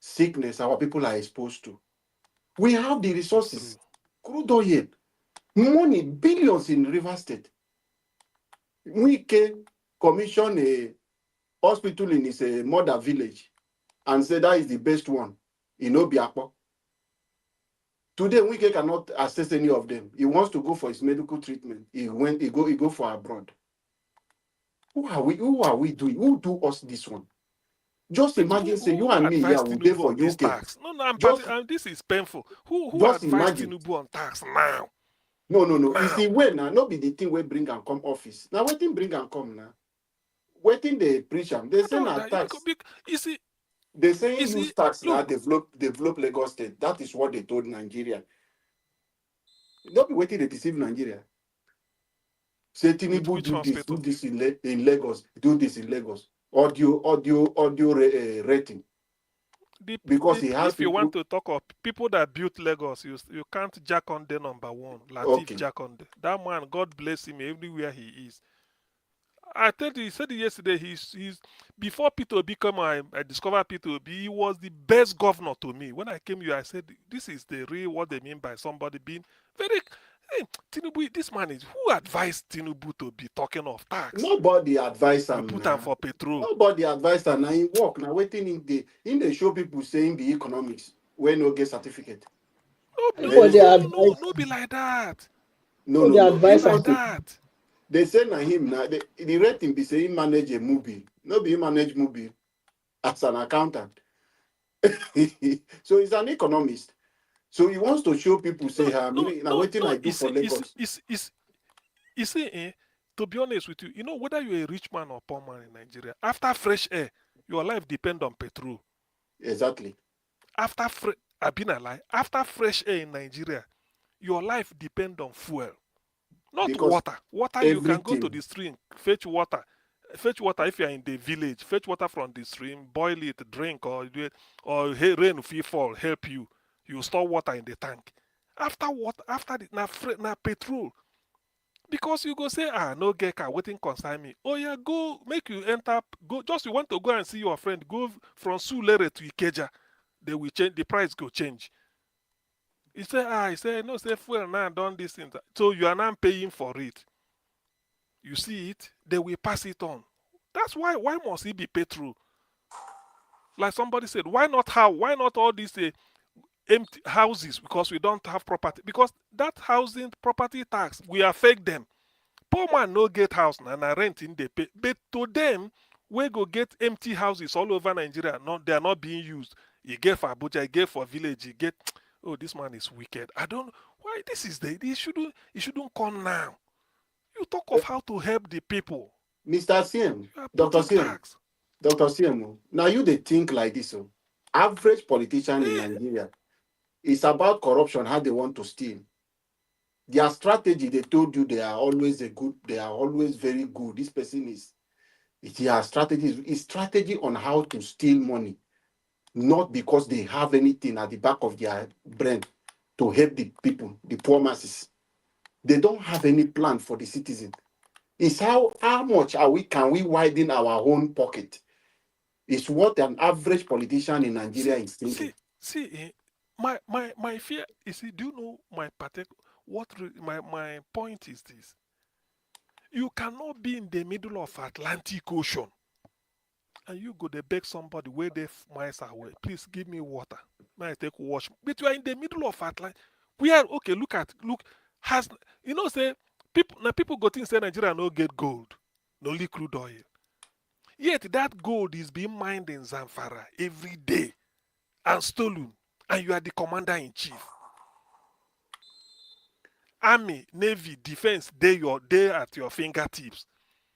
sickness our people are exposed to? We have the resources, crude oil, money, billions in River State. We can commission a hospital in his mother village and say that is the best one in Obiakpo. Today, Wike cannot access any of them. He wants to go for his medical treatment. He go for abroad. Who are we? Who are we doing? Who do us this one? Just But imagine, say you who and me, yeah, advised will pay Tinubu for on this UK. tax? No, Just, this is painful. Who just advised imagine. Tinubu on tax now? No. Now. It's the way now. Not be the thing we bring and come office. Now waiting bring and come now. Waiting they preach them. They say now tax. You see, They say use tax now look, develop Lagos State. That is what they told Nigeria. Not be waiting they deceive Nigeria. Say Tinubu do this in Lagos, do this in Lagos. Audio rating. Because he has if you want people. to talk of people that built Lagos, you can't jack on the number one. Latif Okay. Jack on that man. God bless him everywhere he is. I tell you, he said it yesterday. He's before P2B come, I discovered P2B. He was the best governor to me. When I came here, I said, this is the real what they mean by somebody being very. Hey, Tinubu, this man is who advised Tinubu to be talking of tax? Nobody advised him. You put him for petrol. Nobody advised him. Now he work. Now waiting in the show people saying the economics when no get certificate. No, be like that. No. Be like that. They say na him now. The rating be saying manage a movie. No be manage movie as an accountant. So he's an economist. So he wants to show people say, waiting I do for Lagos. You see, to be honest with you, whether you're a rich man or poor man in Nigeria, after fresh air, your life depends on petrol. Exactly. After fresh air in Nigeria, your life depends on fuel. Not because water. Water, you can go to the stream, fetch water. Fetch water if you're in the village. Fetch water from the stream, boil it, drink, or rain if you fall, help you. You store water in the tank. After na petrol. Because you go say, no get car, waiting concern me. Oh yeah, go make you enter. Go just you want to go and see your friend. Go from Sulere to Ikeja. They will change. The price go change. He say no, say fuel now done this thing. So you are now paying for it. You see it, they will pass it on. That's why must it be petrol? Like somebody said, why not all this empty houses because we don't have property. Because that housing property tax, we affect them. Poor man no get house and rent in the pay. But to them, we go get empty houses all over Nigeria. Not they are not being used. You get for Abuja, you get for village, you get. Oh, this man is wicked. I don't why this is the. It shouldn't come now. You talk of how to help the people. Mr. CM, You are Dr. putting CM, tax. Dr. CM, now you they think like this. Oh. Average politician in Eh, Nigeria, it's about corruption, how they want to steal. Their strategy, they told you they are always they are always very good. This person is, their strategy is strategy on how to steal money, not because they have anything at the back of their brain to help the people, the poor masses. They don't have any plan for the citizen. It's how much can we widen our own pocket? It's what an average politician in Nigeria is thinking. My fear is. Do you know my particular? My point is this: you cannot be in the middle of Atlantic Ocean and you go to beg somebody where they miles away. Please give me water. May I take wash? But you are in the middle of Atlantic. We are okay. Look. Has say people go think say Nigeria no get gold, no liquid oil. Yet that gold is being mined in Zamfara every day and stolen, and you are the commander in chief. Army, Navy, Defense, they at your fingertips.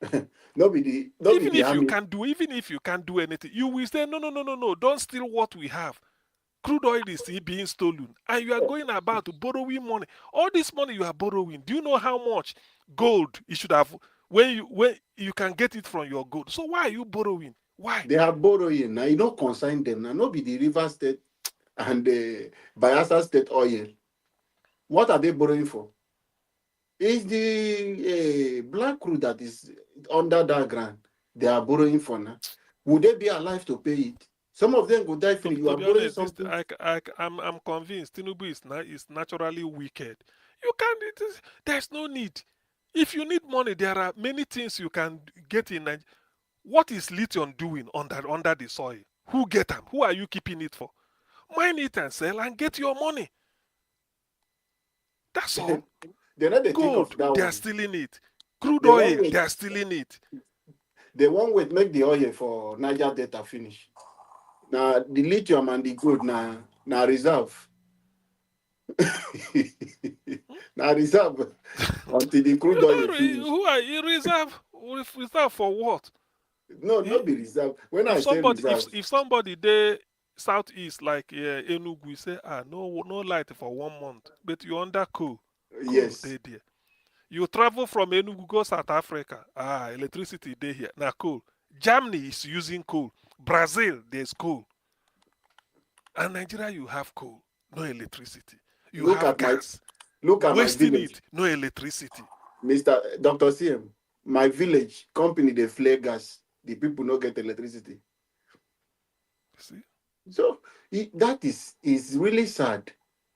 Even If you can't do anything, you will say no, don't steal what we have. Crude oil is still being stolen, and you are going about borrowing money. All this money you are borrowing, do you know how much gold you should have when you can get it from your gold? So why are you borrowing? Why? They are borrowing now. You don't consign them now. Not be the River State and the Bayelsa State oil. What are they borrowing for? It's the black crew that is under that ground. They are borrowing for now. Would they be alive to pay it? Some of them go die free. You To are be borrowing honest, something. I'm convinced Tinubu is naturally wicked. You can't. There's no need. If you need money, there are many things you can get in. What is lithium doing under the soil? Who get them? Who are you keeping it for? Mine it and sell and get your money. That's all. They know they think of Gold, that they are one. stealing it. Crude They won't oil, wait. they are stealing it. They won't wait make the oil for Niger Delta finish. Now the lithium and the gold now reserve. Now reserve until the crude oil finish. Who are you reserve? Reserve for what? No, Eh? not be reserve. When I If say somebody reserve, if somebody there southeast like Enugu say no light for 1 month, but you under cool yes. they there. You travel from Enugu go South Africa, electricity they here now cool. Germany is using coal. Brazil there's coal, and Nigeria you have coal, no electricity. You Look have at my gas, village, wasting it, no electricity. Mr. Dr. CM. My village company they flare gas. The people not get electricity. See? So that is really sad.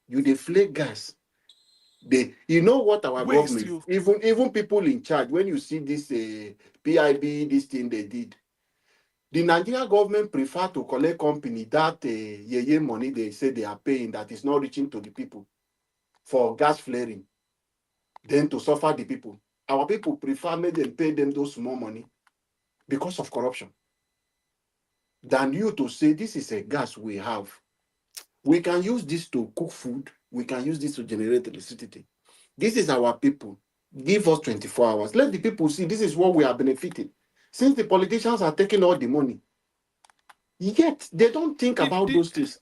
You they flare gas. You know what our Waste government, you. even people in charge, when you see this PIB, this thing they did, the Nigerian government prefer to collect company that money they say they are paying that is not reaching to the people for gas flaring, than to suffer the people. Our people prefer make them pay them those small money because of corruption than you to say this is a gas we have. We can use this to cook food. We can use this to generate electricity. This is our people. Give us 24 hours. Let the people see this is what we are benefiting. Since the politicians are taking all the money, yet they don't think about those things.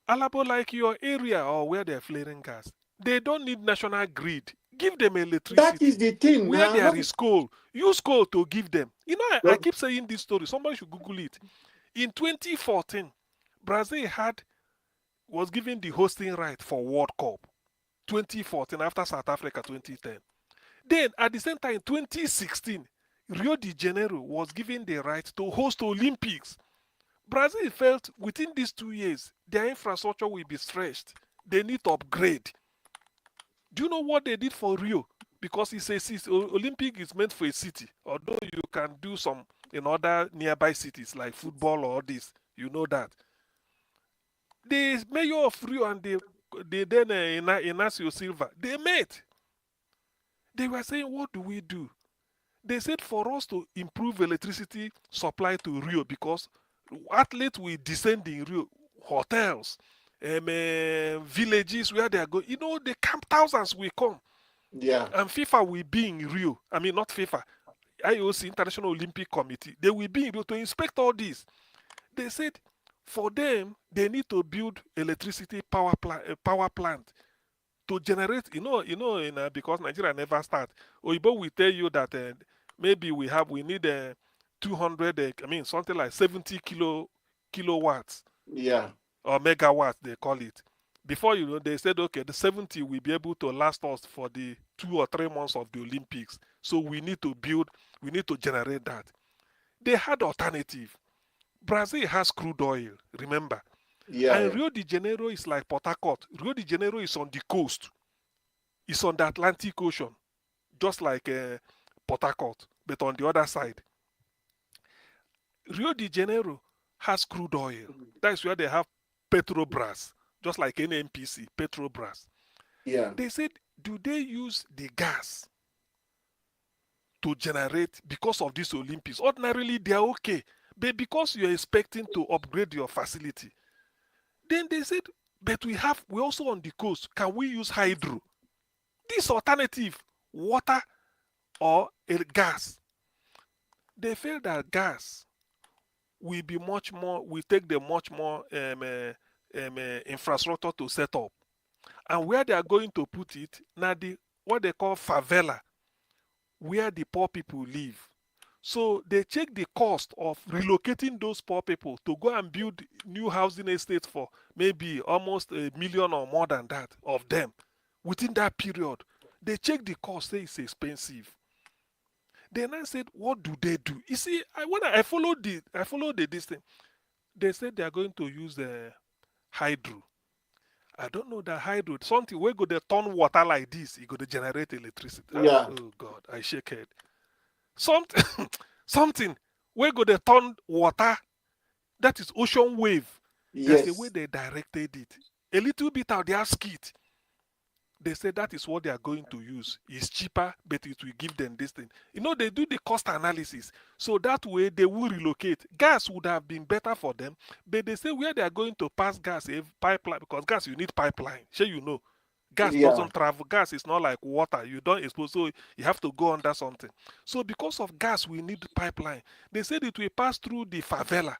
Alabo, like your area or where they're flaring gas, they don't need national grid. Give them electricity. That is the thing. Where there is coal, use coal to give them. You know, I keep saying this story. Somebody should Google it. In 2014, Brazil was given the hosting right for World Cup. 2014 after South Africa 2010. Then at the same time, 2016, Rio de Janeiro was given the right to host Olympics. Brazil felt within these 2 years, their infrastructure will be stretched. They need to upgrade. Do you know what they did for Rio? Because it's a city. Olympic is meant for a city. Although you can do some in other nearby cities like football or this. You know that. The mayor of Rio and the then Inacio Silva, they met. They were saying, what do we do? They said for us to improve electricity supply to Rio, because athletes will descend in Rio, hotels, villages where they are going. The camp thousands will come. Yeah. And FIFA will be in Rio. I mean, not FIFA, IOC, International Olympic Committee. They will be in Rio to inspect all this. They said for them, they need to build electricity power plant to generate, because Nigeria never start. Oyibo will tell you that maybe we need 200, something like 70 kilowatts Yeah. or megawatts, they call it. Before they said, okay, the 70 will be able to last us for the 2 or 3 months of the Olympics. So we need to generate that. They had alternative. Brazil has crude oil, remember? Yeah. And Rio de Janeiro is like Port Harcourt. Rio de Janeiro is on the coast. It's on the Atlantic Ocean, just like Port Harcourt, but on the other side. Rio de Janeiro has crude oil. That's where they have Petrobras, just like NNPC, Petrobras. Yeah. They said, do they use the gas to generate because of this Olympics? Ordinarily, they are okay. But because you're expecting to upgrade your facility, then they said, but we're also on the coast. Can we use hydro? This alternative, water or gas. They feel that gas will be much more, will take them much more infrastructure to set up. And where they are going to put it, now what they call favela, where the poor people live. So they check the cost of relocating those poor people to go and build new housing estates for maybe almost 1 million or more than that of them. Within that period, they check the cost, say it's expensive. Then I said, what do they do? You see, when I followed this thing, they said they are going to use the hydro. I don't know that hydro, something where go they turn water like this, it go to generate electricity. Yeah. Oh God, I shake head. Something where go they turn water, that is ocean wave. That's the way Yes. they directed it. A little bit out their skit. They say that is what they are going to use. It's cheaper, but it will give them this thing. They do the cost analysis. So that way they will relocate. Gas would have been better for them, but they say where they are going to pass gas, a pipeline, because gas, you need pipeline. Sure, gas Yeah. doesn't travel. Gas is not like water. You don't expose, so you have to go under something. So because of gas, we need pipeline. They said it will pass through the favela,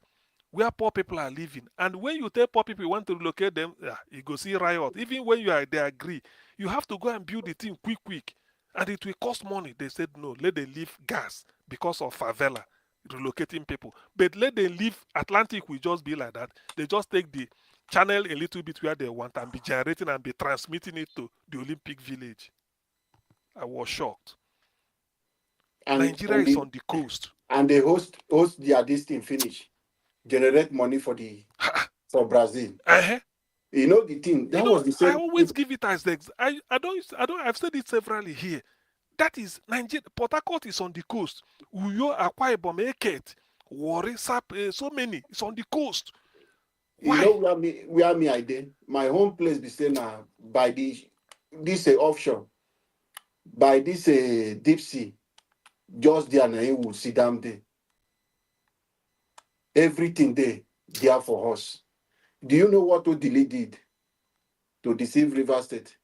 where poor people are living. And when you tell poor people you want to relocate them, you go see riot. Even when they agree, you have to go and build the thing quick. And it will cost money. They said, no, let them leave gas because of favela, relocating people. But let them leave Atlantic will just be like that. They just take the channel a little bit where they want and be generating and be transmitting it to the Olympic village. I was shocked. Nigeria is on the coast. And they host their this thing finish. Generate money for Brazil. Uh-huh. The thing that was the same. I always give it as the I've said it severally here. That is Nigeria. Port Harcourt is on the coast. Uyo, Akwa Ibom, Eket, Warri, Sap, so many. It's on the coast. Why? Where me I did? My home place be saying by this offshore, by this deep sea, just there and he will sit down there. Everything there for us. Do you know what Odili did to deceive River State?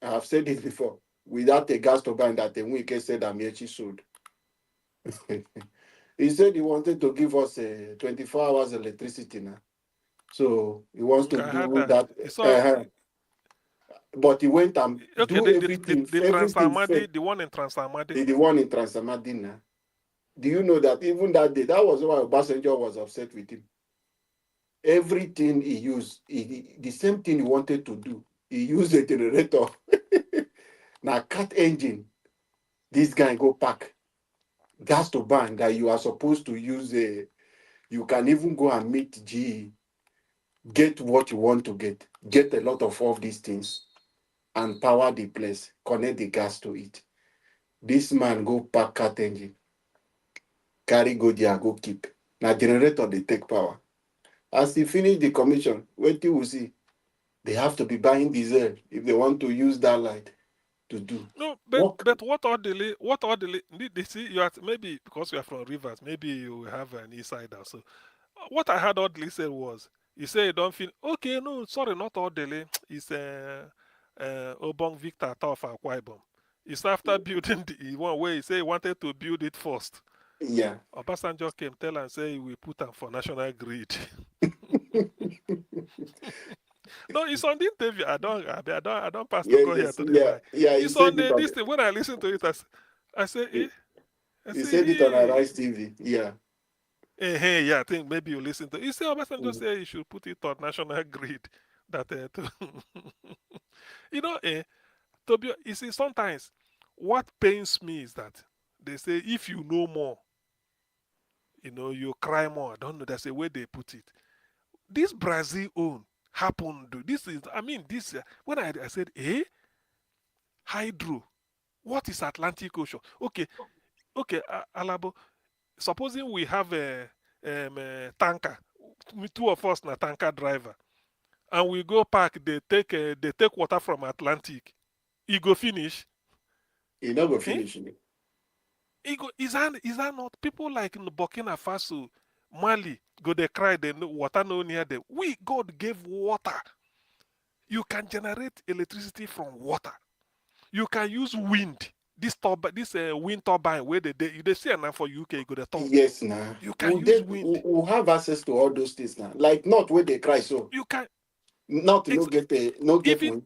I have said it before. Without a gas turbine that the week said Amieci sold. He said he wanted to give us 24 hours electricity now. So he wants to do that. But he went and do everything. The one in Transamadi. The one in Transamadi now. Do you know that even that day, that was why Obasanjo was upset with him. Everything he used, the same thing he wanted to do. He used a generator. Now, cat engine, this guy go pack. Gas to burn that you are supposed to use. You can even go and meet GE. Get what you want to get. Get a lot of all these things. And power the place. Connect the gas to it. This man go pack cat engine. Carry go there, go keep. Now, generator, they take power. As they finish the commission, what you will see, they have to be buying diesel if they want to use that light to do No, work. but what all delay? They see you are maybe because you are from rivers, maybe you have an inside also. What I had oddly said was, he said you don't feel okay. No, sorry, not all delay. It's Obong Victor Tough Akwaibom. It's after building the one where he said he wanted to build it first. Yeah. Obasanjo came tell and say we put them for national grid. No, it's on the interview. I don't pass to Yeah, go here yes, today. yeah, Why? yeah. He It's on said it the on this thing. When I listen to it, I say, eh? I he say, said it on eh. Arise TV. Yeah. Hey, yeah, I think maybe you listen to. You see, Obasanjo Mm. say you should put it on national grid. That you know, to be, you see, sometimes what pains me is that they say if you know more, you cry more. I don't know. That's the way they put it. This Brazil own happened. This is, I mean, this when I said, hydro. What is Atlantic Ocean? Okay, okay, Alabo. Supposing we have a tanker, two of us na tanker driver, and we go park, they take water from Atlantic. E go finish. He never Eh? finish it. Is that not people like in Burkina Faso, Mali go they cry, they no water no near them. We God gave water. You can generate electricity from water. You can use wind. This wind turbine where they see enough for UK go the turn. Yes, nah. You can use wind. We have access to all those things now. Like not where they cry so. You can Not no ex- get no get even one.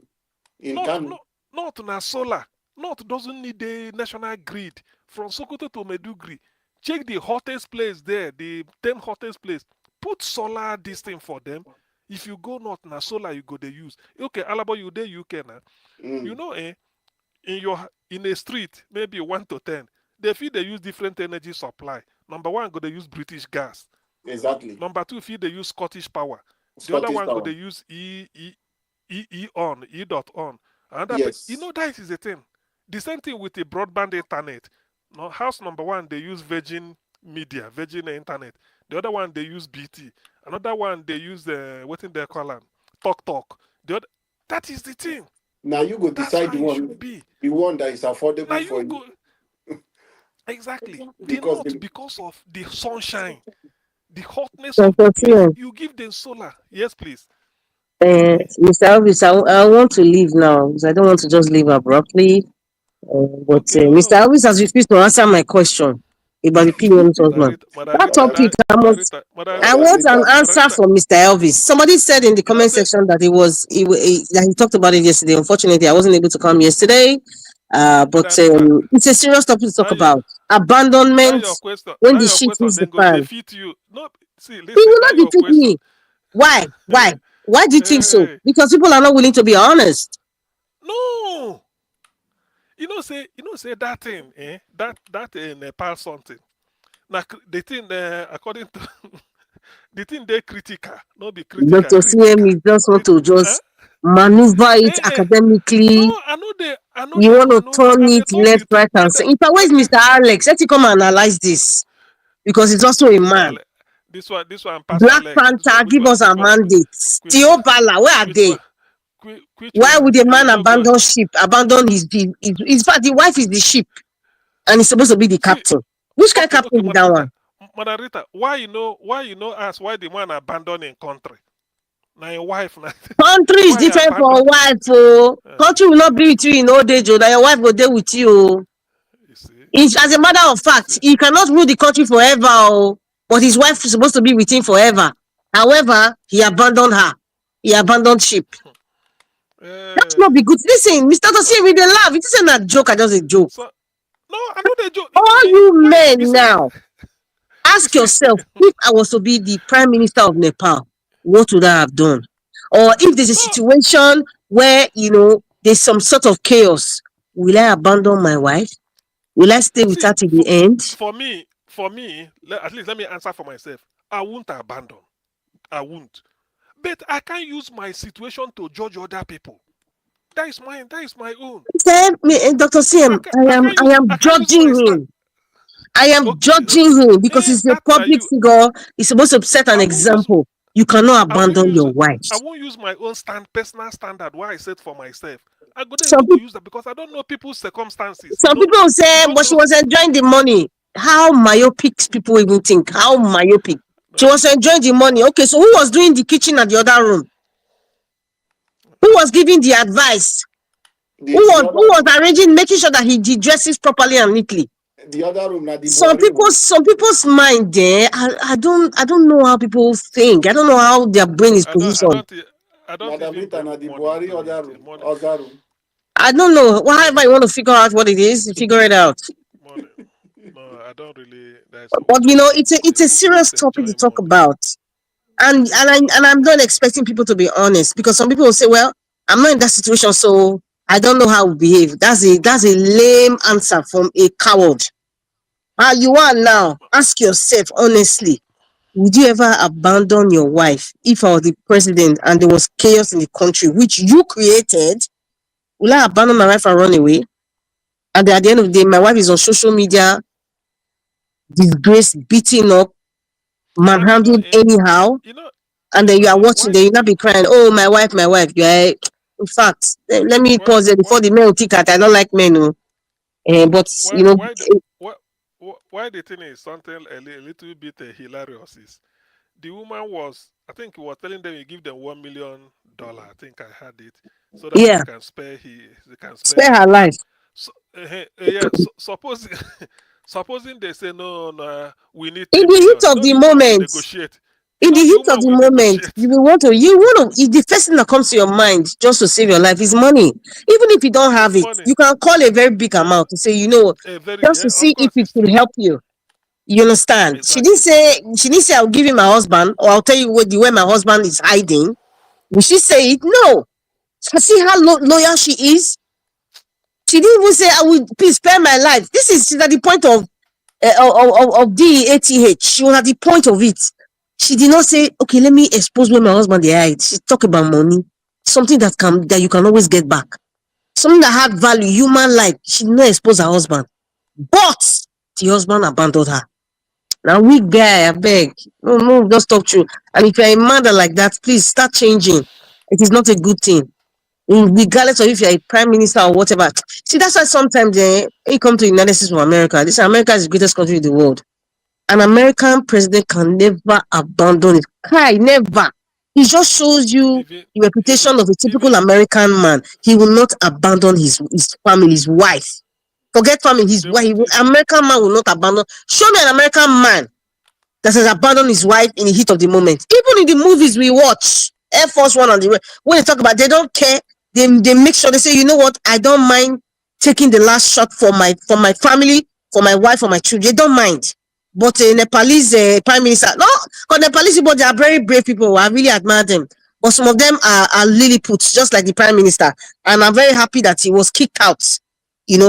In not Kano. not not na solar. Not doesn't need a national grid from Sokoto to Medugri. Check the hottest place there, the 10 hottest place. Put solar this thing for them. If you go north na solar you go they use. Okay, Alabo you there UK now. You Mm, know in a street maybe 1 to 10 they feel they use different energy supply. Number one go they use British gas. exactly. Number two feel they use Scottish power. The other Scottish one go power. they use E dot on. Yes. That is the thing. The same thing with the broadband internet. No, house number one they use Virgin Media, Virgin Internet. The other one they use BT. Another one they use what in their call Talk. The other, that is the thing. Now you go That's decide how it should be. the one that is Now affordable for you you. go exactly. They Because not because of the sunshine, the hotness of the Dr. place. Tien, You give them solar. Yes, please. Mr. Elvis, I want to leave now because I don't want to just leave abruptly. But Okay, Mr. no. Elvis has refused to answer my question about the PM's husband. That topic, I want an Madarita, answer from Mr. Elvis. Somebody said in the You know, comment say, section that that he talked about it yesterday. Unfortunately, I wasn't able to come yesterday. But Madarita, it's a serious topic to talk that about. Abandonment when that the your shit question, hits the then go fan. defeat you. No, see, He listen, will that not your defeat question. me. Why? Why? hey, Why do you think so? hey, Because people are not willing to be honest. no. Say that thing, That Nepal something. Now the thing, according to the thing they critical, not be critical, Dr. CM, critical. you just want The, to huh? just maneuver it Hey, academically. no, I know they You want to maneuver, turn and it they talk left, the truth, right, and center. In fact, where is and they, Mr. Alex? Let him come and analyze this because he's also a Mr. man. Ale, this one pass Black Alex. Panther, give us our mandates. Which Theo one, Bala, where are which they? one, which Why one? would a You man no go. abandon ship, abandon his in fact, the wife is the ship and he's supposed to be the See, captain. Which kind of okay, captain is that one? Madarita, why you know ask why the man abandoning country? Now your wife, now, Country is why you different for abandon? wife, oh. Country will not See, be with you in old age, oh. That your wife will deal with you, oh. you see, As a matter of you fact, see. he cannot rule the country forever, oh, but his wife is supposed to be with him forever. However, he abandoned her. He abandoned ship. That should not Eh, be good. Listen, Mr. so, Tosi, with the laugh. It isn't a joke, I just a joke. so, no, I know the joke. All you Why be men say, now, you ask see, yourself, if I was to be the Prime Minister of Nepal, what would I have done? Or if there's a no, situation where, there's some sort of chaos, will I abandon my wife? Will I stay with see, her to the end? at least let me answer for myself. I won't abandon. I won't. But I can't use my situation to judge other people. That is mine. That is my own. Dr. So CM, I am I can't use my judging stand. him. I am Okay, judging him because he's a that now public you. figure. He's supposed to set an I won't use example. You cannot I won't abandon use your I wives. won't use my own personal standard why I set for myself. I go there Some able to people, use that because I don't know people's circumstances. some people You say, don't but she know. was enjoying the money. How myopic people even think? How myopic? She No, was enjoying the money. Okay, so who was doing the kitchen at the other room? Who was giving the advice? Who The was other who was arranging, making sure that he dresses properly and neatly? the other room na the Some Buhari people, room. some people's mind there. I don't know how people think. I don't know how their brain is I don't I positioned. don't I don't Madam even Rita na bring the money Buhari into other it. room. Money, Other room. I don't know. money, However you want to figure out what it is, figure it out. money. No, I don't really. There's But who who it's a who is serious topic to enjoying talk money. about. And I'm not expecting people to be honest, because some people will say, well, I'm not in that situation, so I don't know how to behave. That's a lame answer from a coward. How you are now, ask yourself honestly, would you ever abandon your wife if I was the president and there was chaos in the country which you created? Will I abandon my wife and run away? And at the end of the day, my wife is on social media, disgraced, beaten up, And manhandled anyhow, you know, and then you are watching, why then the you not thing? be crying, oh, my wife, my wife. Yeah, in fact, let me Why pause there why before the men will think that I don't like men. Oh. But, why why the why the thing is something a little bit hilarious is the woman was, I think he was telling them he give them $1 million. I think I had it so that yeah, they can spare spare her her life. life. So, yeah, suppose supposing they say no, we need In 10 the million. heat You of know the the woman will moment, negotiate. You in the know the heat of woman the will moment, negotiate. you want to, the first thing that comes to your mind just to save your life is money. Even if you don't have It's it, money. you can call a very big Eh, amount to say, eh, very just to yeah, of see if course it it's could true. help you. You understand? Exactly. She didn't say I'll give you my husband, or I'll tell you the way my husband is hiding. Will she say it? No. See how loyal she is? She didn't even say I will please spare my life. She's at the point of DEATH. She was at the point of it. She did not say, okay, let me expose where my husband they hide. She talk about money, something that you can always get back, something that had value, human life. She did not expose her husband, but the husband abandoned her. Now weak guy, I beg. No, no, just talk true. And if you're a mother like that, please start changing. It is not a good thing. Regardless of if you're a prime minister or whatever. See, that's why sometimes when you come to the United States of America, this America is the greatest country in the world. An American president can never abandon it. Kai, never. It just shows you Even the reputation of a even typical American man. He will not abandon his family, his wife. Forget family, his wife. even American man will not abandon. Show me an American man that has abandoned his wife in the heat of the moment. Even in the movies we watch, Air Force One and when they talk about, they don't care. They make sure they say, you know what, I don't mind taking the last shot for my family, for my wife, for my children. They don't mind. But Nepalese prime minister, no, because Nepalese people, they are very brave people. I really admire them. But some of them are Lilliputians, just like the prime minister. And I'm very happy that he was kicked out.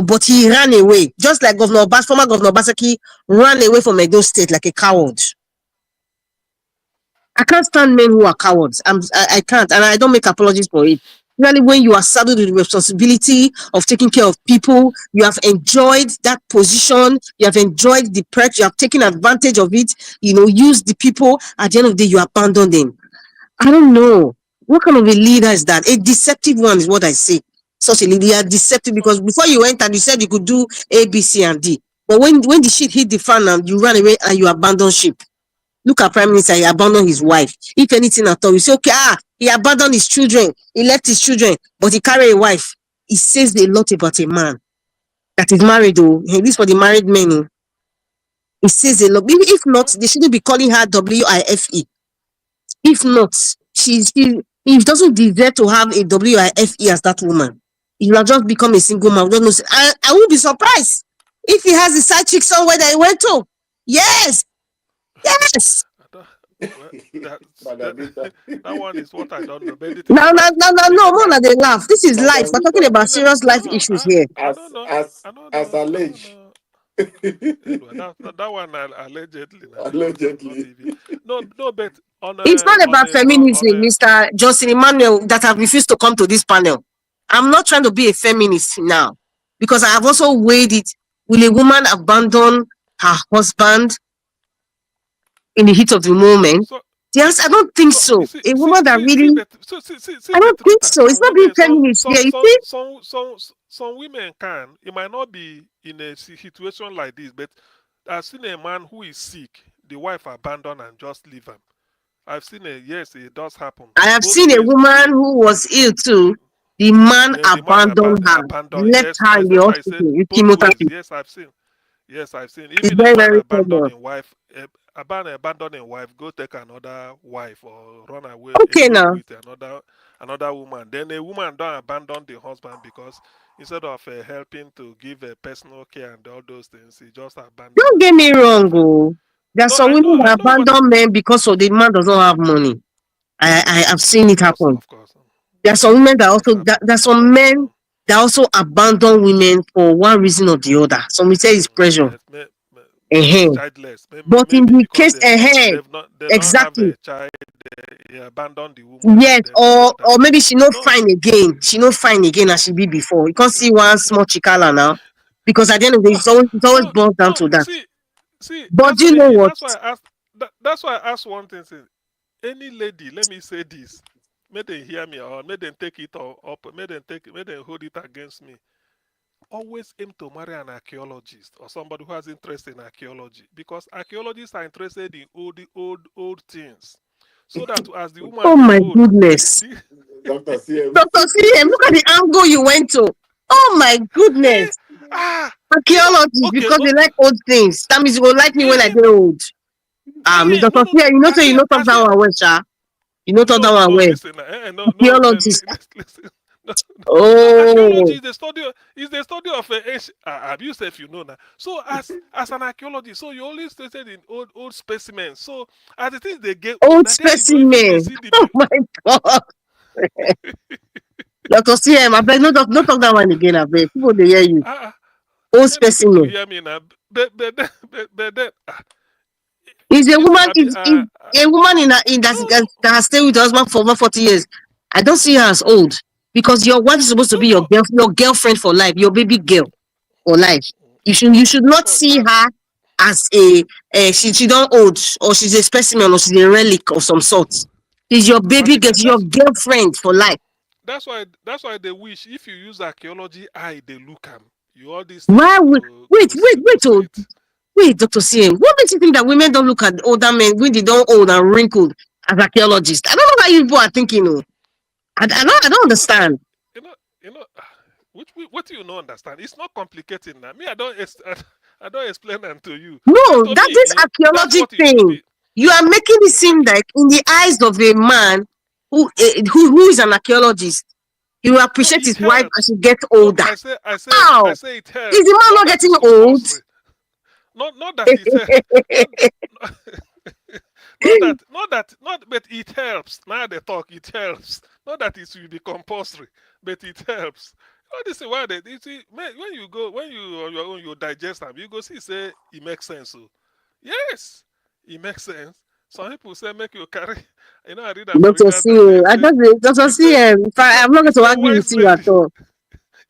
But he ran away, just like former Governor Basaki ran away from Edo State like a coward. I can't stand men who are cowards. I can't, and I don't make apologies for it. Really, when you are saddled with the responsibility of taking care of people, you have enjoyed that position, you have enjoyed the perks, you have taken advantage of it, use the people. At the end of the day, you abandon them. I don't know. What kind of a leader is that? A deceptive one is what I say. Such a leader, you are deceptive so because before you went and you said you could do A, B, C, and D. But when the shit hit the fan and you ran away and you abandon ship. Look at Prime Minister, he abandoned his wife. If anything at all, you say, okay, he abandoned his children, he left his children, but he carried a wife. It says a lot about a man that is married, though. Hey, this for the married men. Oh. It says a lot. If not, they shouldn't be calling her WIFE. If not, he doesn't deserve to have a WIFE as that woman. He will have just become a single man. Don't know. I won't be surprised if he has a side chick somewhere that he went to. Yes, yes. I don't, well, that Madam Rita. that one is what I don't know. But the thing Now, now, about now, now, no, more that, than they laugh. This is life. Madam We're talking Rita. about serious life no, issues here. I don't know. I don't As know. I don't alleged. know. Anyway, that one allegedly, not Allegedly. even. No, but It's not on about a more on feminism, a Mr. Johnson Emmanuel, that have refused to come to this panel. I'm not trying to be a feminist now because I have also weighed it. Will a woman abandon her husband in the heat of the moment? so Yes, I don't think No, you so. see, A see, woman that see, see really, the so see I the don't truth. think so. It's Some not being women, 10 minutes here. You see, some women can. It might not be in a situation like this, but I've seen a man who is sick, the wife abandon and just leave him. I've seen a yes, it does happen. I have Both seen a ways. woman who was ill too. The man Then the man abandoned her, abandon. left Yes, her yes. in the That's why I said hospital with both ways. chemotherapy. Yes, I've seen. Yes, I've seen. It's Even a very, man very serious. abandoning wife, abandoning wife, go take another wife or run away Okay, away now. with another woman. Then a woman don't abandon the husband because instead of helping to give a personal care and all those things, he just abandoned Don't the get me wrong, wife. And oh. There are no, some women I that know what. abandon men because of the man does not have money. I have seen Of it course, happen. of course, There are some women that it does also happen. there are It some does men happen. that also abandon women for one reason or the other. Some will say it's pressure. Yes, maybe uh childless. But in Maybe the because case ahead, they don't have exactly. a child. They abandon the woman Yes, and then the other or one. maybe she not No, fine again. She not fine again as she be before. You can't see one small chikala now. Because at the end of the day, no, it's always no, boils down no. to that. See. But do you know what? That's why I asked. That's why I asked one thing. Say, any lady, let me say this. May they hear me or may they take it up. May they hold it against me. Always aim to marry an archaeologist or somebody who has interest in archaeology because archaeologists are interested in old things. So that as the woman Oh is my old, goodness. Dr. CM. Dr. CM, look at the angle you went to. Oh my eh, goodness. ah, Archaeologists, okay, because they like old things. That means you will like me when I get old. no, Dr. no, no. CM, you know talk that one well, sha. You know talk No, that no, one no. well. Listen, no. Archaeologists. Listen. No, no, archaeology Oh, is the study. Is the study of abuse, if you know now. So as an archaeologist, so you only interested in old specimens. So as the things they get old, old now there you go. Even they specimen. see the Oh my God. Dr. CM, I beg, no talk that one again, I beg. People, they hear you. ah, Old no people specimen. hear me now. But Is a listen, woman is a woman in that no, no, that has stayed with her husband for over 40 years. I don't see her as old because your wife is supposed to no, be no. your girlfriend for life, your baby girl for life. You should Of not course, see her as she don't old or she's a specimen or she's a relic of some sort. She's your baby Abi, girl, she's your girlfriend for life. that's why they wish if you use archaeology eye, they look am. You all these things Why would wait, wait, go wait, oh, straight. wait, Dr. CM. What makes you think that women don't look at older men when they don't old and wrinkled as archaeologists? I don't know how you people are thinking. Oh. I don't You know, say understand. you know, what do you not understand? It's not complicated now. Me, I don't I don't explain them to you. But No, to that me, this that's archaeology what it should thing, be. you are making it seem Okay. like in the eyes of a man who is an archaeologist, he will No, appreciate it his wife as helps. she gets No, older. I How? say it Is the helps. man Not not that getting it's old? compulsory. Not that it not not but it helps. Now they talk, it helps. Not that it will be compulsory, but it helps. All this is why you see when you go when you on your own you digest them, you go see say it makes sense. So yes, it makes sense. Some people say make you carry I read that for Dr. Reader's Digest. I just Dr. I'm not going It's to a argue with wise you at lady. all.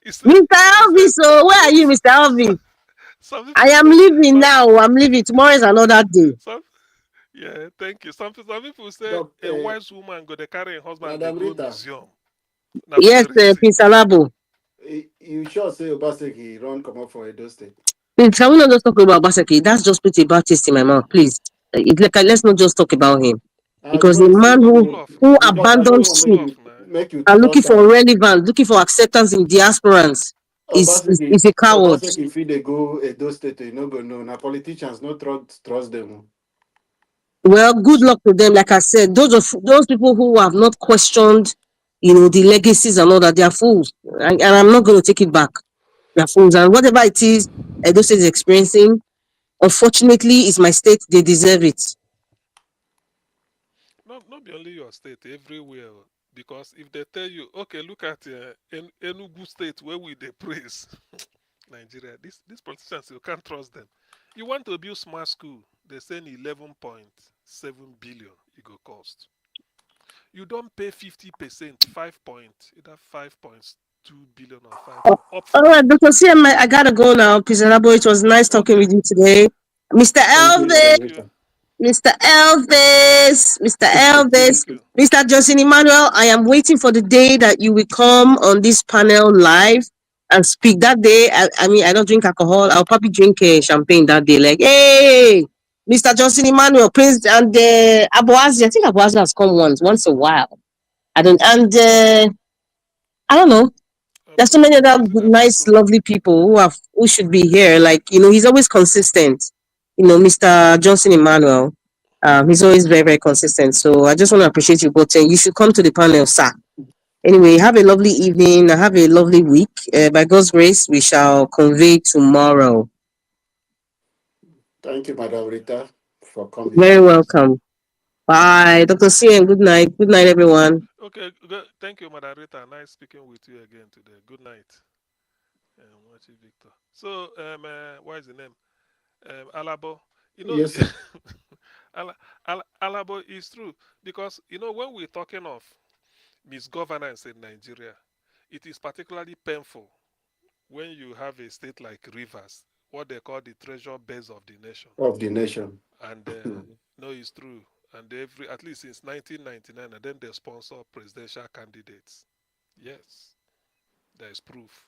He said Mr. he Elvis, said so where are you, Mr. so, Elvis? some I people am say leaving now. I'm leaving. Tomorrow is another day. some yeah, thank you. Some people say Doc, a wise woman go they carry a husband they Madam go Rita, museum. Now for Yes, the reason. Prince Alabo. you sure say Obaseki run come up for Edo State? Please, can we not just talk about Basaki? That's just put a bad taste in my mouth, please. Let's not just talk about him. Because the Because man No who, cool off who now. because I abandoned don't want Cool sheep off now. make you are looking talk for am. relevance, looking for acceptance in diasporans is a coward. Obaseki fit dey go Edo State, you no go know. Na politicians no trust them. Well, good luck to them. Like I said, those people who have not questioned, the legacies and all that, they are fools. And I'm not going to take it back. They are fools. And whatever it is, Edo State is experiencing, unfortunately, is my state. They deserve it. Not be only your state, everywhere. Because if they tell you, okay, look at Enugu State where we they praise Nigeria, these politicians you can't trust them. You want to build smart school, they send 11.7 billion it go cost. You don't pay 50%, 5.2 billion or 5 All upfront. right, Dr. CM, I gotta go now. Pizarabo, it was nice talking Okay, with you today. Mr. Thank you, Madam thank Elvis, you. Rita. Mr. Elvis, Mr. Elvis, Thank you. Mr. Johnson Emmanuel, I am waiting for the day that you will come on this panel live and speak. That day, I mean, I don't drink alcohol. I'll probably drink champagne that day. Like, hey, Mr. Johnson Emmanuel, Prince, and Abuazi. I think Abuazi has come once a while. I don't, and I don't know. There's so many other Abuazi never nice, come. lovely people who should be here. Like, he's always consistent. Mr. Johnson Emmanuel. He's always very, very consistent. So I just want to appreciate you, but you should come to the panel, sir. Anyway, have a lovely evening. Have a lovely week. By God's grace, we shall convey tomorrow. Thank you, Madam Rita, for coming. Very welcome. Bye. Dr. CN, good night. Good night, everyone. Okay, thank you, Madam Rita. Nice speaking with you again today. Good night. Victor. So, what is the name? Alabo. You know, Yes, sir. Alabo is true because when we're talking of misgovernance in Nigeria, it is particularly painful when you have a state like Rivers, what they call the treasure base of the nation, Of the nation. and no, it's true. And at least since 1999, and then they sponsor presidential candidates. Yes, there is proof.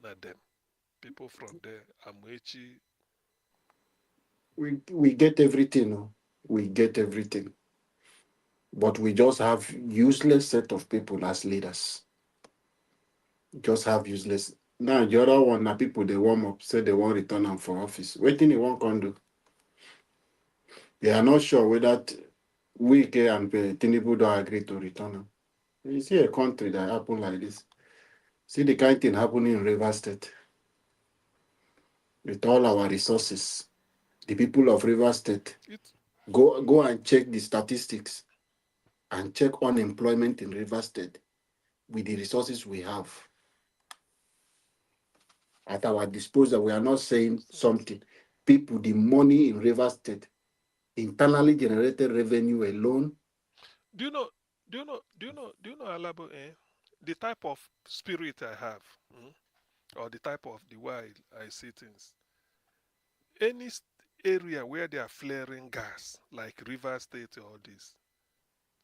Not them. People from there, Amechi. We get everything. Oh. We get everything. But we just have useless set of people as leaders. Just have useless. Now the other one, now people they warm up, say they won't return them for office. Waiting they won't come do. They are not sure whether Wike and Tinubu don't agree to return them. You see a country that happen like this. See the kind thing happening in Rivers State. With all our resources, the people of Rivers State go and check the statistics and check unemployment in Rivers State with the resources we have at our disposal. We are not saying something. People, the money in Rivers State, internally generated revenue alone. Do you know? Alabo? The type of spirit I have, or the type of the way I see things. Any area where they are flaring gas, like River State or this,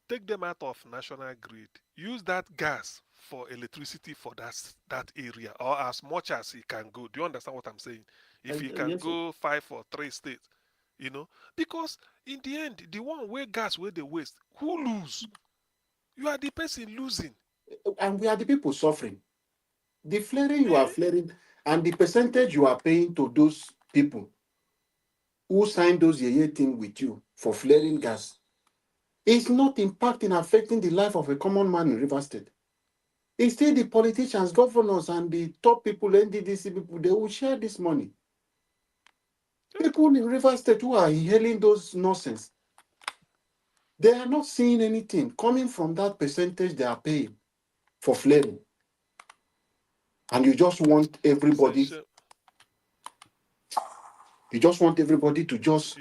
take them out of national grid. Use that gas for electricity for that area, or as much as it can go. Do you understand what I'm saying? If you can Yes, sir. go 5 or 3 states, because in the end, the one where gas where they waste, who lose? You are the person losing. And we are the people suffering. The flaring you are Eh? flaring, and the percentage you are paying to those people who signed those yeye thing with you for flaring gas is not impacting, affecting the life of a common man in River State. It's still the politicians, governors, and the top people, NDDC people, they will share this money. People in River State who are inhaling those nonsense, they are not seeing anything coming from that percentage they are paying for flaring. And you just want everybody, to just.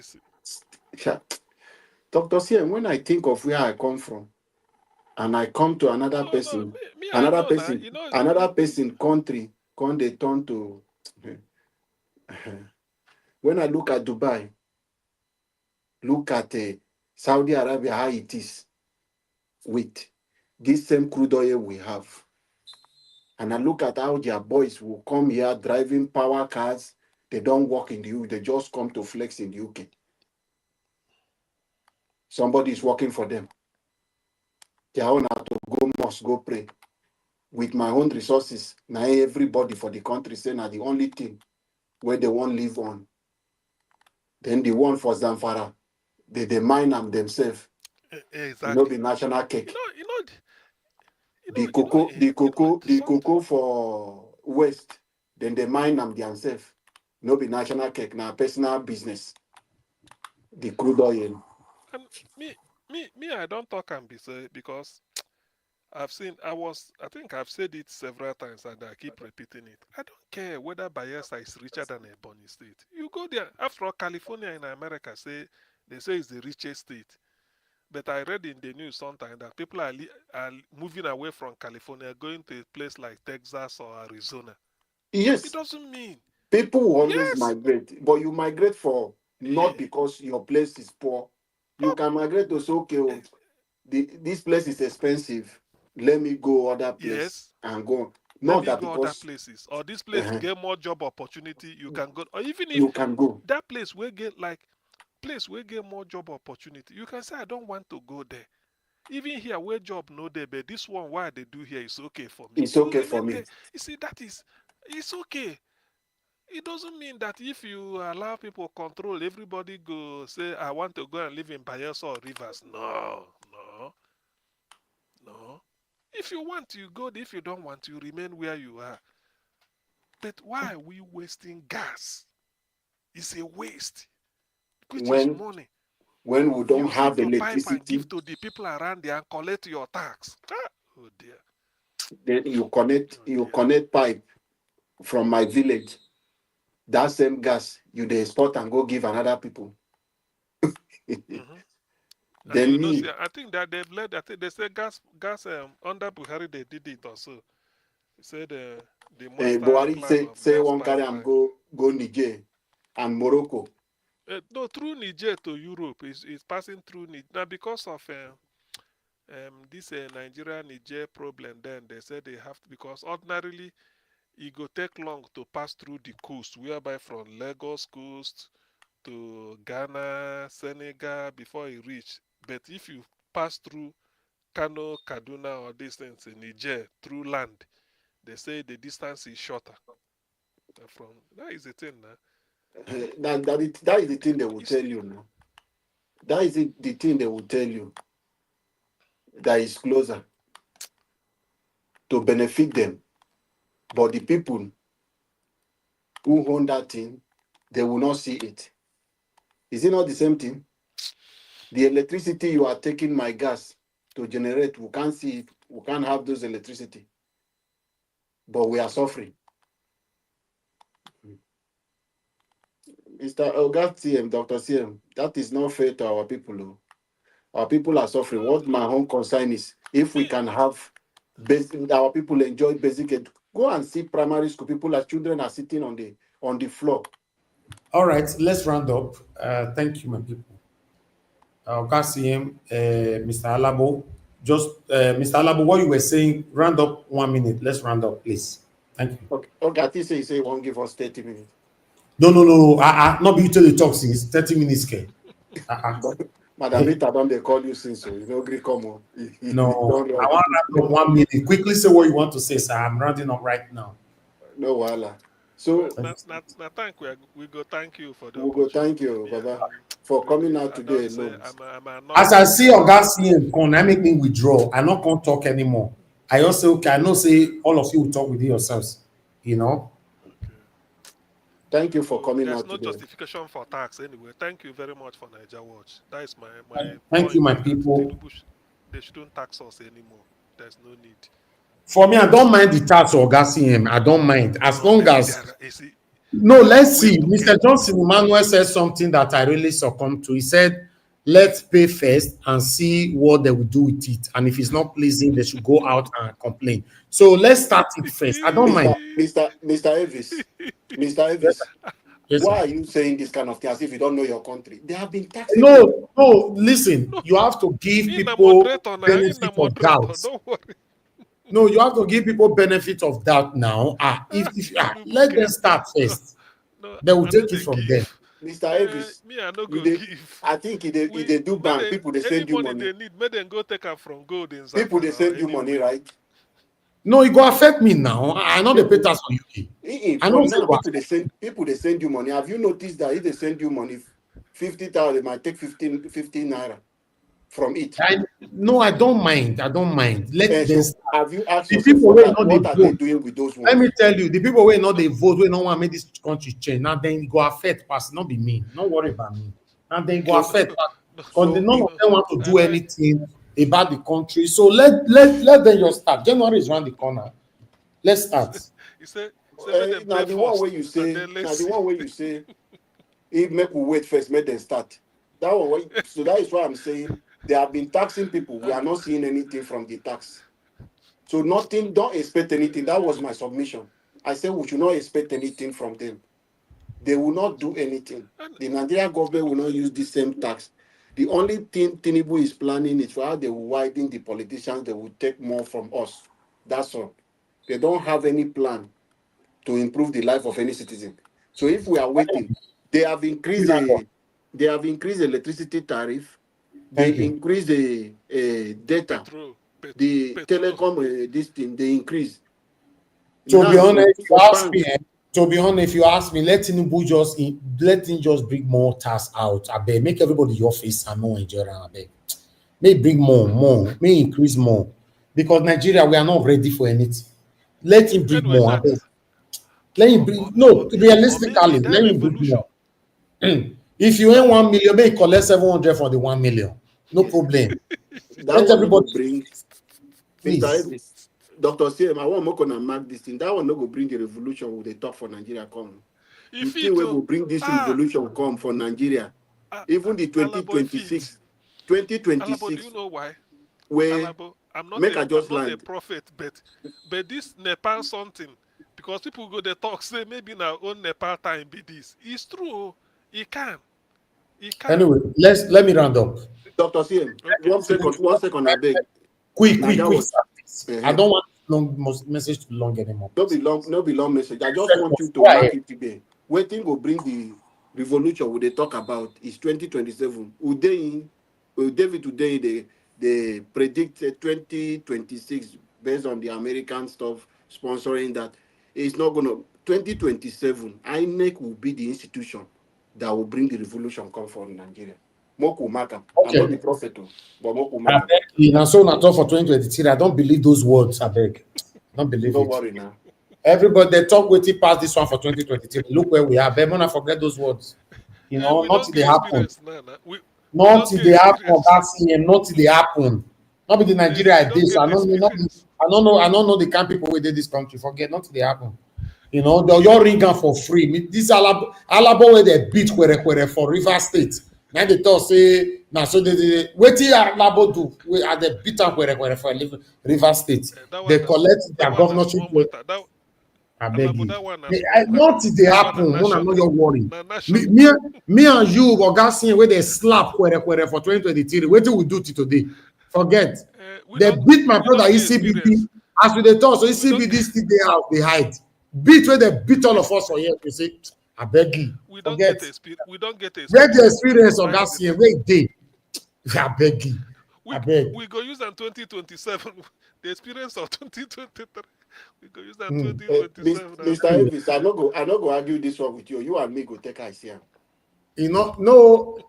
Dr. CM, when I think of where I come from, and I come to another person, I know now. another person country, come they turn to. When I look at Dubai, look at Saudi Arabia, how it is with this same crude oil we have. And I look at how their boys will come here driving power cars. They don't work in the UK. They just come to flex in the UK. Somebody is working for them. Their own have to go, must go pray. With my own resources, now everybody for the country say now the only thing where they won't live on. Then the one for Zamfara, they mine them themselves. Exactly. Be national cake. The the cocoa for West, then they mine them themselves. Be national cake, now personal business. The crude oil. And I don't talk and be say because I think I've said it several times and I keep repeating it. I don't care whether Bayelsa is richer than Ebonyi State. You go there. After all, California in America they say it's the richest state. But I read in the news sometime that people are moving away from California, going to a place like Texas or Arizona. Yes. It doesn't mean. People will always migrate, but you migrate for not because your place is poor. You can migrate to say, okay, oh, this place is expensive. Let me go other place Yes. and go. Let Not me that go other because places. Or this place uh get more job opportunity, you can go. Or even if you can go. that place will get more job opportunity, you can say I don't want to go there. Even here where job no there, but this one why they do here is okay for me. It's You okay for remain me. there. You see, it's okay. It doesn't mean that if you allow people control, everybody go say I want to go and live in Bayelsa or Rivers. No, no, no. If you want, you go. If you don't want, you remain where you are. But why are we wasting gas? It's a waste, which is When money. we don't Use have it to pipe and electricity, give to the people around there and collect your tax. Ah, oh dear. then Oh you dear. connect pipe from my village. That same gas you dey export and go give another people. Mm-hmm. And Then you know, see, me, I think that they've led. I think they say gas under Buhari they did it also. They said the master Buhari plan of say gas one carry am pipeline. go Niger and Morocco. No, through Niger to Europe is passing through Niger now because of this Nigeria Niger problem. Then they said they have to, because ordinarily it go take long to pass through the coast, whereby from Lagos coast to Ghana, Senegal before it reach. But if you pass through Kano, Kaduna, or distance in Niger through land, they say the distance is shorter. From that is the thing now. That is the thing they will It's, tell you now. That is the thing they will tell you that is closer to benefit them. But the people who own that thing, they will not see it. Is it not the same thing? The electricity you are taking my gas to generate, we can't see it. We can't have those electricity. But we are suffering. Mr. Oga CM, Dr. CM, that is not fair to our people. Oh. Our people are suffering. What my own concern is, if we me, can have our people enjoy basic ed, go and see primary school people as children are sitting on the floor. All right, let's round up. Thank you, my people. Kassim, Mr. Alabo, just Mr. Alabo, what you were saying, round up 1 minute. Let's round up, please. Thank you. Okay, I think say he won't give us 30 minutes. No. Not be you tell the talk since 30 minutes. But Madam Rita, don't they call you since so you know agree come on. No, Don't I write. want to round up 1 minute. Quickly say what you want to say, sir. I'm rounding up right now. No wala. well, So thank we go thank you for the we go thank opportunity. you, Me, Baba, for coming out I today don't say alone. I'm As I anonymous see here. Oga CM come, I make me withdraw. I not can't talk anymore. I also okay, I know say all of you will talk with yourselves, you know. Okay. Thank you for So coming there's out no today. justification for tax anyway. Thank you very much for Niger Watch. That is my Thank you, point my that people. Tinubu they shouldn't tax us anymore. There's no need. For me, I don't mind the tax or Oga CM. I don't mind. As No, long but as there you see no, there are let's ways see. to Mr. get Johnson Emmanuel said something that I really succumbed to. He said, let's pay first and see what they will do with it. And if it's not pleasing, they should go out and complain. So let's start it first. I don't mind. Mr. Evis, Mr. Evis, Yes, why sir. are you saying this kind of thing as if you don't know your country? They have been taxing people. No, listen, no you have to give in a people moderator now, in a benefit of moderator, doubt. don't worry. No, you have to give people benefit of doubt now. Tinubu Let them care. start No, first. no, They will I know take it they from there. give. Mr. Evis, Me, I no you go dey, give. I think if We they do may bank, they, people they any send you money money. they need, may them go take her from gold in People they Zamfara or send you money, anywhere. right? No, it go affect me now. I know the pay People, tax for UK. I know for say now, it go people they send you money. Have you noticed that if they send you money, 50,000, they might take 15 naira from it. no, I don't mind. I don't mind. Let And them so start. have you asked The yourself people where not they what are they vote. doing with those Let me ones? tell you, the people where not No, they vote, we don't want to make this country change. Now then it go affect pass, not be me. Don't worry about me. Now then it go So affect pass. no, Because so none if of no. them want to I do know. anything about the country. So let them just start. January is around the corner. Let's start. He said, make them now pay the one where first, you and say, then let's see. if make we wait first, make them start. So that is why I'm saying they have been taxing people. We are not seeing anything from the tax. So nothing, don't expect anything. That was my submission. I said we should not expect anything from them. They will not do anything. The Nigerian government will not use the same tax. The only thing Tinubu is planning is for how they will widen the politicians, they will take more from us. That's all. They don't have any plan to improve the life of any citizen. So if we are waiting, they have increased the electricity tariff, they increase the data, the telecom this thing, they increase. To be honest, if you ask me, let him just bring more tax out. I beg, make everybody your face and more Nigeria. I beg, may bring more, may increase more, because Nigeria we are not ready for anything. Let him bring more. I beg. Let him bring realistically. Let him bring more. If you earn 1 million, may collect 700 for the 1 million. No problem. Let everybody bring. Please. Dr. CM, I want more to mark this thing. That one not go bring the revolution with the talk for Nigeria come. You think we will bring this revolution come for Nigeria? Even the 2026. Alabo, do you know why? Where Alabo, I'm not a prophet, but this Nepal something, because people go they talk, say maybe now own Nepal time be this. It's true. It can. Anyway, let me round up. Dr. CM, okay. one second, I beg. Quick. I don't want long message to long anymore. Not be long message. I just want you to mark it today. Waiting will bring the revolution they talk about is 2027. David today they predict 2026 based on the American stuff sponsoring that. It's not gonna 2027. INEC will be the institution that will bring the revolution come from Nigeria. Moku Maka. Okay. I'm not the prophet, but Moku Maka. In so not for 2023. I don't believe those words. I beg. Don't believe Don't it. worry now. Everybody they talk waiting past this one for 2023. Look where we are. But not forget those words. You know, not they happen. Not they happen. That's him. Not they happen. Not be the Nigeria this. I don't know the kind of people within this country. Forget not they happen. You know, your ringan for free. This Alabo where they beat where for River State. Now they talk say now so they wait till Alabo do we are the beat up where for River State. They collect their governorship. I beg you. Not they happen. No, I'm not your worry. Me and you were gassing where they slap where for 2023. What do we do today? Forget. They beat my brother ECBD as we they talk. So ECBD still they out, they hide. Beat where they beat all of us for here. You say, I beg you. We don't get experience. We don't get experience. Where the experience of that year, where they? I beg you. We go use in 2027. The experience of 2023. We go use in 2027. Mr. Elvis, I not go argue this one with you. You and me go take ICM. You know, no,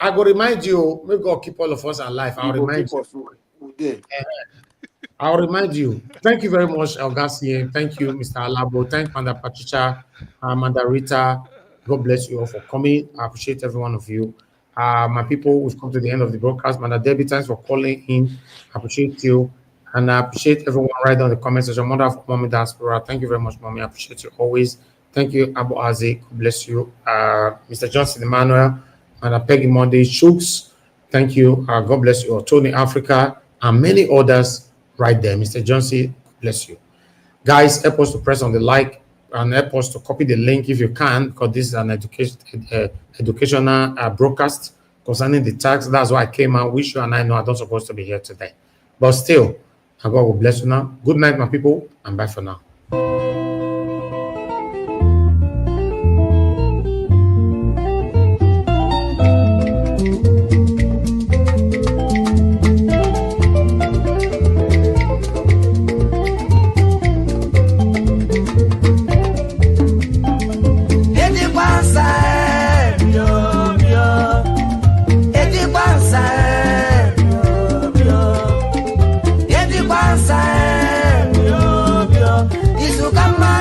I go remind you, maybe God keep all of us alive. I'll remind you. I'll remind you. Thank you very much, El Garcia. Thank you, Mr. Alabo. Thank Manda Patricia, Amanda Rita. God bless you all for coming. I appreciate every one of you. My people, we've come to the end of the broadcast. Manda Debbie, thanks for calling in. I appreciate you. And I appreciate everyone right on the comment section. Mother of Mommy Diaspora. Thank you very much, Mommy. I appreciate you always. Thank you, Abu Azi. God bless you. Mr. Johnson Emmanuel and Peggy Monday Shooks. Thank you. God bless you. Tony Africa and many others right there. Mr. Johnson, bless you. Guys, help us to press on the like and help us to copy the link if you can, because this is an educational broadcast concerning the tax. That's why I came out. Wish you and I know I'm not supposed to be here today. But still, God will bless you now. Good night, my people, and bye for now. Kama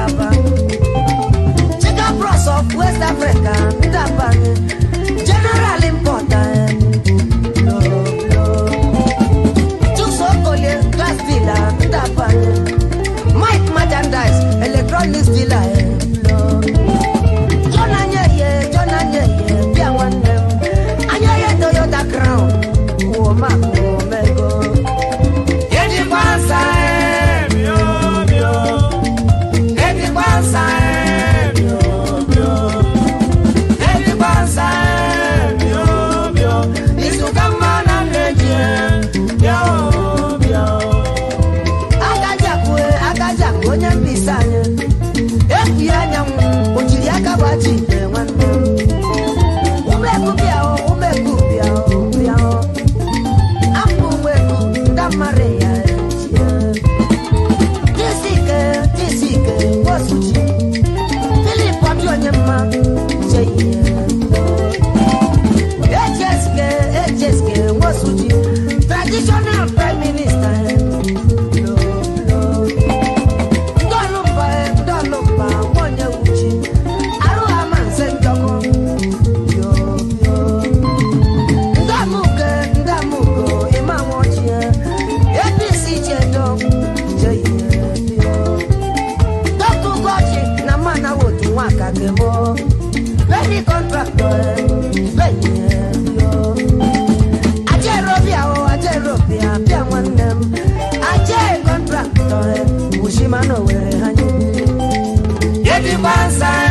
Ndaba. Chica Bros of West Africa, Ndaba. General Importer, no. Chusokole, Glass Dealer, Ndaba. Mike Merchandise, Electronics Dealer, no. John Anyeye, Piawanem. Anyeye Toyota Crown, oh, Marco, Mego. Yeti Kwanza, Yeti Kwanza, Yeti Kwanza, Isukamana Neje, Akajakwe, Nyambisanya, Efianyam, Ujiriaka Bachi, Umekubiao, Ambuweku, Damaria, Tisike, Wasuchi, Philip Watuanyama, HSK, Wasuchi, Traditional Prime Minister, Dolumba, Wanyawuchi, Aruaman Sentoko, Ndamuko, Imamochia, APC Cheto, Dr. Gochi, Namana Wotu Waka Kemo, Very Contractor, Ajerobia, Piawanem, Ajer Contractor, Mushimano, where Yeti Bansa.